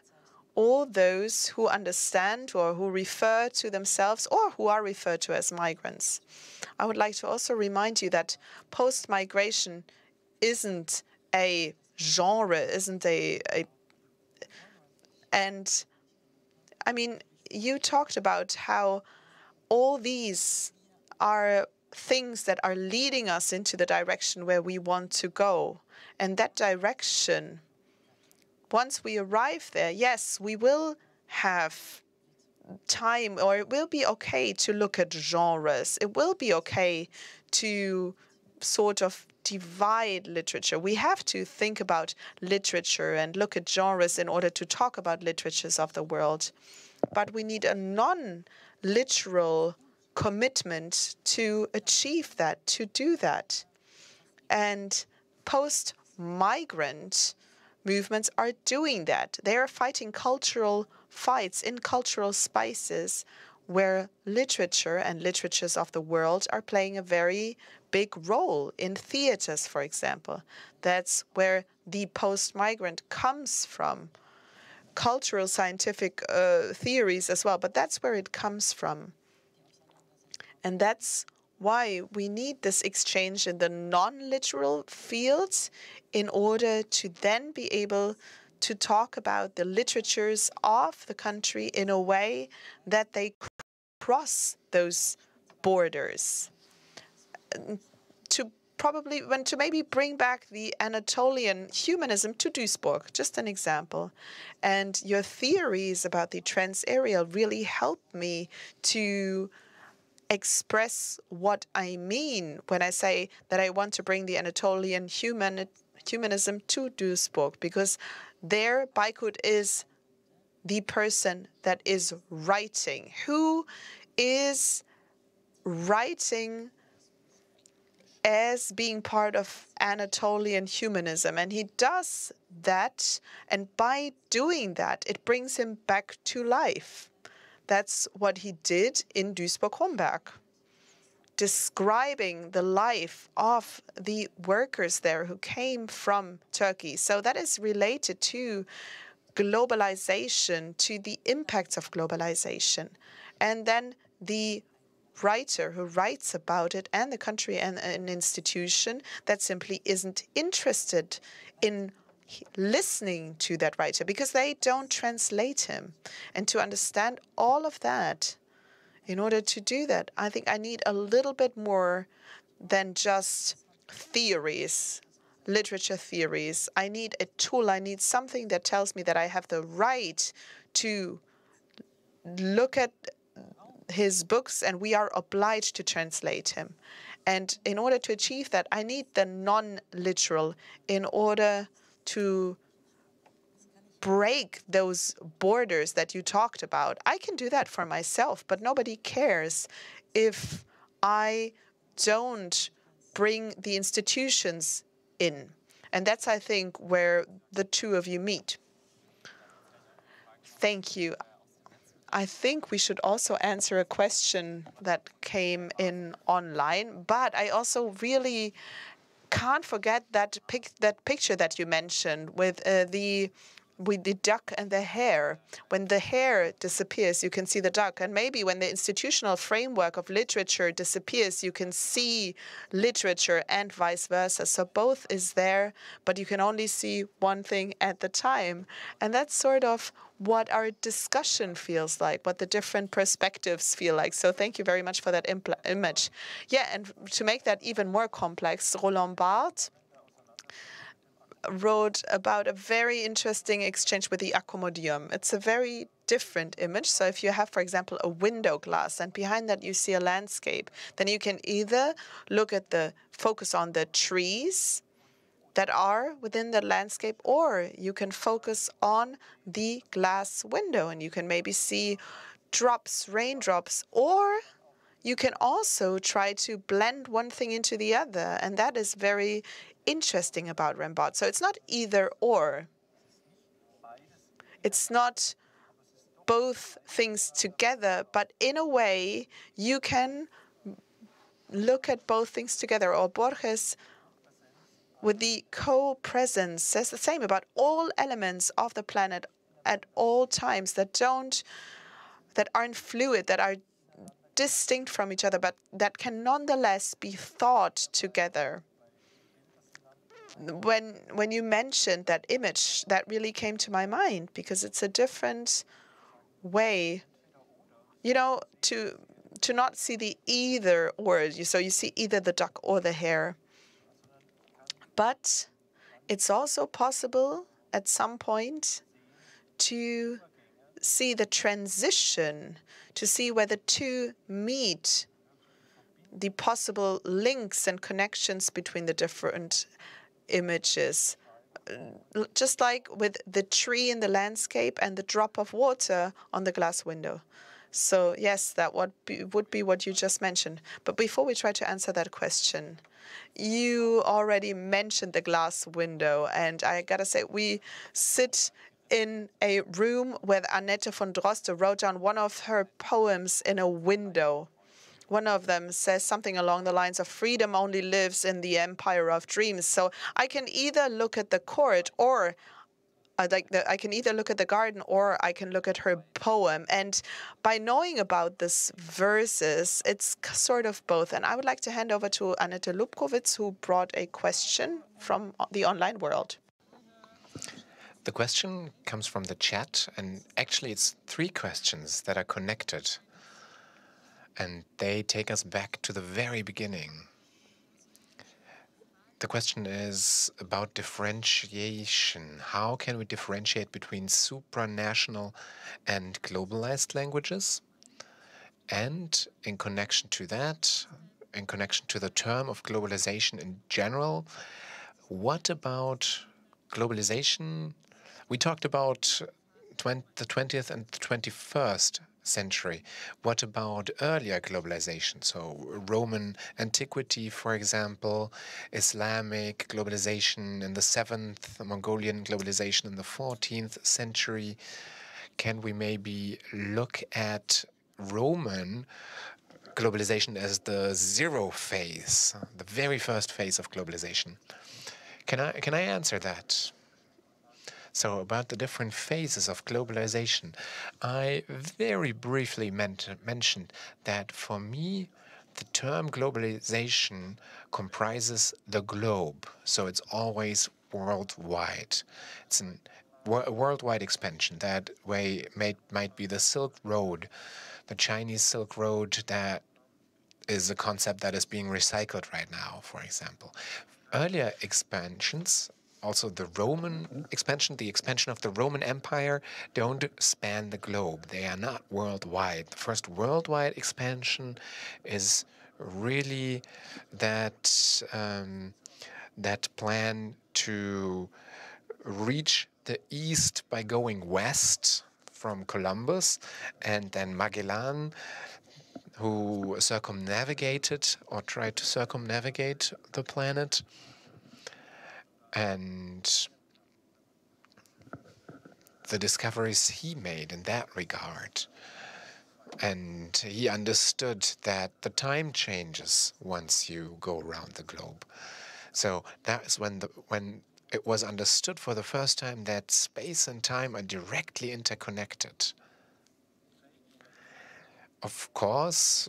all those who understand or who refer to themselves or who are referred to as migrants. I would like to also remind you that post-migration isn't a genre, isn't and I mean, you talked about how all these are things that are leading us into the direction where we want to go. And that direction, once we arrive there, yes, we will have time, or it will be okay to look at genres. It will be okay to sort of divide literature. We have to think about literature and look at genres in order to talk about literatures of the world. But we need a non-literal commitment to achieve that, to do that. And post-migrant movements are doing that. They are fighting cultural fights in cultural spaces where literature and literatures of the world are playing a very big role in theaters, for example. That's where the post-migrant comes from. Cultural scientific theories as well, but that's where it comes from. And that's why we need this exchange in the non-literal fields in order to then be able to talk about the literatures of the country in a way that they cross those borders. To maybe bring back the Anatolian humanism to Duisburg, just an example. And your theories about the trans area really helped me to express what I mean when I say that I want to bring the Anatolian humanism to Duisburg, because there Baykut is the person that is writing, who is writing as being part of Anatolian humanism. And he does that, and by doing that, it brings him back to life. That's what he did in Duisburg-Homberg, describing the life of the workers there who came from Turkey. So that is related to globalization, to the impacts of globalization. And then the writer who writes about it, and the country and an institution that simply isn't interested in listening to that writer because they don't translate him. And to understand all of that, in order to do that, I think I need a little bit more than just theories, literature theories. I need a tool. I need something that tells me that I have the right to look at his books and we are obliged to translate him. And in order to achieve that, I need the non-literal in order to break those borders that you talked about. I can do that for myself, but nobody cares if I don't bring the institutions in. And that's, I think, where the two of you meet. Thank you. I think we should also answer a question that came in online, but I also really can't forget that picture that you mentioned with the duck and the hare. When the hare disappears, you can see the duck. And maybe when the institutional framework of literature disappears, you can see literature and vice versa. So both is there, but you can only see one thing at the time. And that's sort of what our discussion feels like, what the different perspectives feel like. So thank you very much for that image. Yeah, and to make that even more complex, Roland Barthes wrote about a very interesting exchange with the accommodium. It's a very different image. So if you have, for example, a window glass and behind that you see a landscape, then you can either focus on the trees that are within the landscape, or you can focus on the glass window and you can maybe see drops, raindrops, or you can also try to blend one thing into the other. And that is very interesting about Rembrandt. So it's not either or. It's not both things together, but in a way you can look at both things together. Or Borges, with the co-presence, says the same about all elements of the planet at all times that aren't fluid, that are distinct from each other, but that can nonetheless be thought together. When you mentioned that image, that really came to my mind because it's a different way, to not see the either or. So you see either the duck or the hare. But it's also possible at some point to see the transition, to see where the two meet, the possible links and connections between the different images. Just like with the tree in the landscape and the drop of water on the glass window. So yes, that would be what you just mentioned. But before we try to answer that question, you already mentioned the glass window, and I gotta say, we sit in a room where Annette von Droste wrote down one of her poems in a window. One of them says something along the lines of freedom only lives in the empire of dreams. So I can either look at the court or I can either look at the garden or I can look at her poem. And by knowing about this verses, it's sort of both. And I would like to hand over to Annette Lubkowitz, who brought a question from the online world. The question comes from the chat, and actually it's 3 questions that are connected. And they take us back to the very beginning. The question is about differentiation. How can we differentiate between supranational and globalized languages? And in connection to that, in connection to the term of globalization in general, what about globalization? We talked about the 20th and the 21st century. What about earlier globalization? So Roman antiquity, for example, Islamic globalization in the 7th, Mongolian globalization in the 14th century. Can we maybe look at Roman globalization as the zero phase, the very first phase of globalization? Can I answer that? So about the different phases of globalization, I very briefly mentioned that for me, the term globalization comprises the globe. So it's always worldwide. It's a worldwide expansion. That way might be the Silk Road, the Chinese Silk Road, that is a concept that is being recycled right now, for example. Earlier expansions, also the Roman expansion, the expansion of the Roman Empire, don't span the globe. They are not worldwide. The first worldwide expansion is really that that plan to reach the east by going west from Columbus, and then Magellan, who circumnavigated or tried to circumnavigate the planet. And the discoveries he made in that regard. And he understood that the time changes once you go around the globe. So that's when it was understood for the first time that space and time are directly interconnected. Of course,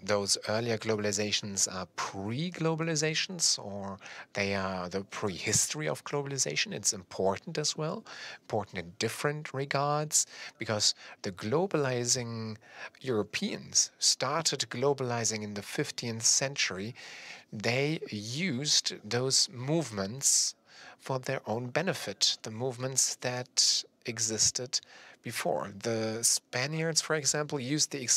those earlier globalizations are pre-globalizations, or they are the prehistory of globalization. It's important as well, important in different regards, because the globalizing Europeans started globalizing in the 15th century. They used those movements for their own benefit, the movements that existed before. The Spaniards, for example, used the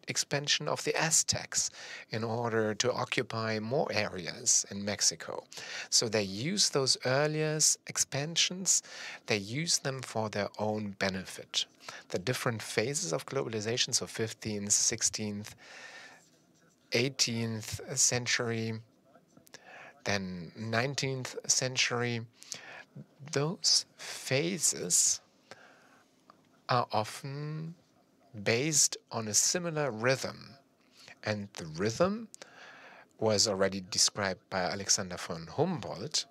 expansion of the Aztecs in order to occupy more areas in Mexico. So they used those earliest expansions, they used them for their own benefit. The different phases of globalization, so 15th, 16th, 18th century, then 19th century, those phases are often based on a similar rhythm. And the rhythm was already described by Alexander von Humboldt.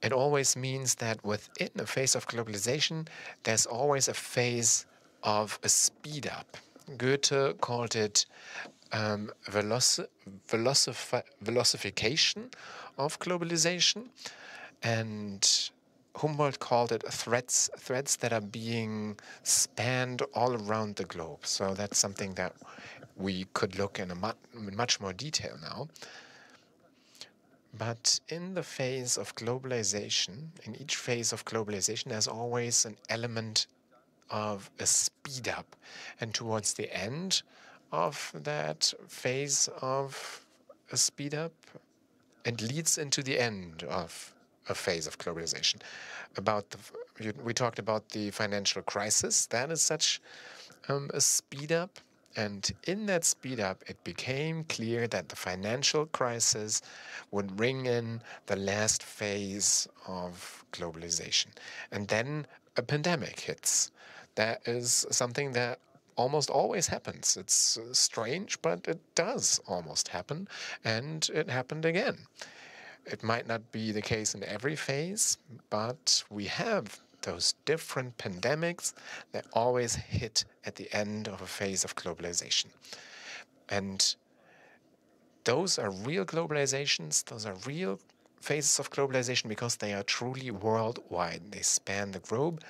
It always means that within a phase of globalization, there's always a phase of a speed up. Goethe called it velocification of globalization, and Humboldt called it threads that are being spanned all around the globe. So that's something that we could look in much more detail now. But in the phase of globalization, in each phase of globalization, there's always an element of a speed up. And towards the end of that phase of a speed up, it leads into the end of a phase of globalization. We talked about the financial crisis. That is such a speed up. And in that speed up, it became clear that the financial crisis would bring in the last phase of globalization. And then a pandemic hits. That is something that almost always happens. It's strange, but it does almost happen. And it happened again. It might not be the case in every phase, but we have those different pandemics that always hit at the end of a phase of globalization. And those are real globalizations, those are real phases of globalization because they are truly worldwide. They span the globe,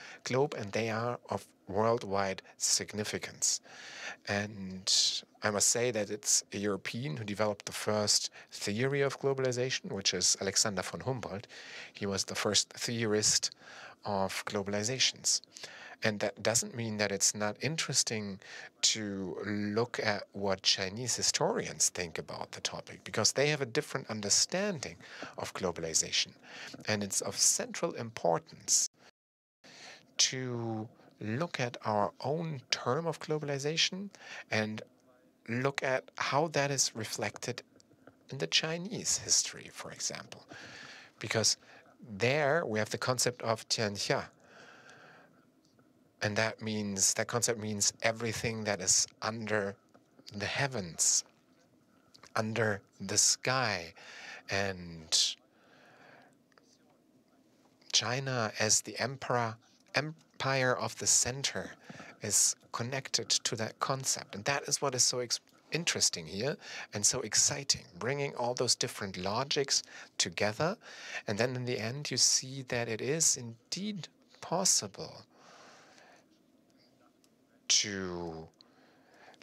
and they are of worldwide significance. And I must say that it's a European who developed the first theory of globalization, which is Alexander von Humboldt. He was the first theorist of globalizations. And that doesn't mean that it's not interesting to look at what Chinese historians think about the topic, because they have a different understanding of globalization. And it's of central importance to look at our own term of globalization and look at how that is reflected in the Chinese history, for example. Because there we have the concept of Tianxia. And that concept means everything that is under the heavens, under the sky. And China, as the empire of the center, is connected to that concept. And that is what is so interesting here and so exciting, bringing all those different logics together. And then in the end, you see that it is indeed possible to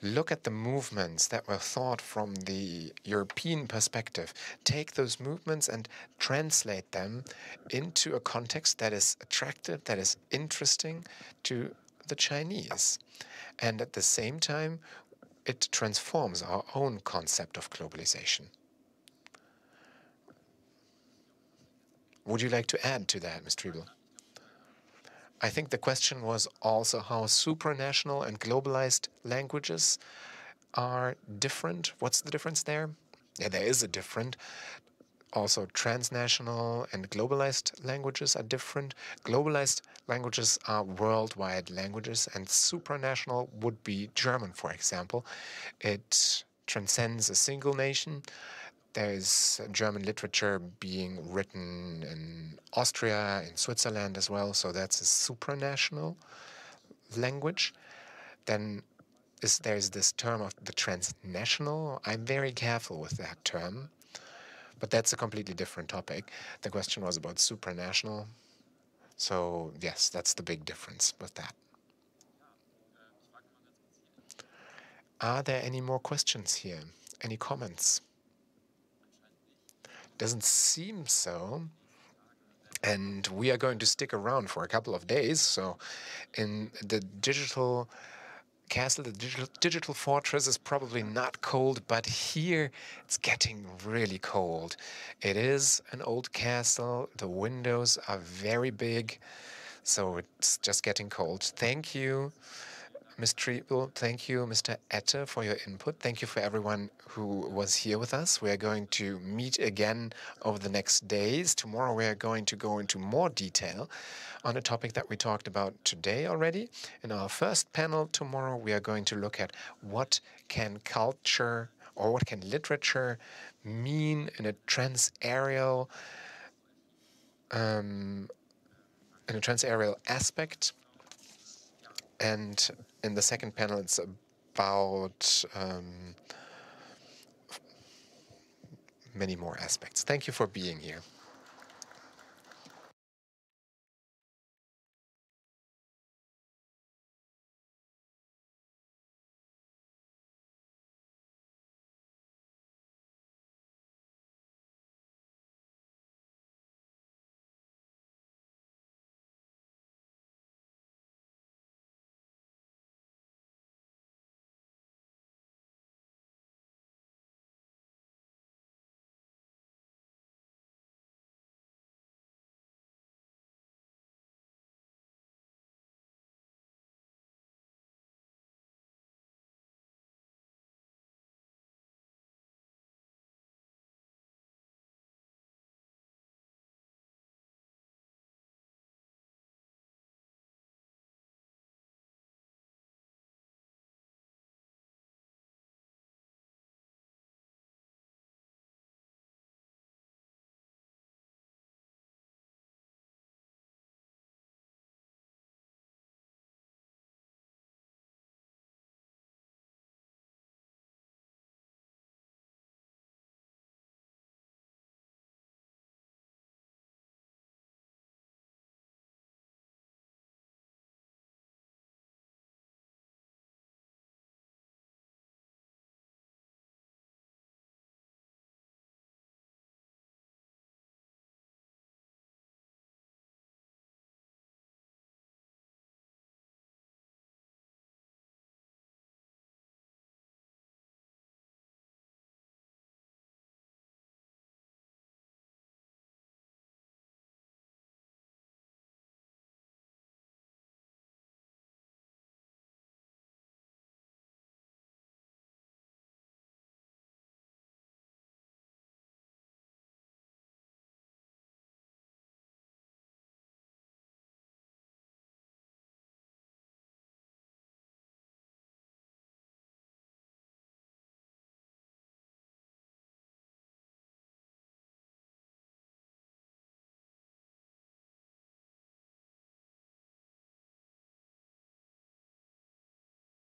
look at the movements that were thought from the European perspective, take those movements and translate them into a context that is attractive, that is interesting to the Chinese. And at the same time, it transforms our own concept of globalization. Would you like to add to that, Ms. Triebel? I think the question was also how supranational and globalized languages are different. What's the difference there? Yeah, there is a difference. Also, transnational and globalized languages are different. Globalized languages are worldwide languages, and supranational would be German, for example. It transcends a single nation. There is German literature being written in Austria, in Switzerland as well, so that's a supranational language. Then there's this term of the transnational. I'm very careful with that term, but that's a completely different topic. The question was about supranational. So yes, that's the big difference with that. Are there any more questions here? Any comments? Doesn't seem so. And we are going to stick around for a couple of days. So in the digital castle, the digital fortress is probably not cold, but here it's getting really cold. It is an old castle. The windows are very big, so it's just getting cold. Thank you, Ms. Triebel. Thank you, Mr. Ette, for your input. Thank you for everyone who was here with us. We are going to meet again over the next days. Tomorrow we are going to go into more detail on a topic that we talked about today already. In our first panel tomorrow, we are going to look at what can culture or what can literature mean in a transaerial aspect. And in the second panel, it's about many more aspects. Thank you for being here.